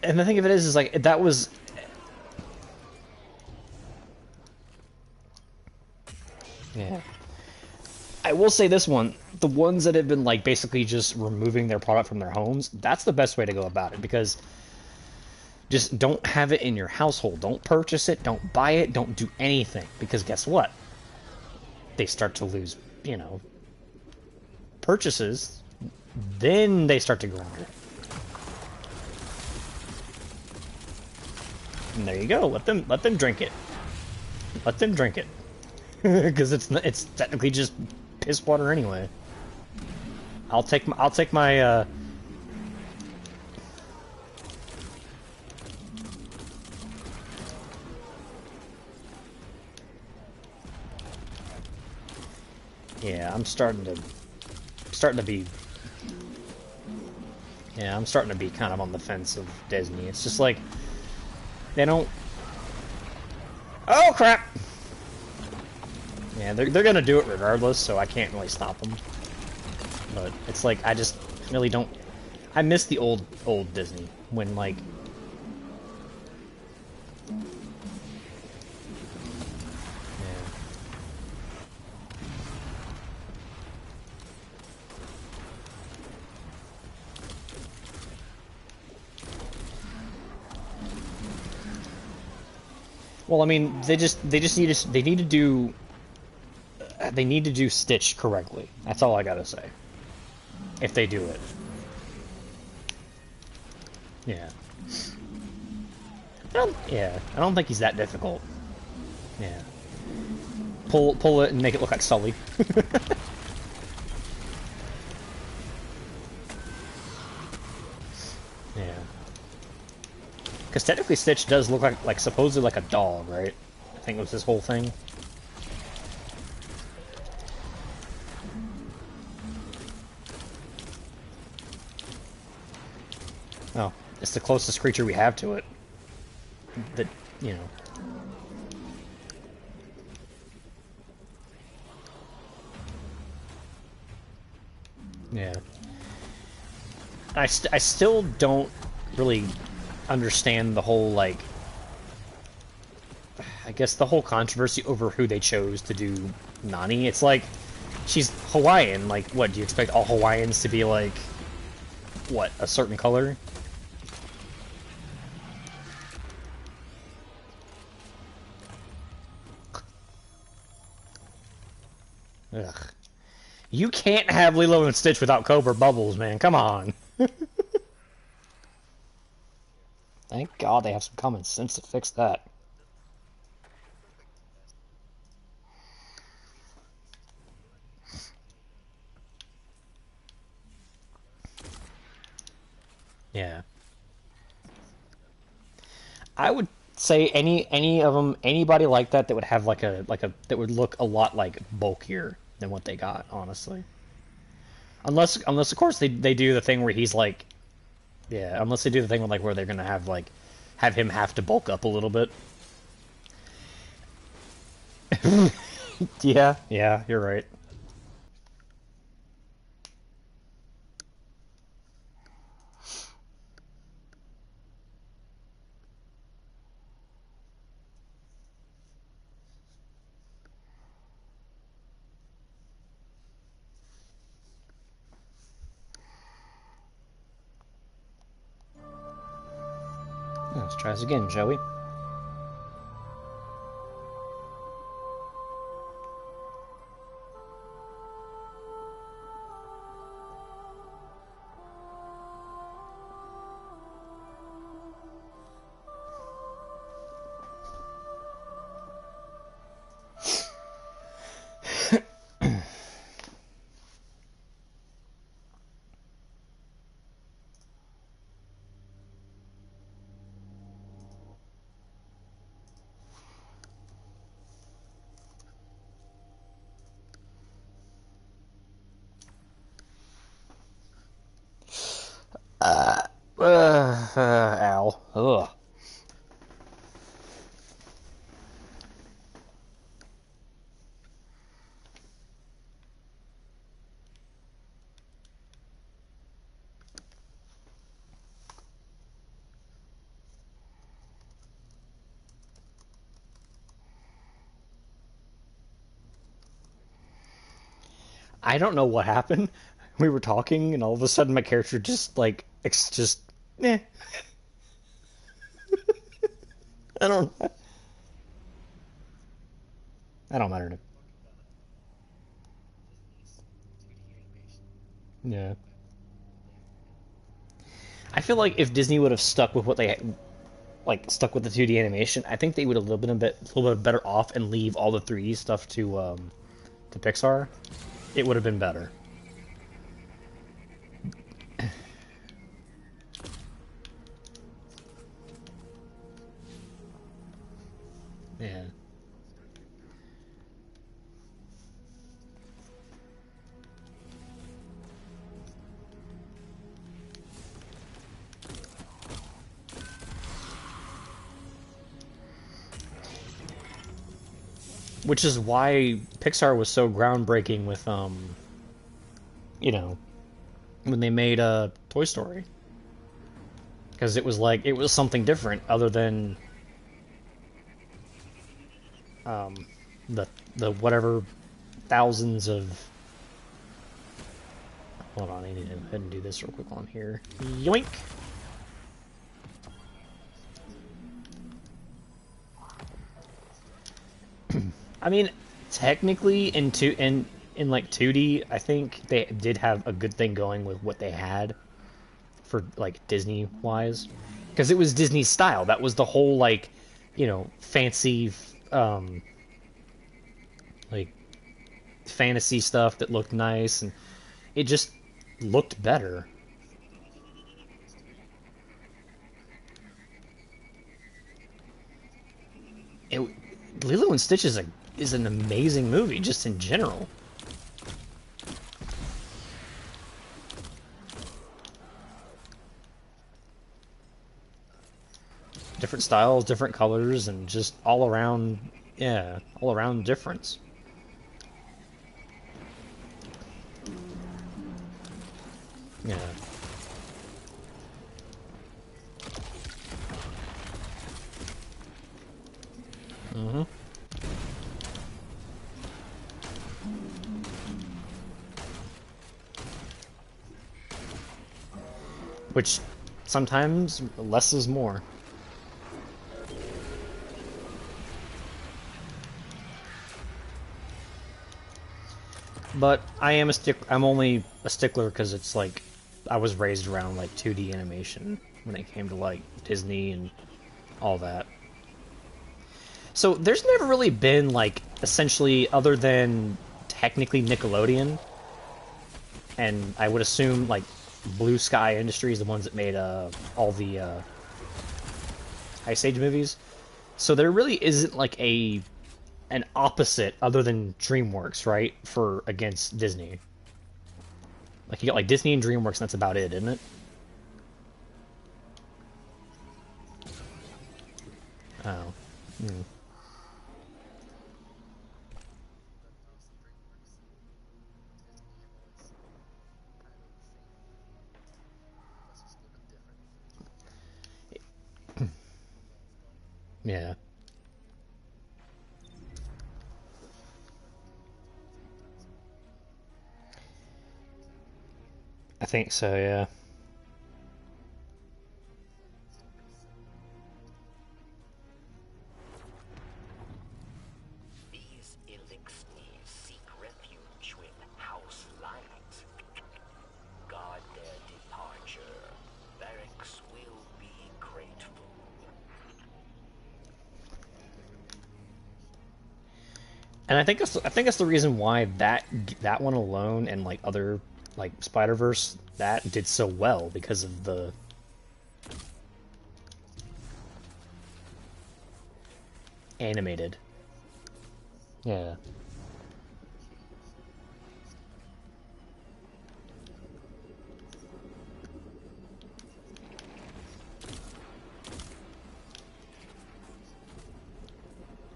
And the thing of it is like, that was... Yeah. I will say this one, the ones that have been, like, basically just removing their product from their homes, that's the best way to go about it, because just don't have it in your household. Don't purchase it, don't buy it, don't do anything, because guess what? They start to lose, you know, purchases, then they start to go under. And there you go. Let them drink it. Let them drink it, because it's technically just piss water anyway. I'll take my yeah, I'm starting to be kind of on the fence of Disney. It's just like they don't. Oh crap! Yeah, they're gonna do it regardless, so I can't really stop them. But it's like I just really don't. I miss the old Disney when like. Well, I mean, they need to do Stitch correctly. That's all I gotta say. If they do it, yeah. I don't think he's that difficult. Yeah. Pull it and make it look like Sully. Yeah. Because technically Stitch does look like supposedly like a dog, right? I think it was this whole thing. Oh, it's the closest creature we have to it. That, you know. Yeah. I still don't really understand the whole, like, I guess the whole controversy over who they chose to do Nani. It's like, she's Hawaiian. Like, what, do you expect all Hawaiians to be, like, what, a certain color? Ugh. You can't have Lilo and Stitch without Cobra Bubbles, man. Come on. Thank God they have some common sense to fix that. Yeah. I would say any of them, anybody like that would have like a that would look a lot like bulkier than what they got, honestly. Unless of course they do the thing where he's like, yeah, unless they do the thing with like where they're gonna have him have to bulk up a little bit. Yeah, you're right. Let's try this again, shall we? I don't know what happened. We were talking, and all of a sudden my character just, like, eh. I don't... I don't matter. Yeah. I feel like if Disney would have stuck with what they like stuck with the 2D animation, I think they would have been a little bit better off and leave all the 3D stuff to Pixar. It would have been better. Yeah. Which is why Pixar was so groundbreaking with you know, when they made Toy Story. Because it was like it was something different other than the whatever thousands of... Hold on, I need to go ahead and do this real quick while I'm here. Yoink! I mean, technically in like 2D, I think they did have a good thing going with what they had for like Disney wise, because it was Disney style. That was the whole like, you know, fancy like fantasy stuff that looked nice, and it just looked better. Lilo and Stitch is an amazing movie just in general. Different styles, different colors, and just all around, yeah, all around difference. Yeah. Mm-hmm. Which sometimes less is more. But I'm only a stickler because it's like I was raised around like 2D animation when it came to like Disney and all that. So there's never really been like essentially other than technically Nickelodeon, and I would assume like Blue Sky Industries, the ones that made all the Ice Age movies. So there really isn't like an opposite other than DreamWorks, right? For against Disney. Like you got like Disney and DreamWorks, and that's about it, isn't it? Oh. Hmm. Yeah. I think so, yeah. These elixirs seek refuge with House Light. Guard their departure. Barracks will be grateful. And I think that's the reason why that one alone and like other like Spider-Verse that did so well, because of the animated. Yeah.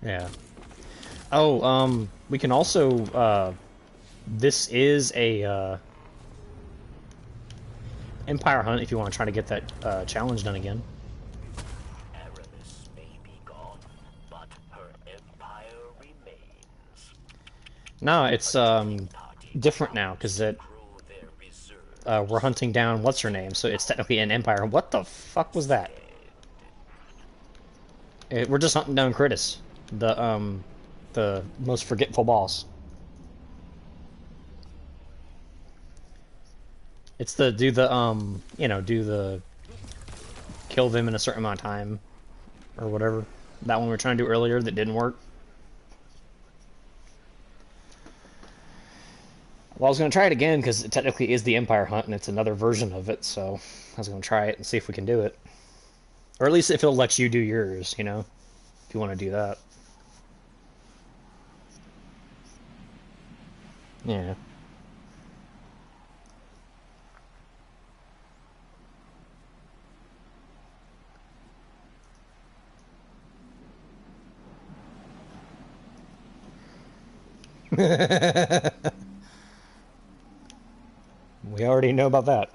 Yeah. Oh, we can also, this is a, Empire Hunt if you want to try to get that, challenge done again. Aramis may be gone, but her empire remains. No, it's, different now because we're hunting down what's her name, so it's technically an Empire. What the fuck was that? We're just hunting down Critus, the most forgetful boss. It's the do the kill them in a certain amount of time or whatever. That one we were trying to do earlier that didn't work. Well, I was going to try it again because it technically is the Empire Hunt and it's another version of it, so I was going to try it and see if we can do it. Or at least if it'll let you do yours, you know, if you want to do that. Yeah. We already know about that.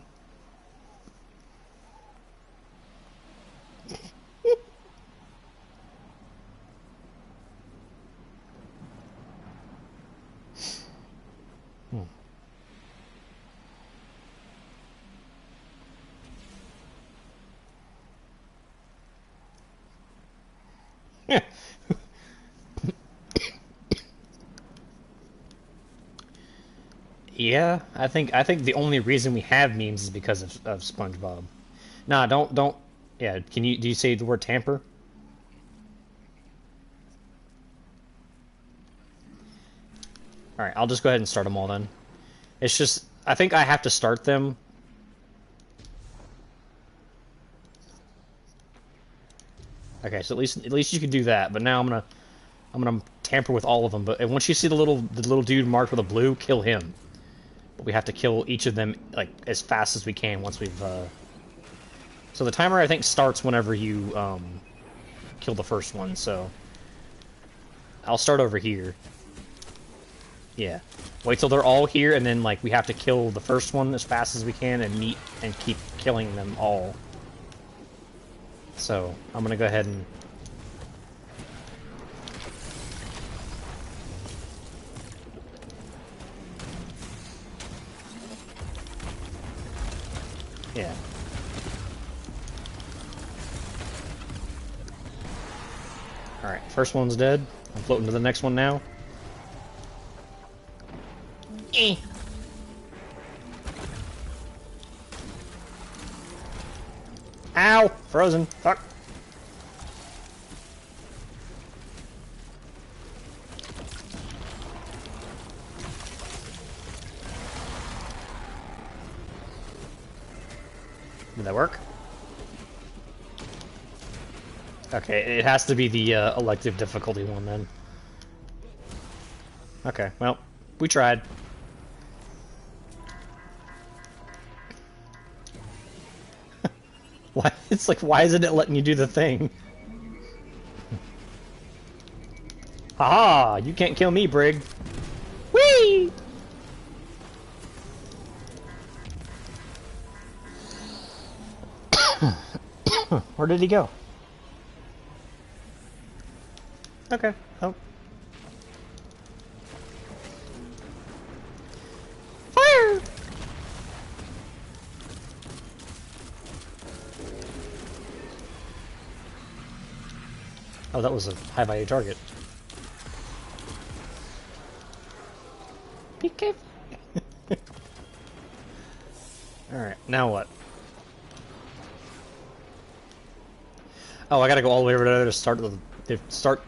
Yeah, I think the only reason we have memes is because of SpongeBob. Nah, don't. Yeah, do you say the word tamper? All right, I'll just go ahead and start them all then. It's just I think I have to start them. Okay, so at least you can do that. But now I'm gonna tamper with all of them. But once you see the little dude marked with a blue, kill him. But we have to kill each of them like as fast as we can once we've. So the timer I think starts whenever you kill the first one. So I'll start over here. Yeah. Wait till they're all here, and then like we have to kill the first one as fast as we can and keep killing them all. So I'm gonna go ahead and. Yeah. Alright, first one's dead. I'm floating to the next one now. Eh. Ow! Frozen. Fuck. Did that work? Okay, it has to be the elective difficulty one then. Okay, well, we tried. Why? It's like, why isn't it letting you do the thing? Haha! You can't kill me, Brig. Whee! Where did he go? Okay. Oh. Fire! Oh, that was a high value target. Be careful. Alright, now what? Oh, I gotta go all the way over there to start to start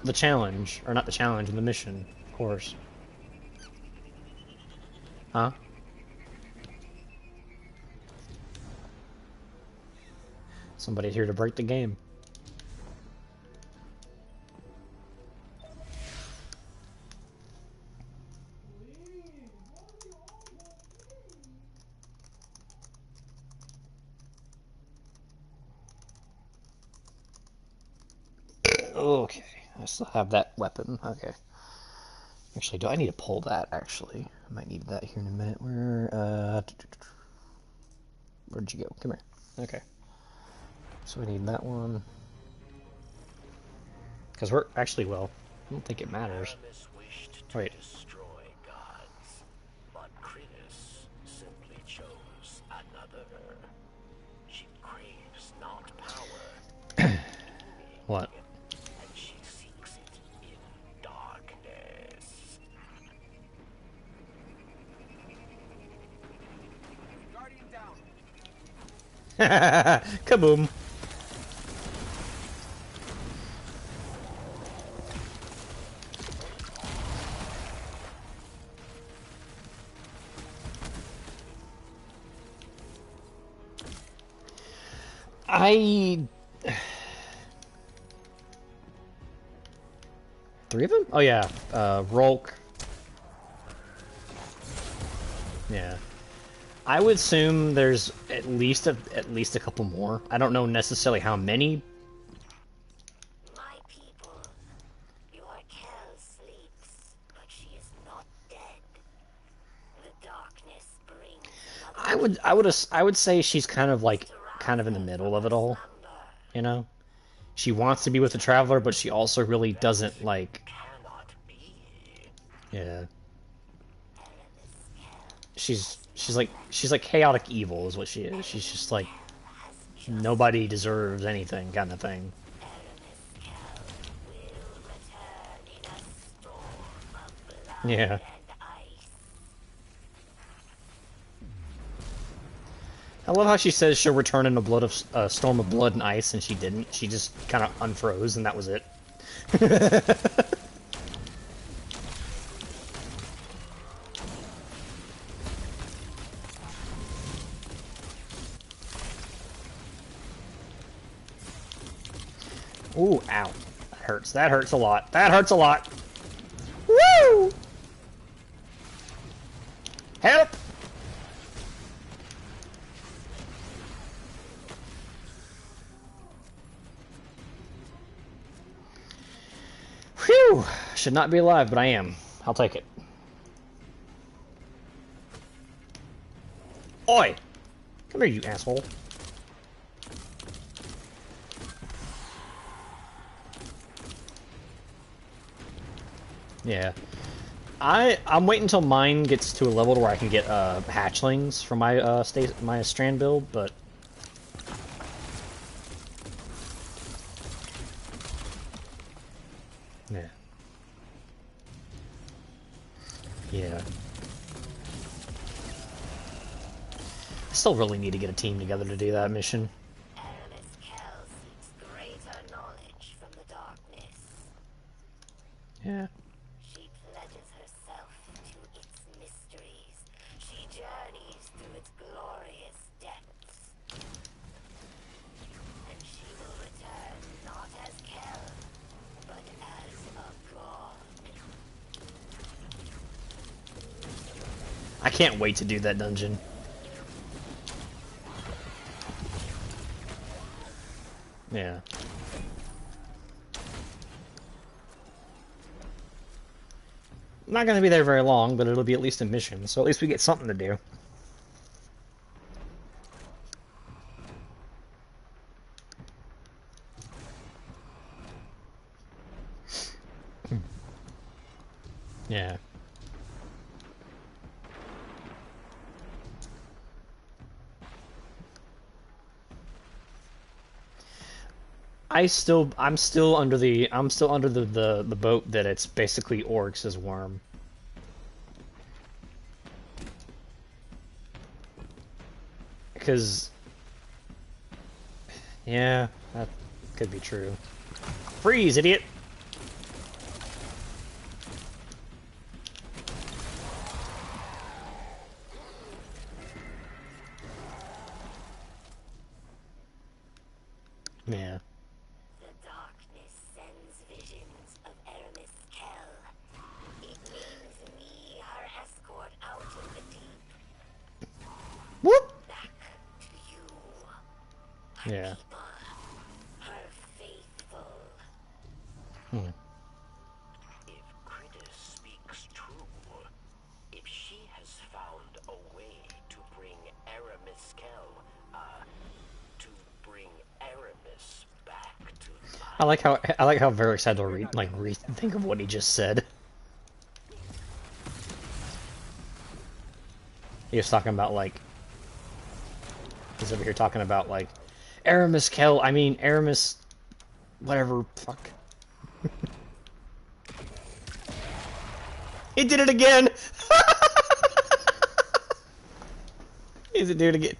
the challenge, or not the challenge, the mission, of course. Huh? Somebody's here to break the game. Okay, I still have that weapon. Okay. Actually, do I need to pull that, actually? I might need that here in a minute. Where'd you go? Come here. Okay. So we need that one. Because we're actually, well, I don't think it matters. Wait. destroy gods, but Kritis simply chose another. She craves not power, What? and she seeks it in darkness. Guardian down. Kaboom. Three of them? Oh yeah, Rolk. Yeah, I would assume there's at least a couple more. I don't know necessarily how many. My people, your Kel sleeps, but she is not dead. The darkness brings I would say she's kind of in the middle of it all. You know, she wants to be with the Traveler, but she also really doesn't like. Yeah. She's like chaotic evil is what she is. She's just like nobody deserves anything kind of thing. Yeah. I love how she says she'll return in a storm of blood and ice, and she didn't. She just kind of unfroze, and that was it. Ooh, ow. That hurts. That hurts a lot. That hurts a lot. Woo! Help! Whew! Should not be alive, but I am. I'll take it. Oi! Come here, you asshole. Yeah. I'm waiting until mine gets to a level where I can get hatchlings for my my strand build, but yeah. Yeah. I still really need to get a team together to do that mission. Yeah. She pledges herself to its mysteries. She journeys through its glorious depths. And she will return not as Kel, but as a god. I can't wait to do that dungeon. Yeah. I'm not going to be there very long, but it'll be at least a mission, so at least we get something to do. Yeah. I'm still under the boat that it's basically Oryx's worm. Because yeah, that could be true. Freeze, idiot! Yeah. The darkness sends visions of Aramis Kel. It means me, her escort, out of the deep. Whoop! Back to you. Her Yeah. people, her faithful. If Kritis speaks true, if she has found a way to bring Aramis Kel, to bring Aramis back to life. I like how Varric's had to think of what he just said. He was talking about, like... He's over here talking about, like... Aramis... Whatever, fuck. He did it again! He's a dude again.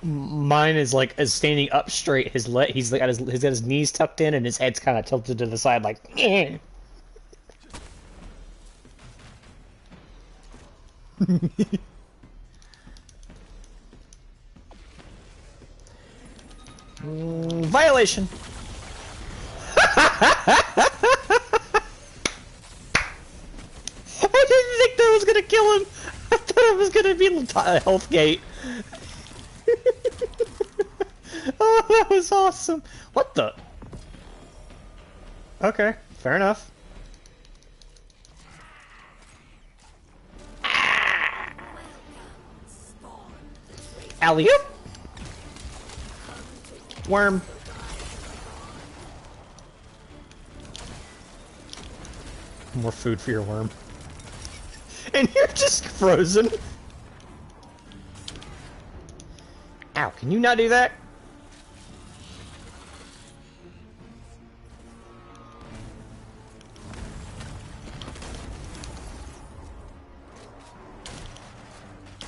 Mine is like standing up straight. He's got his knees tucked in and his head's kind of tilted to the side, like. Eh. Violation. I didn't think that was gonna kill him. I thought it was gonna be health gate. Oh, that was awesome. What the? Okay, fair enough. Alley-oop! Worm. More food for your worm. And you're just frozen. Ow, can you not do that?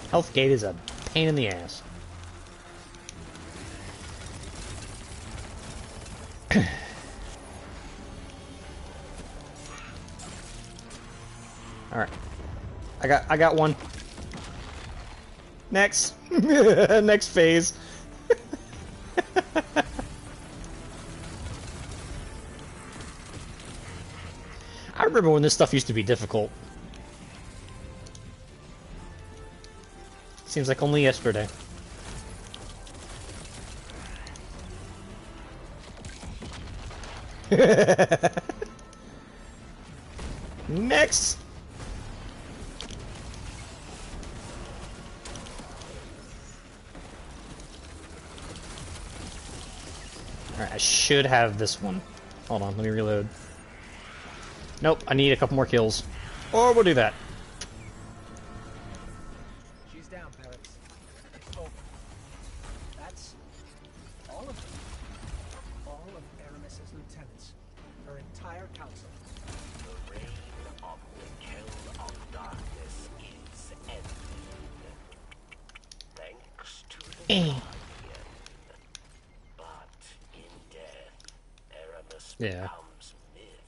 Health gate is a pain in the ass. Alright. I got one. Next. Next phase. I remember when this stuff used to be difficult. Seems like only yesterday. Next! Alright, I should have this one. Hold on, let me reload. Nope, I need a couple more kills. Or we'll do that. She's down, Paris. It's over. That's all of them. All of Aramis's lieutenants. Her entire council. The reign of the Kill of Darkness is ended. Thanks to the Guardian. But in death, Aramis becomes myth,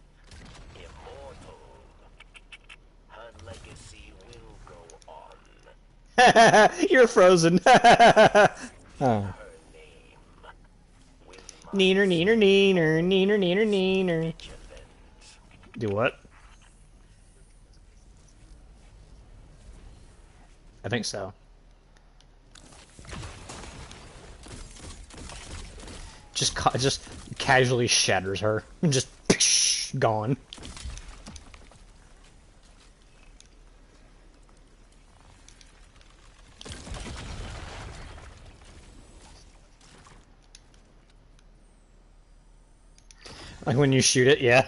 immortal. Her legacy will go on. You're frozen. Oh. Neener, neener, neener, neener, neener, neener. Do what? I think so. Just casually shatters her. Just psh, gone. Like when you shoot it, yeah.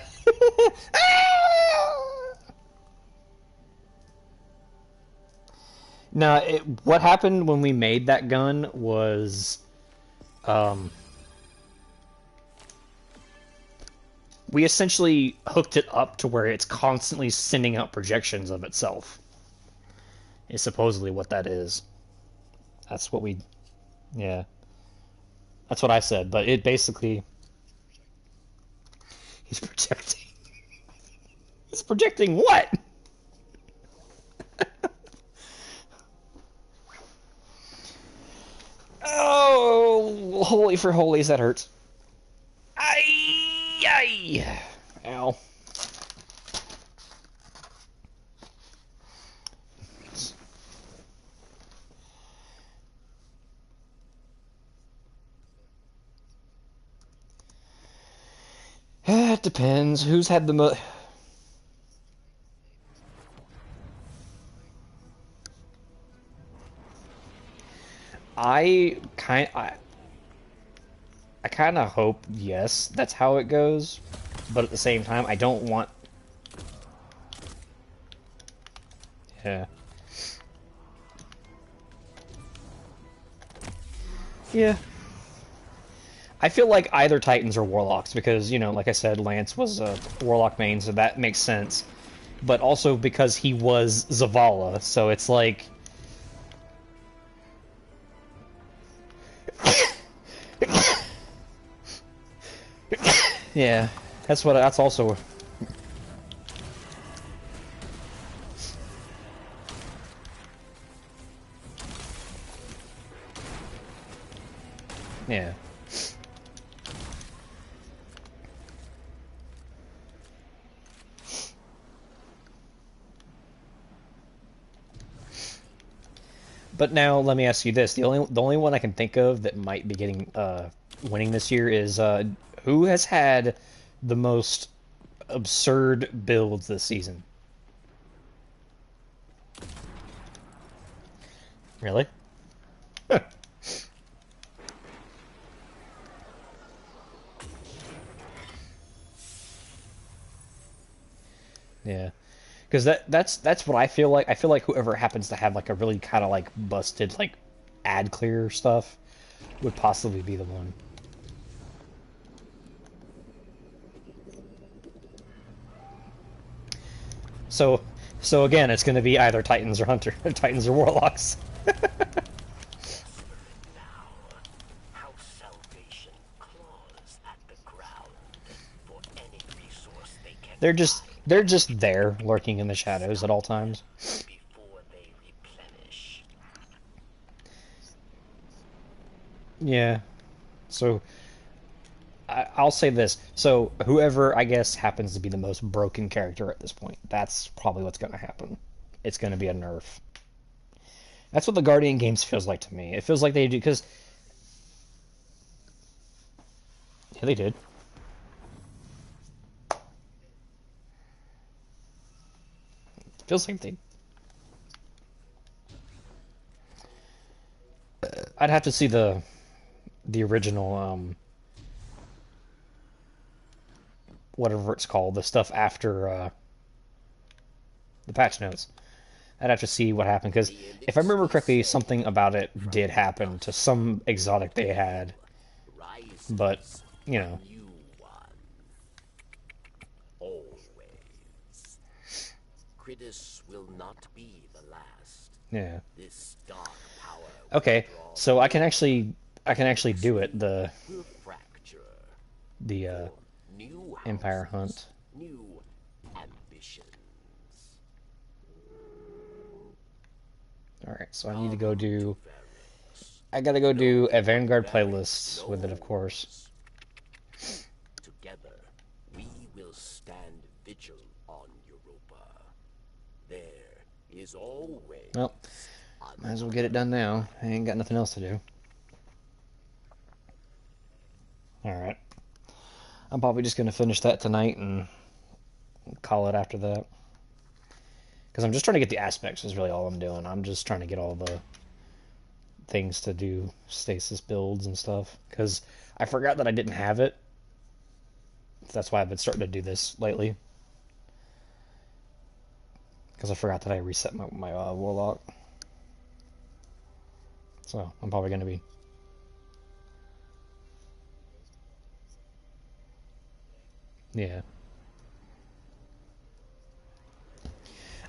No, what happened when we made that gun was, we essentially hooked it up to where it's constantly sending out projections of itself. Is supposedly what that is. That's what we, yeah. That's what I said, but it basically... He's projecting. He's projecting what? Oh, holy for holies, that hurts. Ay, ay. Ow. It depends. Who's had the most... I kind of hope, yes, that's how it goes. But at the same time, I don't want... Yeah. Yeah. I feel like either Titans or Warlocks because, you know, like I said, Lance was a Warlock main, so that makes sense. But also because he was Zavala, so it's like... Yeah, that's also... Yeah. But now let me ask you this: the only one I can think of that might be getting winning this year is who has had the most absurd builds this season? Really? Yeah, because that's what I feel like. I feel like whoever happens to have like a really kind of like busted like ad clear stuff would possibly be the one. So again, it's going to be either Titans or Hunter, Titans or Warlocks. They're just there, lurking in the shadows at all times. Yeah. So I'll say this. So whoever I guess happens to be the most broken character at this point, that's probably what's going to happen. It's going to be a nerf. That's what the Guardian games feels like to me. It feels like they do because yeah, they did. Feels like they... I'd have to see the original, whatever it's called, the stuff after the patch notes. I'd have to see what happened, because if I remember correctly, something about it did happen to some exotic they had. But, you know. Critis will not be the last. Yeah. This dark power. Okay, so I can actually do it. The Empire Hunt. New ambitions. All right, so I need to go do. I gotta go do a Vanguard playlist with it, of course. Together, we will stand vigil on Europa. There is always. Well, might as well get it done now. I ain't got nothing else to do. Alright. I'm probably just going to finish that tonight and call it after that. Because I'm just trying to get the aspects is really all I'm doing. I'm just trying to get all the things to do stasis builds and stuff. Because I forgot that I didn't have it. That's why I've been starting to do this lately. Because I forgot that I reset my Warlock. So, I'm probably going to be... Yeah.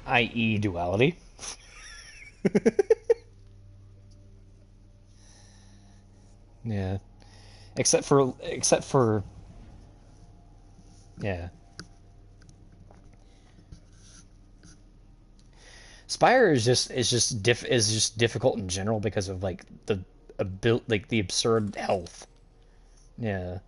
I.e. duality. Yeah. Except for... Yeah. Spire is just difficult in general because of like the absurd health. Yeah.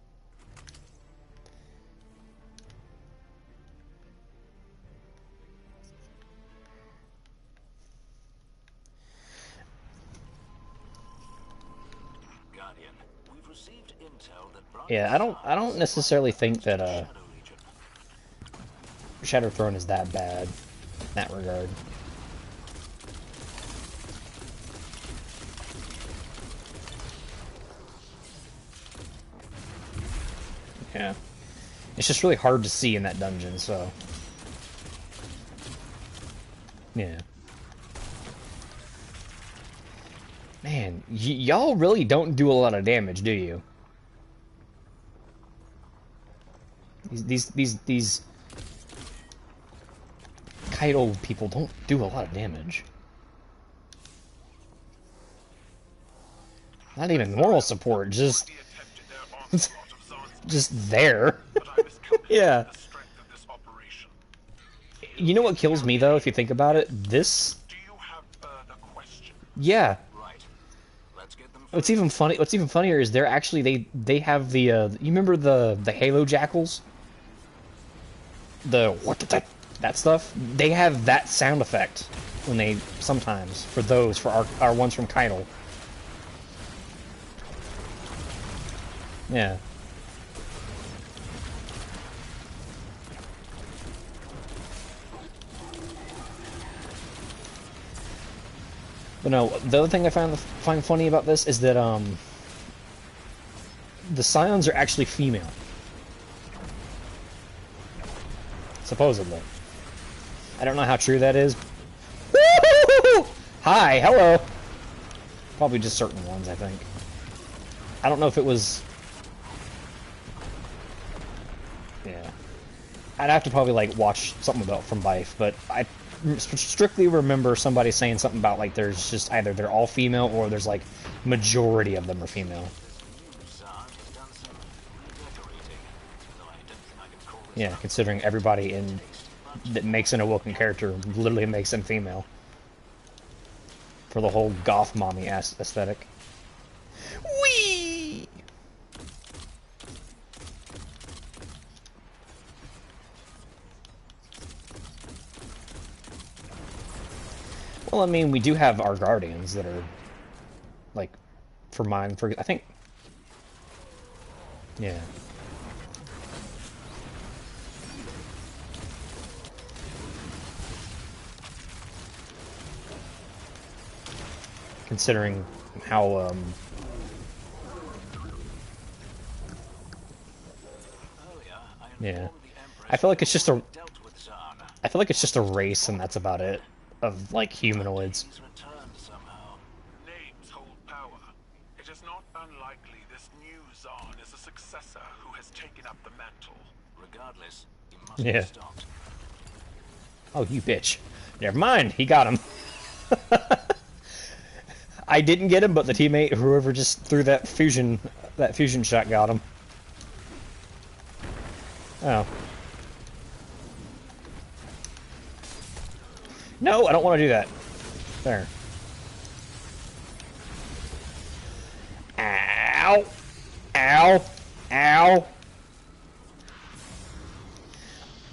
Yeah, I don't necessarily think that Shadow Throne is that bad in that regard. Yeah. It's just really hard to see in that dungeon, so... Yeah. Man, y'all really don't do a lot of damage, do you? These Kaido people don't do a lot of damage. Not even moral support, just just there. Yeah. You know what kills me though, if you think about it? This. Yeah. What's even funnier is they're actually they have the you remember the Halo jackals? The what that stuff? They have that sound effect when they sometimes for our ones from Kaido. Yeah. But no, the other thing I find funny about this is that the Scions are actually female. Supposedly. I don't know how true that is. Woo-hoo-hoo-hoo! Hi, hello. Probably just certain ones, I think. I don't know if it was. Yeah. I'd have to probably like watch something about from Bife, but I strictly remember somebody saying something about like there's just either they're all female or there's like majority of them are female. Yeah, considering everybody that makes an awoken character literally makes them female for the whole goth mommy aesthetic. Whee! Well, I mean, we do have our guardians that are, like, I think, yeah. Considering how, yeah. I feel like it's just a race and that's about it. Of like humanoids. Names hold power. It is not unlikely this new Zahn is a successor who has taken up the mantle. Regardless, he must be stopped. Oh, you bitch. Never mind, he got him. I didn't get him, but the teammate, whoever just threw that fusion shot got him. Oh. No, I don't want to do that. There. Ow! Ow! Ow!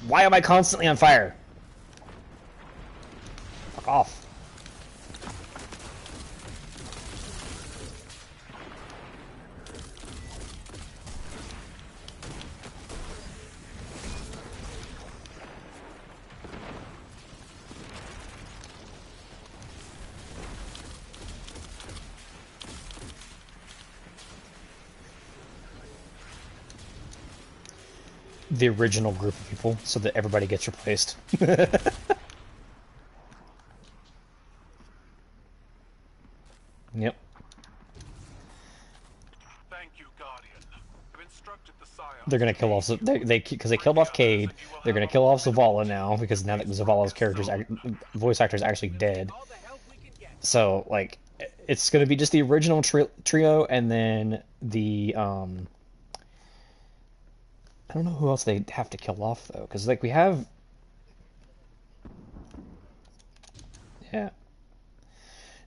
Why am I constantly on fire? Fuck off. The original group of people, so that everybody gets replaced. Yep. Thank you, Guardian. I've instructed the Scions. They're gonna kill off because they killed off Cade. They're gonna kill off Zavala now because now that Zavala's voice actor is actually dead. So like, it's gonna be just the original trio, and then the I don't know who else they have to kill off though, because like we have, yeah.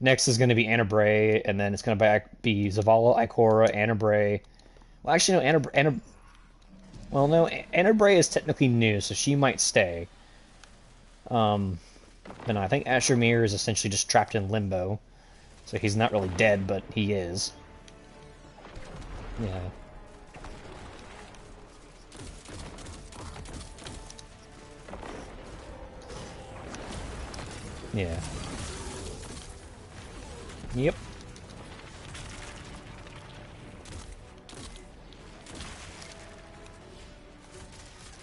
Next is going to be Anna Bray, and then it's going to be Zavala, Ikora, Anna Bray. Well, actually, no, Anna Bray is technically new, so she might stay. And I think Asher Mir is essentially just trapped in limbo, so he's not really dead, but he is. Yeah. Yeah. Yep.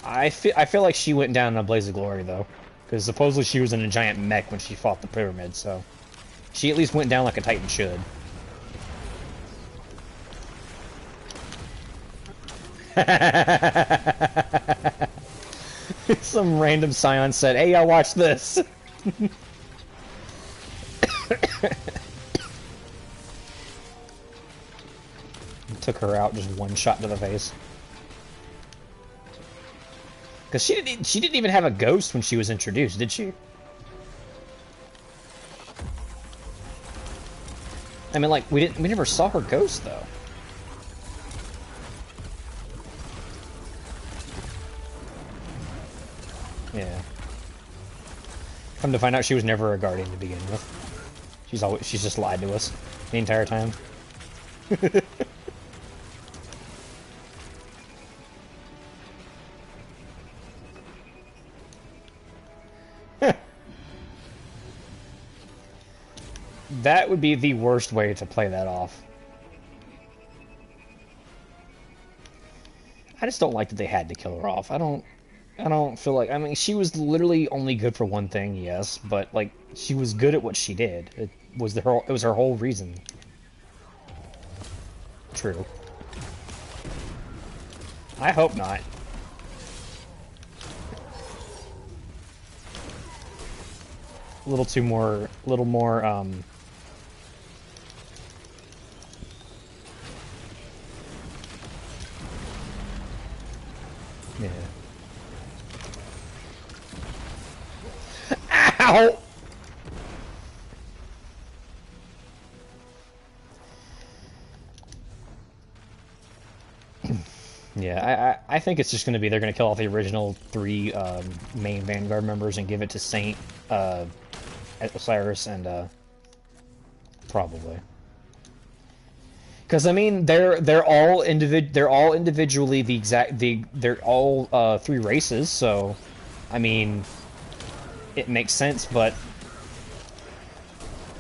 I feel like she went down in a blaze of glory though, because supposedly she was in a giant mech when she fought the pyramid, so she at least went down like a Titan should. Some random scion said, "Hey, I watched this." Took her out, just one shot to the face. Because she didn't even have a ghost when she was introduced, did she? I mean, like, we never saw her ghost though. Yeah. Come to find out, she was never a guardian to begin with. She's just lied to us the entire time. That would be the worst way to play that off. I just don't like that they had to kill her off. I don't feel like, I mean, she was literally only good for one thing, yes, but like she was good at what she did. It was her whole reason. True. I hope not. A little more yeah. Ow! Yeah, I think it's just going to be they're going to kill off the original 3 main Vanguard members and give it to Saint, Osiris, and probably. Because I mean, they're all individually they're all 3 races, so I mean, it makes sense. But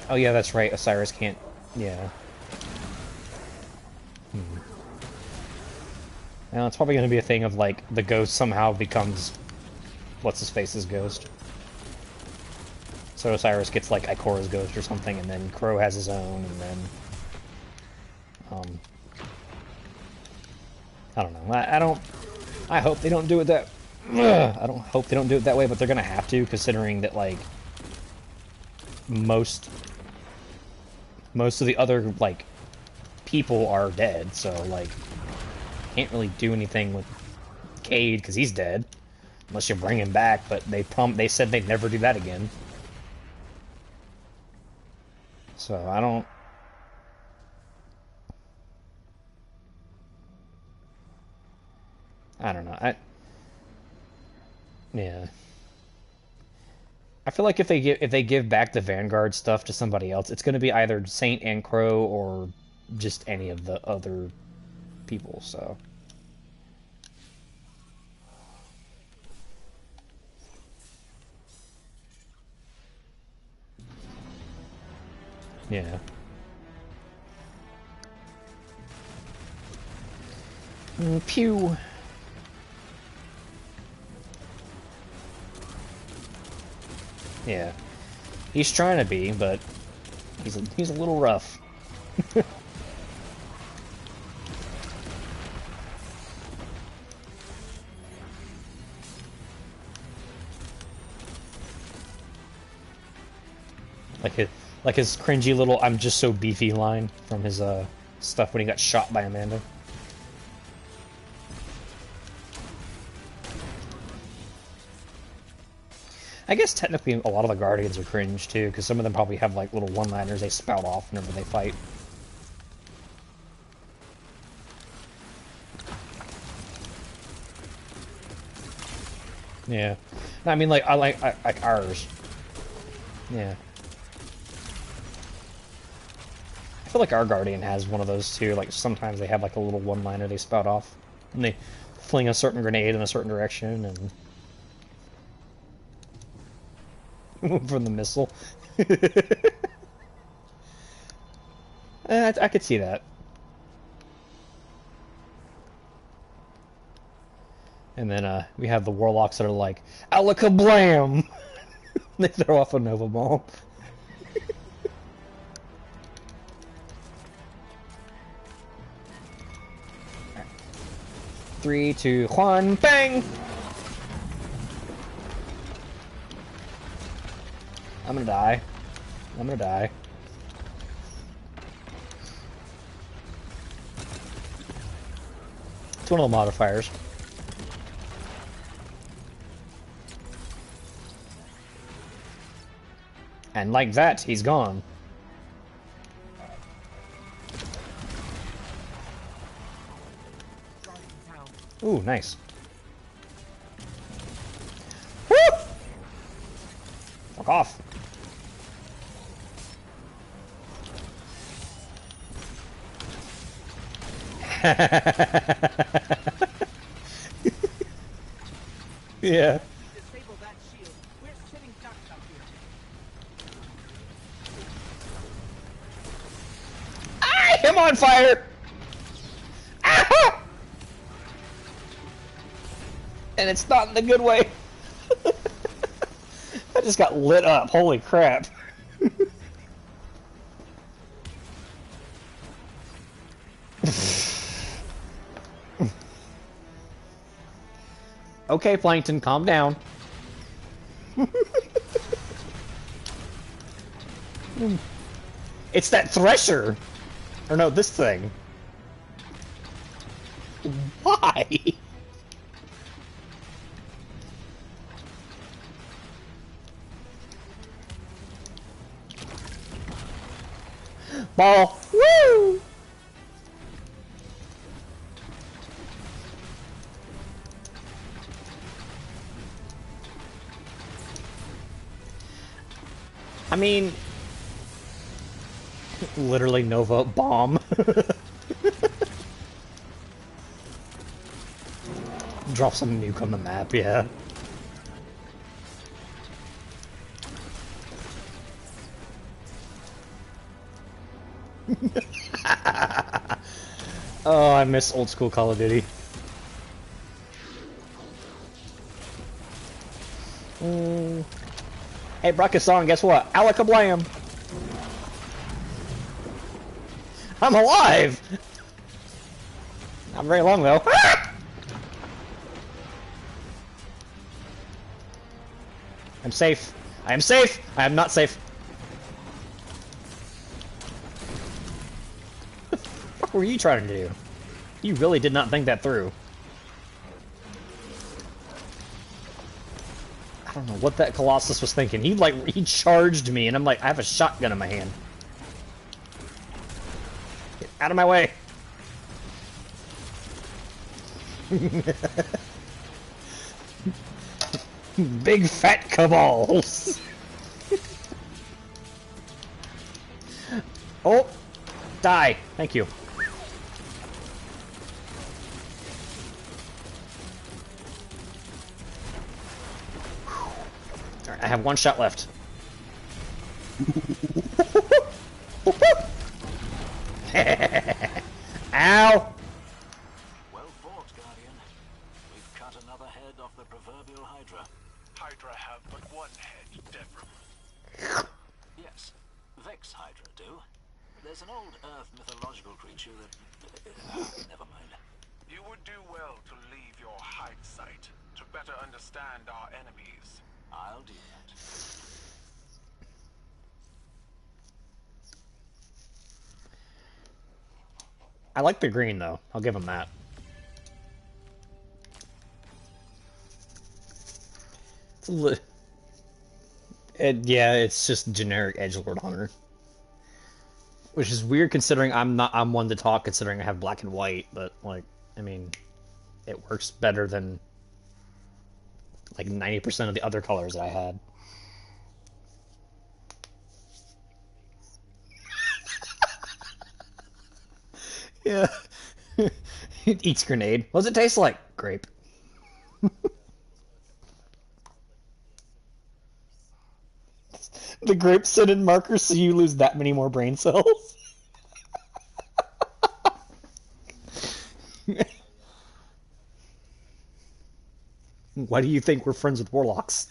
oh yeah, that's right. Osiris can't. Yeah. Now it's probably going to be a thing of like the ghost somehow becomes what's his face's ghost. So Osiris gets like Ikora's ghost or something, and then Crow has his own, and then I don't know. I hope they don't do it that. I don't hope they don't do it that way, but they're gonna have to, considering that like most of the other like people are dead. So like, can't really do anything with Cade because he's dead, unless you bring him back. But they said they'd never do that again. So I don't know. Yeah. I feel like if they give back the Vanguard stuff to somebody else, it's going to be either Saint and Crow or just any of the other people. So yeah. Pew. Yeah, he's trying to be, but he's a little rough. like his cringy little "I'm just so beefy" line from his stuff when he got shot by Amanda. I guess technically a lot of the Guardians are cringe too, because some of them probably have like little one-liners they spout off whenever they fight. Yeah, no, I mean like I like ours. Yeah, I feel like our Guardian has one of those too. Like sometimes they have like a little one-liner they spout off, and they fling a certain grenade in a certain direction and. From the missile. I could see that. And then we have the Warlocks that are like, "Alakablam!" They throw off a Nova Bomb. 3, 2, 1, bang! I'm gonna die. I'm gonna die. It's one of the modifiers. And like that, he's gone. Ooh, nice. Woo! Fuck off. Yeah. Disable that shield. We're sitting ducks up here. I am on fire! Ah! And it's not in the good way. I just got lit up. Holy crap. Okay, Plankton, calm down. It's that Thresher! Or no, this thing. Why? Ball! Woo! I mean, literally Nova bomb. Drop some nuke on the map, yeah. Oh, I miss old school Call of Duty. Hey, Brakasong, guess what? Alakablam! I'm alive! Not very long, though. I'm safe. I am safe! I am not safe. What were you trying to do? You really did not think that through. I don't know what that Colossus was thinking. He charged me, and I'm like, I have a shotgun in my hand. Get out of my way. Big fat cabals. Oh, die. Thank you. Alright, I have one shot left. Ow! Well fought, Guardian. We've cut another head off the proverbial Hydra. Hydra have but one head, Devrim. Yes, Vex Hydra do. There's an old Earth mythological creature that... never mind. You would do well to leave your hide site to better understand our enemies. I'll do that. I like the green, though. I'll give him that. It's yeah, it's just generic edgelord hunter. Which is weird considering I'm one to talk considering I have black and white, but like, I mean, it works better than like 90% of the other colors that I had. Yeah. It eats grenade. What does it taste like? Grape. The grape scented marker so you lose that many more brain cells. Why do you think we're friends with warlocks?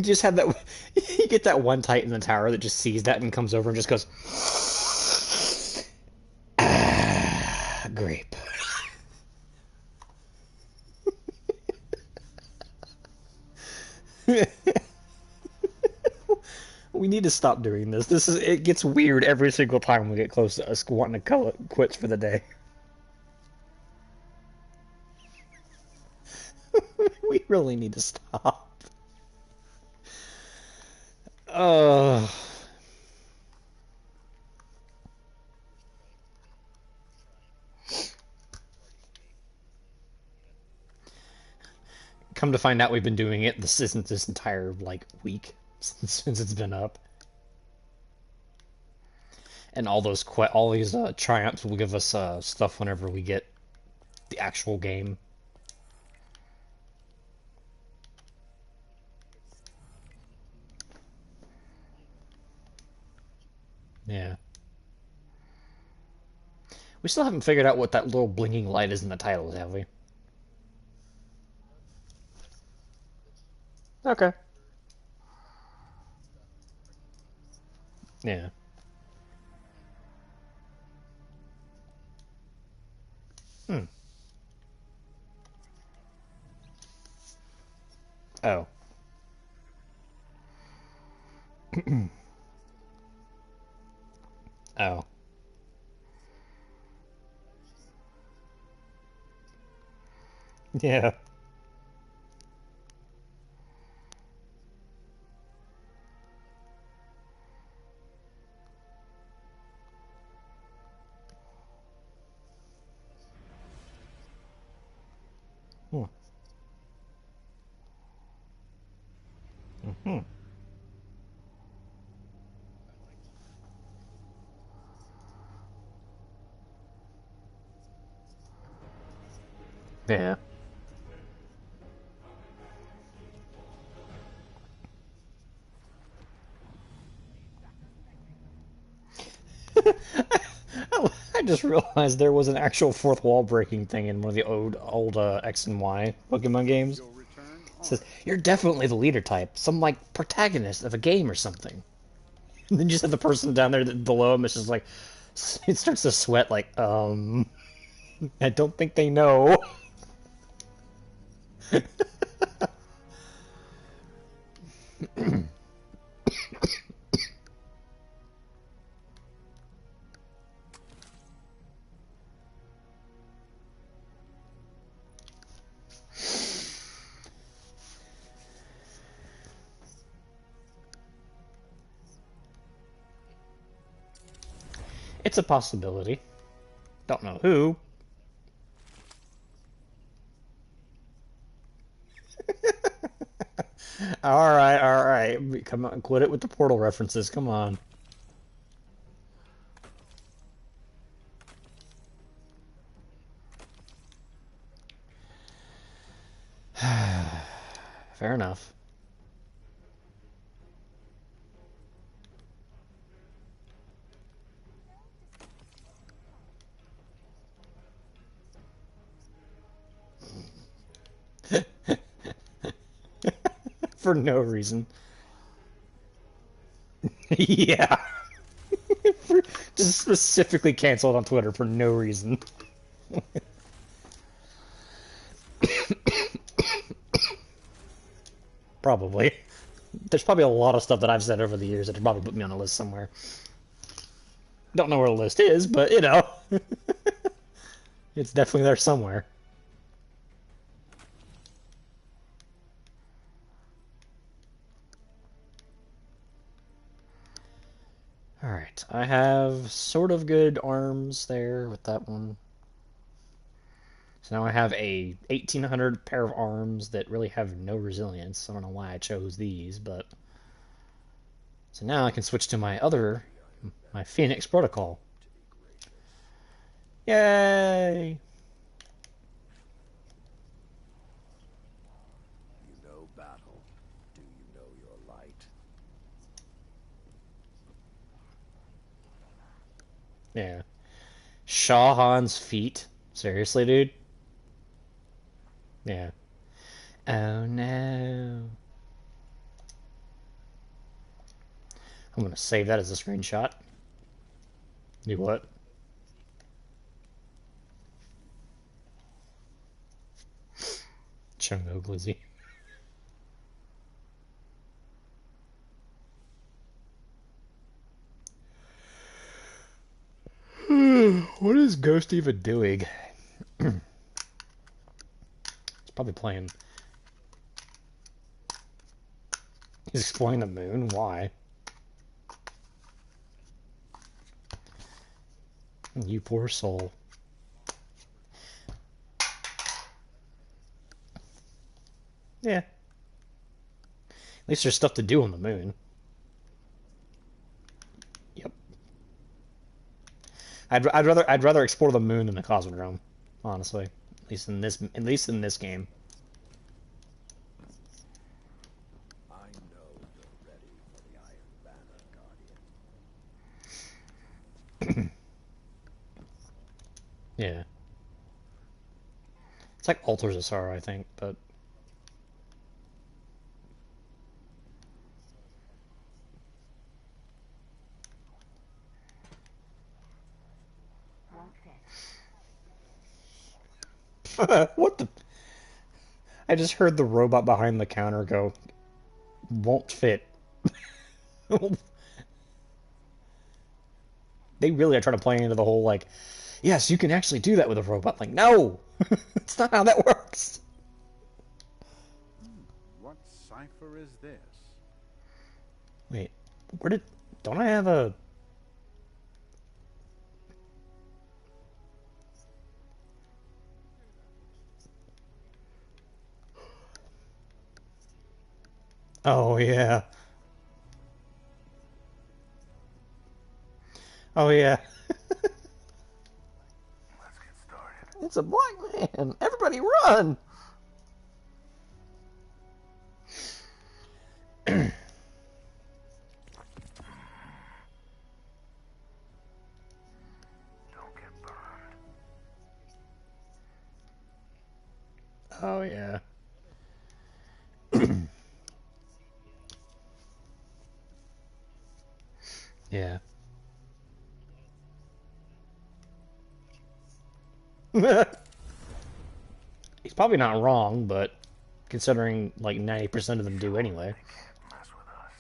Just had that. You get that one Titan in the tower that just sees that and comes over and just goes, ah, grape. We need to stop doing this. It gets weird every single time we get close to us wanting to call it quits for the day. We really need to stop. Come to find out, we've been doing it this entire week since it's been up, and all these triumphs will give us stuff whenever we get the actual game. Yeah. We still haven't figured out what that little blinking light is in the titles, have we? Okay. Yeah. Oh. Oh. Yeah. Mm-hmm. Yeah. I just realized there was an actual fourth wall breaking thing in one of the old X and Y Pokemon games. It says, you're definitely the leader type, some protagonist of a game or something. And then you just have the person down there below him, it's just it starts to sweat I don't think they know. It's a possibility. Don't know who. Alright. Come on, quit it with the portal references, come on. Fair enough. For no reason. Yeah. Just specifically canceled on Twitter for no reason. Probably. There's probably a lot of stuff that I've said over the years that would probably put me on a list somewhere. Don't know where the list is, but it's definitely there somewhere. Alright, I have sort of good arms there with that one. So now I have a 1800 pair of arms that really have no resilience. I don't know why I chose these, but... So now I can switch to my Phoenix Protocol. Yay! You know battle. Do you know your light? Yeah. Shahan's feet. Seriously, dude? Yeah. Oh no. I'm gonna save that as a screenshot. Do what? Chungo Glizzy. What is Ghost even doing? It's probably playing. He's exploring the moon. Why? You poor soul. Yeah. At least there's stuff to do on the moon. Yep. I'd rather explore the moon than the Cosmodrome, honestly. At least in this game. I know you're ready for the Iron Banner, Guardian. Yeah. It's like Altars of Sorrow, I think, but what the? I just heard the robot behind the counter go, won't fit. They really are trying to play into the whole, like, yes, you can actually do that with a robot. Like, no! It's not how that works! What cipher is this? Wait, where did... Don't I have a... Oh, yeah. Oh, yeah. Let's get started. It's a black man! Everybody run! Don't get burned. Oh, yeah. Yeah. He's probably not wrong, but considering like 90% of them do anyway. Mess with us.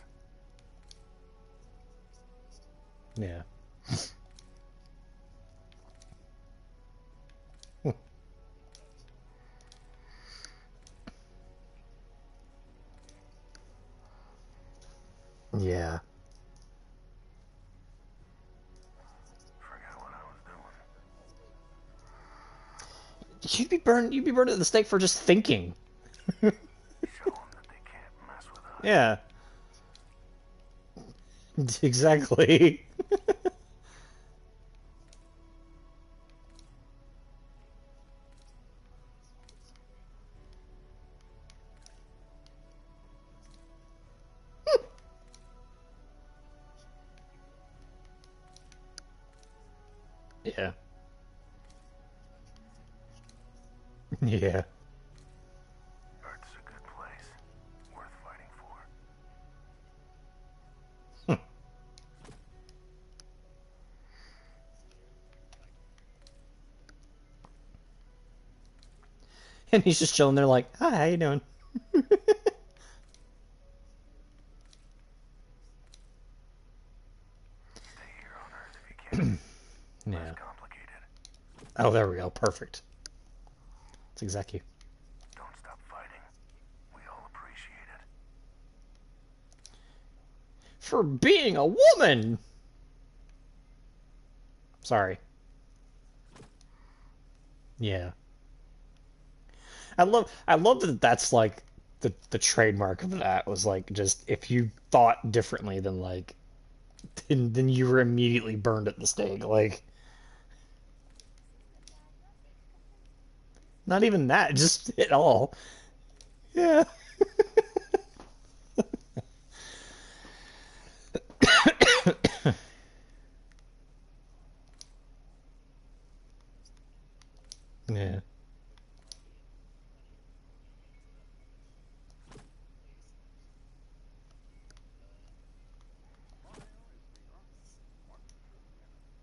Yeah. Yeah. Forget what I was doing. You'd be burned at the stake for just thinking. Show them that they can't mess with us. Yeah. Exactly. Yeah. Yeah. Earth's a good place. Worth fighting for. And he's just chilling there like, hi, how you doing? Stay here on Earth if you can. Yeah. Less complicated. Oh, there we go. Perfect. That's exactly. Don't stop fighting. We all appreciate it. For being a woman! Sorry. Yeah. I love that that's like the trademark of that was like just if you thought differently than like then you were immediately burned at the stake. Like not even that, just at all. Yeah. Yeah.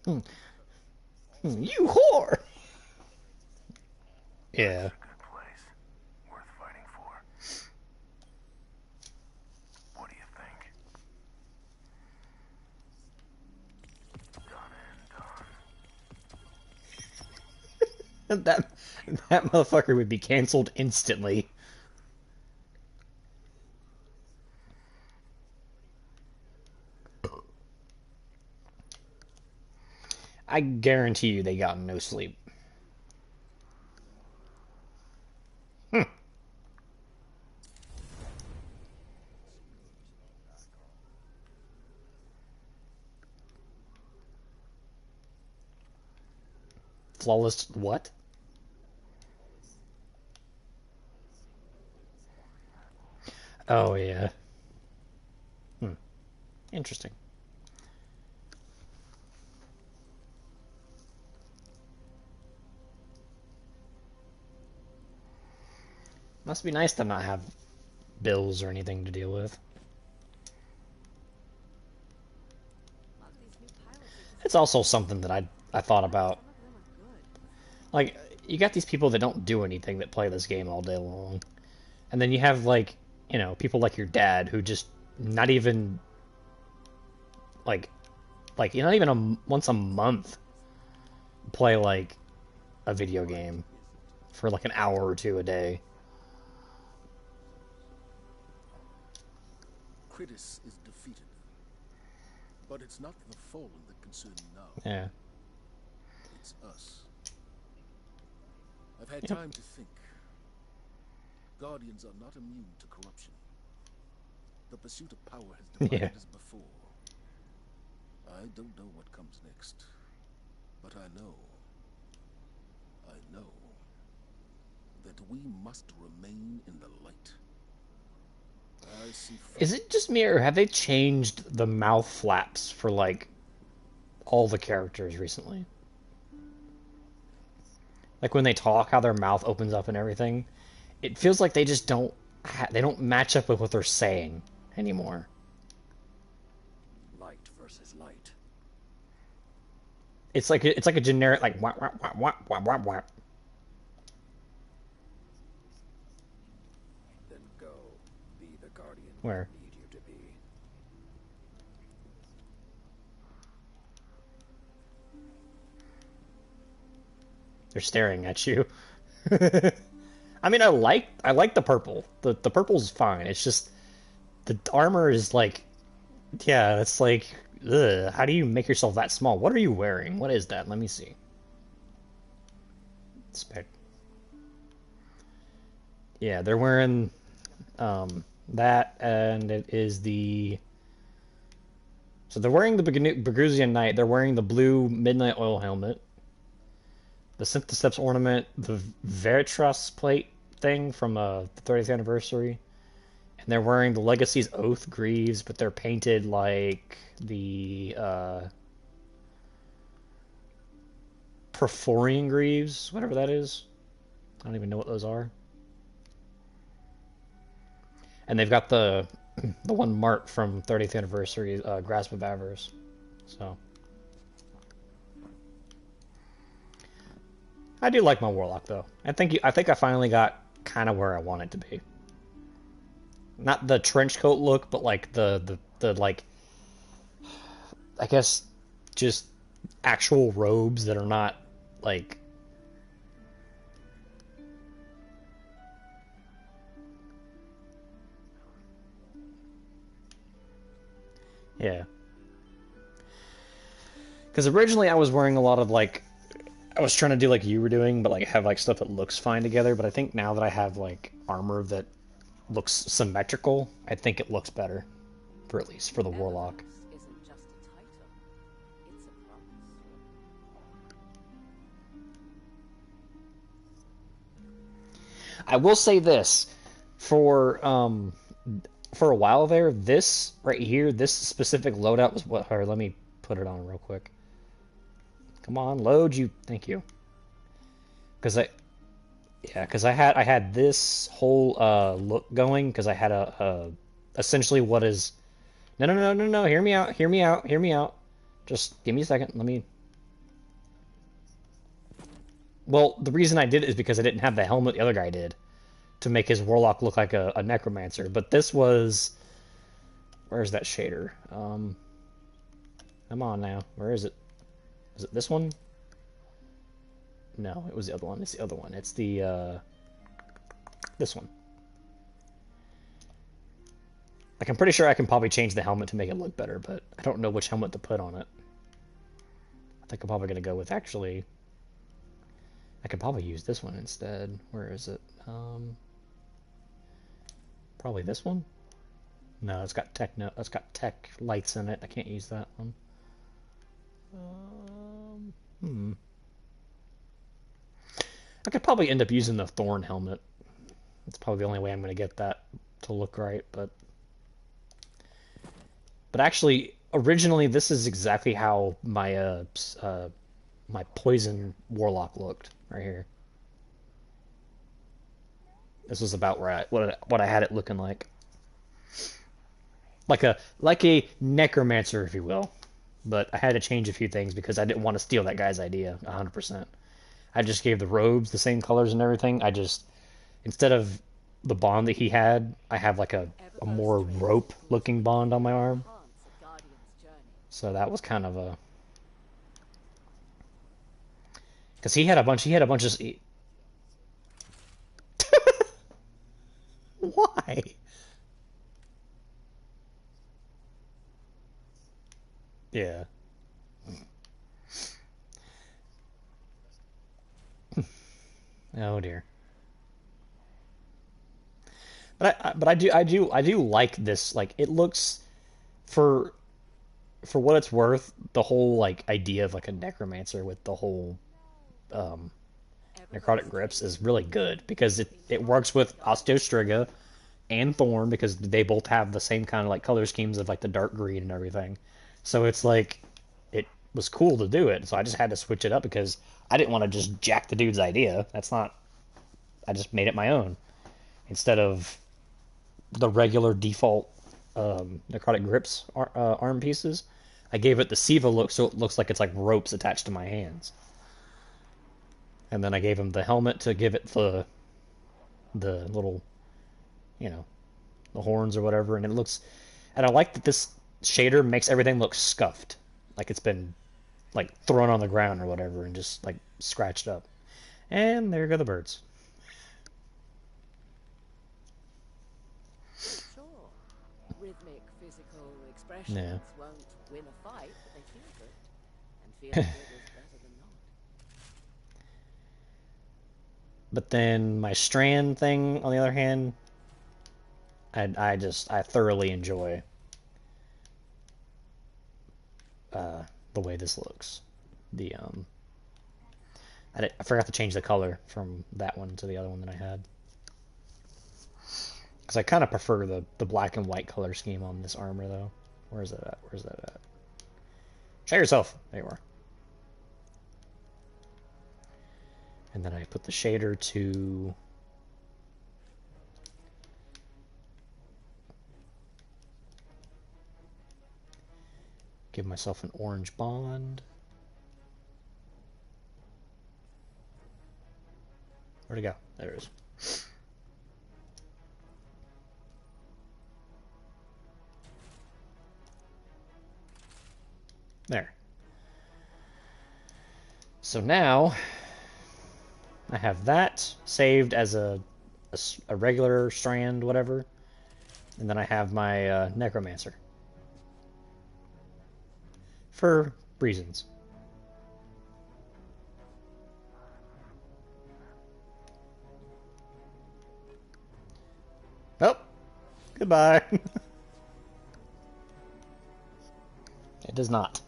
You whore! Yeah. Good place. Worth fighting for. What do you think? Done and done. that motherfucker would be canceled instantly. I guarantee you they got no sleep. Flawless what? Oh, yeah. Interesting. Must be nice to not have bills or anything to deal with. It's also something that I thought about. Like, you got these people that don't do anything that play this game all day long. And then you have, like, you know, people like your dad who just not even, like not even once a month play, like, a video game for, like, an hour or two a day. Critis is defeated. But it's not the fallen that concern me now. Yeah. It's us. I've had time to think. Guardians are not immune to corruption. The pursuit of power has divided us before. I don't know what comes next. But I know that we must remain in the light. I see. Is it just me, or have they changed the mouth flaps for, like, all the characters recently? Like, when they talk, how their mouth opens up and everything. It feels like they just don't they don't match up with what they're saying anymore. Light versus light. It's like a generic, like, wah, wah, wah, wah, wah, wah, wah. Then go be the guardian Where? I need you to be. They're staring at you. I mean, I like the purple. The purple's fine. It's just the armor is like, yeah, it's like, ugh, how do you make yourself that small? What are you wearing? What is that? Let me see. Spec. Yeah, they're wearing that, and it is the. So they're wearing the Bergusian Knight. They're wearing the blue Midnight Oil helmet, the Synthesteps ornament, the Veritas plate thing from the 30th anniversary, and they're wearing the Legacy's Oath greaves, but they're painted like the Perforian greaves, whatever that is. I don't even know what those are. And they've got the one marked from 30th anniversary, Grasp of Avarice. So I do like my Warlock, though. I think I finally got kind of where I want it to be. Not the trench coat look, but like the like, I guess, just actual robes that are not like. Yeah. Because originally I was wearing a lot of, like, I was trying to do like you were doing, but like have like stuff that looks fine together. But I think now that I have like armor that looks symmetrical, I think it looks better, for at least for the Warlock. Isn't just a title, it's a promise. I will say this, for a while there, this right here, this specific loadout was what. Or let me put it on real quick. Come on, load you. Thank you. Because I had this whole look going, because I had a essentially what is. No. Hear me out. Just give me a second. Let me Well, the reason I did it is because I didn't have the helmet the other guy did to make his warlock look like a necromancer. But this was... Where's that shader? Come on now. Where is it? Is it this one? No, it was the other one. It's the other one. It's the, this one. Like, I'm pretty sure I can probably change the helmet to make it look better, but I don't know which helmet to put on it. I think I'm probably going to go with, actually... I could probably use this one instead. Where is it? Probably this one? No, it's got tech. No, it's got tech lights in it. I can't use that one. I could probably end up using the Thorn helmet. That's probably the only way I'm going to get that to look right. But actually, originally, this is exactly how my my poison warlock looked right here. This was about where what I had it looking like. Like a necromancer, if you will. But I had to change a few things because I didn't want to steal that guy's idea 100%. I just gave the robes the same colors and everything. I just, instead of the bond that he had, I have like a more rope looking bond on my arm. So that was kind of a... Because he had a bunch of... Why? Yeah. Oh dear. But I do like this. Like, it looks, for what it's worth, the whole like idea of like a necromancer with the whole necrotic grips is really good because it works with Osteostriga and Thorn because they both have the same kind of like color schemes of like the dark green and everything. So it's like, it was cool to do it. So I just had to switch it up because I didn't want to just jack the dude's idea. That's not... I just made it my own. Instead of the regular default necrotic grips arm pieces, I gave it the Siva look so it looks like it's like ropes attached to my hands. And then I gave him the helmet to give it the little, you know, the horns or whatever, and it looks... And I like that this shader makes everything look scuffed. Like it's been, like, thrown on the ground or whatever and just, like, scratched up. And there go the birds. Sure. Rhythmic physical expressions won't win a fight, but they feel good. And feeling good is better than not. But then my strand thing, on the other hand, I thoroughly enjoy the way this looks. The I forgot to change the color from that one to the other one that I had, because I kind of prefer the black and white color scheme on this armor though. Where's that at? Where's that at? Show yourself. There you are. And then I put the shader to... give myself an orange bond. Where'd it go? There it is. There. So now I have that saved as a regular strand, whatever, and then I have my necromancer for reasons. Oh, goodbye. It does not.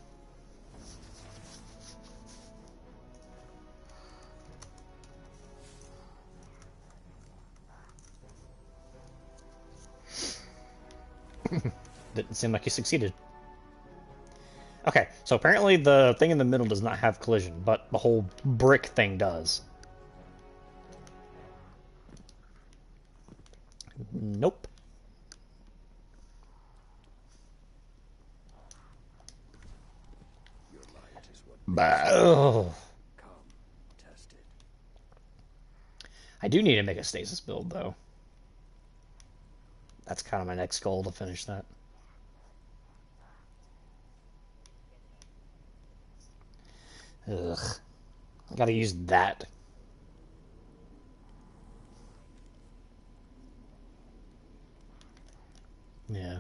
Didn't seem like you succeeded. Okay, so apparently the thing in the middle does not have collision, but the whole brick thing does. Nope. Oh. Come, test it. I do need to make a stasis build, though. That's kind of my next goal, to finish that. Ugh. I gotta use that. Yeah.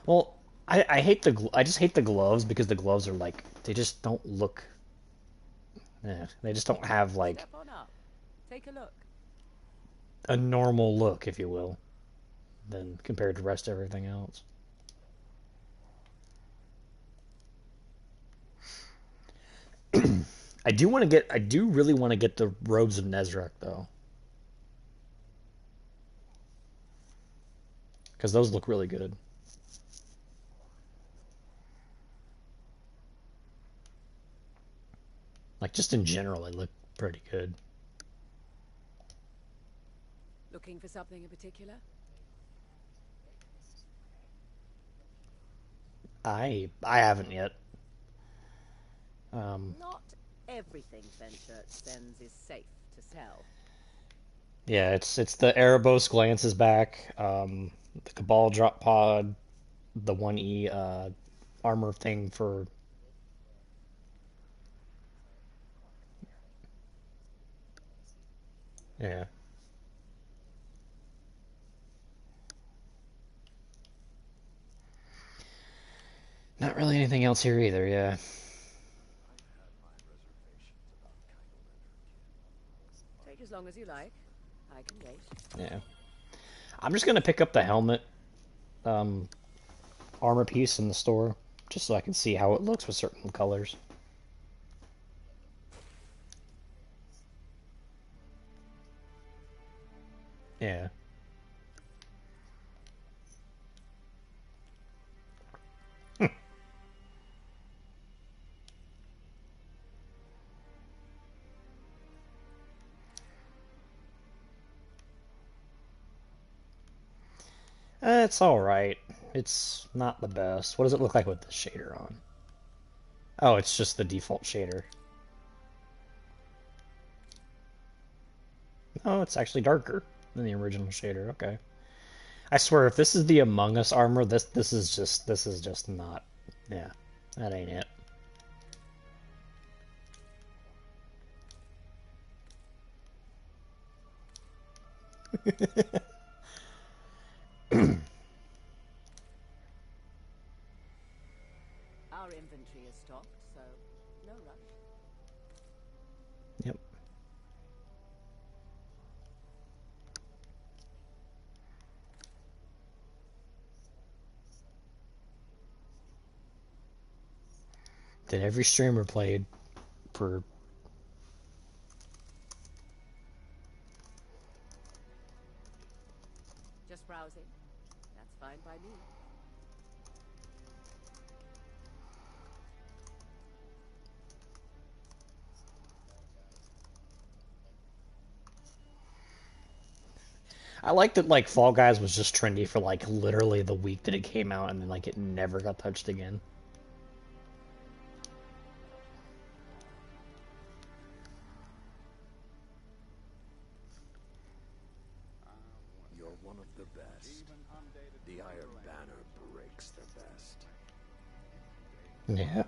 Well, I hate I just hate the gloves because the gloves are like, they just don't look. Yeah, they just don't have like Step on up. Take a look. a normal look, if you will, than compared to the rest of everything else. I do really want to get the robes of Nezrek though, because those look really good. Like, just in general, they look pretty good. Looking for something in particular? I haven't yet. Not everything Fenchurch sends is safe to sell. Yeah, it's the Erebos glances back, the Cabal drop pod, the 1E armor thing for. Yeah. Not really anything else here either, yeah. Take as long as you like. I can wait. Yeah. I'm just gonna pick up the helmet armor piece in the store, just so I can see how it looks with certain colors. Yeah. It's alright. It's not the best. What does it look like with the shader on? Oh, it's just the default shader. Oh, it's actually darker than the original shader. Okay. I swear, if this is the Among Us armor, this is just not. Yeah, that ain't it. Our inventory is stocked, so no rush. Yep. That every streamer played for. Just browsing. That's fine by me. I like that like Fall Guys was just trendy for like literally the week that it came out, and then like it never got touched again. You're one of the best. The Iron Banner breaks the best. Yeah.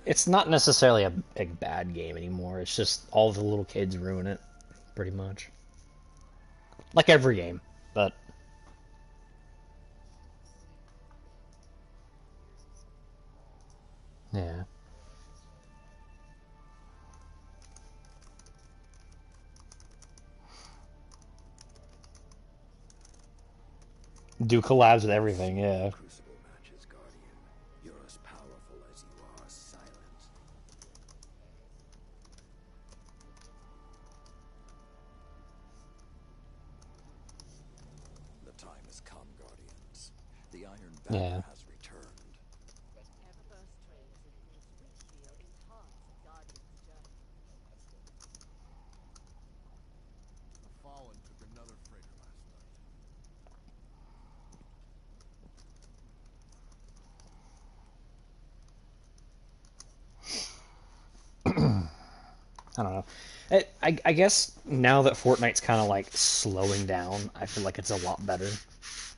It's not necessarily a bad game anymore. It's just all the little kids ruin it, pretty much. Like every game, but yeah. Do collabs with everything, yeah. Crucible matches, Guardian. You're as powerful as you are silent. The time has come, Guardians. The Iron Banner has returned. Everburst trains in North's Wheatfield enhance the Guardian's journey. The Fallen took another freighter last night. I don't know. I guess now that Fortnite's kind of like slowing down, I feel like it's a lot better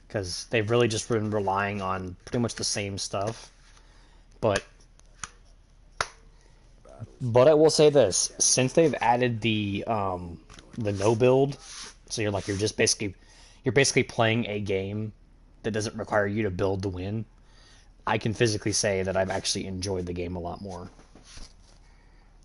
because they've really just been relying on pretty much the same stuff. But I will say this: since they've added the no build, so you're basically playing a game that doesn't require you to build to win. I can physically say that I've actually enjoyed the game a lot more.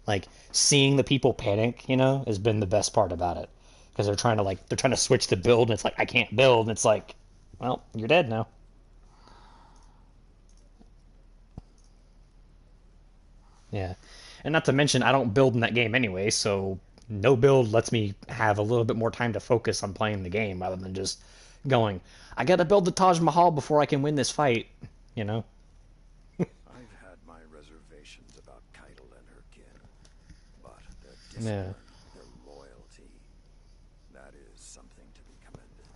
Like seeing the people panic, has been the best part about it because they're trying to switch the build, and it's like I can't build, and it's like, well, you're dead now. Yeah, and not to mention I don't build in that game anyway, so no build lets me have a little bit more time to focus on playing the game rather than just going, I gotta build the Taj Mahal before I can win this fight, I've had my reservations about Keitel and her kin, but their discipline, their loyalty, that is something to be commended.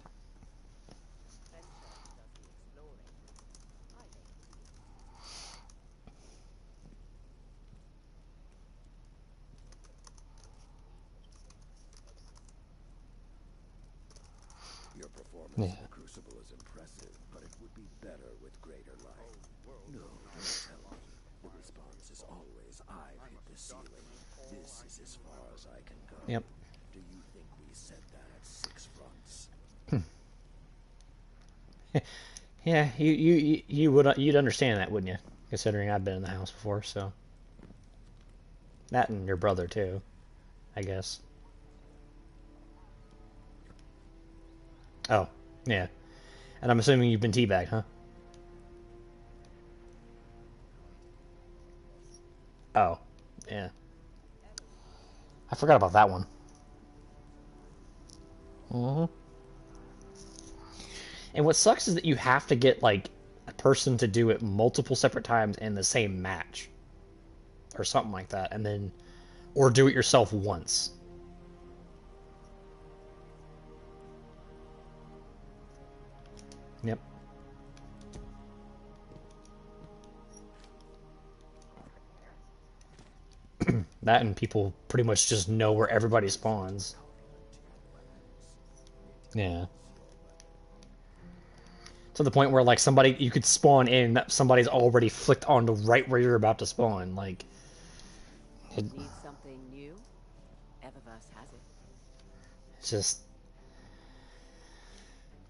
Your performance in the Crucible is impressive, but it would be better with greater light. No, don't tell me. The response is always, I've hit the ceiling. This is as far as I can go. Yep. Do you think we said that at 6 fronts? Yeah, you'd understand that, wouldn't you? Considering I've been in the house before, so that and your brother too, I guess. Oh, yeah. And I'm assuming you've been teabagged, huh? Oh, yeah. I forgot about that one. And what sucks is that you have to get, like, a person to do it multiple separate times in the same match. Or something like that. And then... Or do it yourself once. Yep. That and people pretty much just know where everybody spawns. Yeah. To the point where, like, you could spawn in, that somebody's already flicked onto right where you're about to spawn, like... Need something new? Eververse has it. It's just...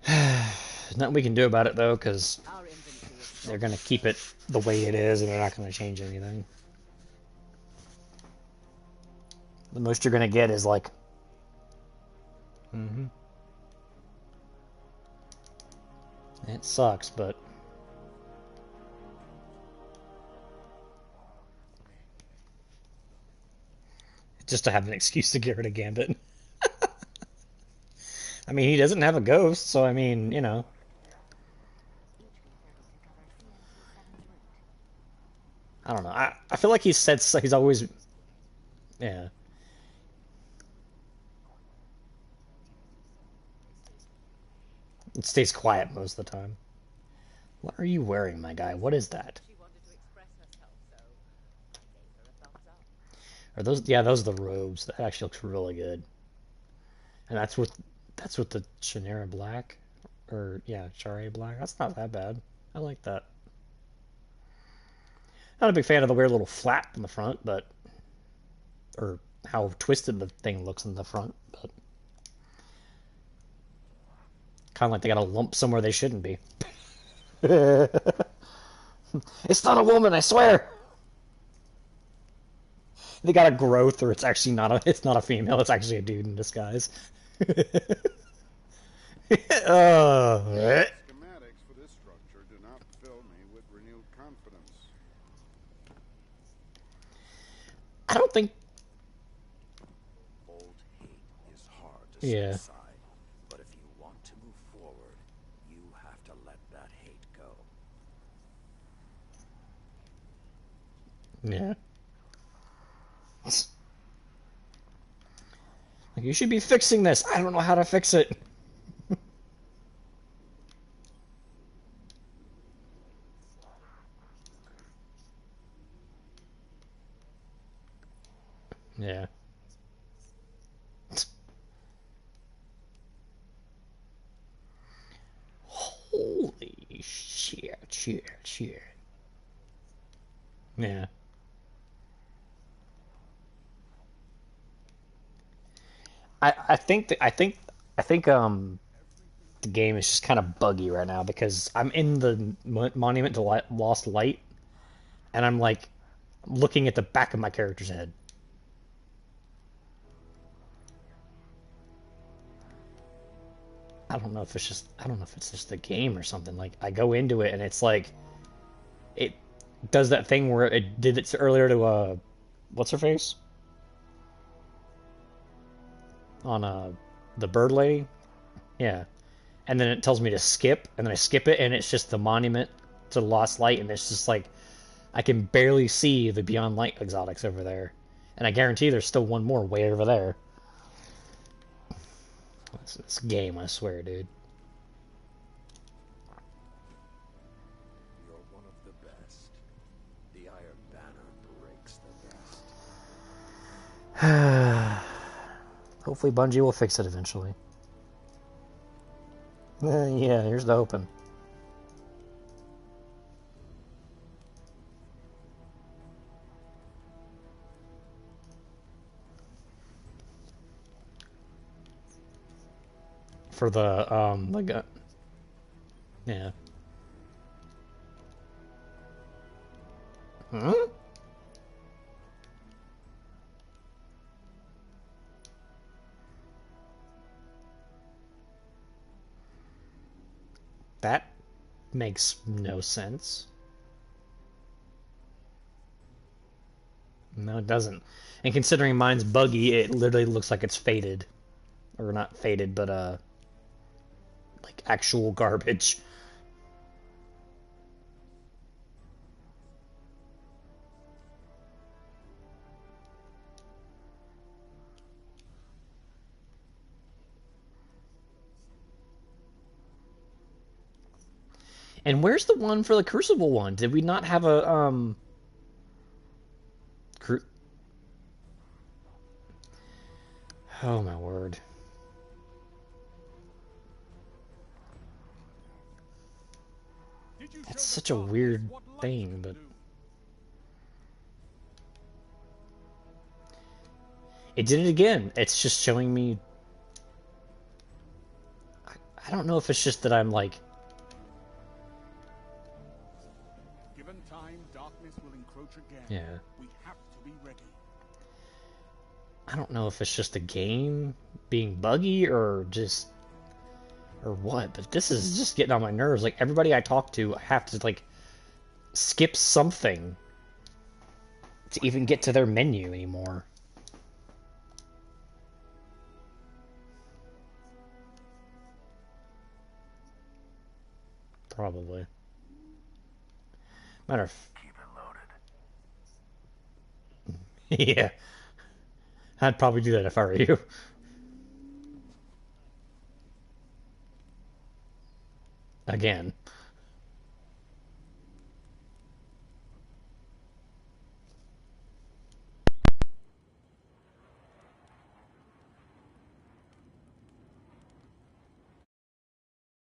There's nothing we can do about it, though, because they're going to keep it the way it is, and they're not going to change anything. The most you're going to get is, like... It sucks, but... Just to have an excuse to get rid of Gambit. I mean, he doesn't have a ghost, so I mean, I don't know. I feel like he's always... Yeah. It stays quiet most of the time. What are you wearing, my guy? What is that? Are those... Yeah, those are the robes. That actually looks really good. And that's with the Shannara Black. Or, yeah, Shara Black. That's not that bad. I like that. Not a big fan of the weird little flap in the front, but... Or how twisted the thing looks in the front, but... Kind of like they got a lump somewhere they shouldn't be. It's not a woman, I swear! They got a growth, or it's actually it's not a female, it's actually a dude in disguise. Schematics for this structure do not fill me with renewed confidence. I don't think... Old hate is hard to set aside, but if you want to move forward, you have to let that hate go. Yeah. Like, you should be fixing this. I don't know how to fix it. Yeah. Shit. Yeah. I think the game is just kind of buggy right now because I'm in the Monument to Lost Light, and I'm like looking at the back of my character's head. I don't know if it's just the game or something. Like I go into it and it's like it does that thing where it did it earlier to what's her face? On the bird lady? Yeah. And then it tells me to skip, and then I skip it, and it's just the Monument to the Lost Light, and it's just like I can barely see the Beyond Light exotics over there. And I guarantee there's still one more way over there. It's a game, I swear, dude. You're one of the best. The Iron Banner breaks the best. Hopefully Bungie will fix it eventually. Yeah, here's the open. For the gun. Yeah. Hmm? That makes no sense. No, it doesn't. And considering mine's buggy, it literally looks like it's faded. Or not faded, but like actual garbage. And where's the one for the Crucible one? Did we not have a Oh my word. That's such a weird thing, but it did it again. It's just showing me. I don't know if it's just that I'm like. Given time, darkness will encroach again. Yeah. We have to be ready. I don't know if it's just the game being buggy or just. Or what, but this is just getting on my nerves. Like, everybody I talk to, I have to, like, skip something to even get to their menu anymore. Probably. Matter of... Keep it loaded. Yeah. I'd probably do that if I were you. Again.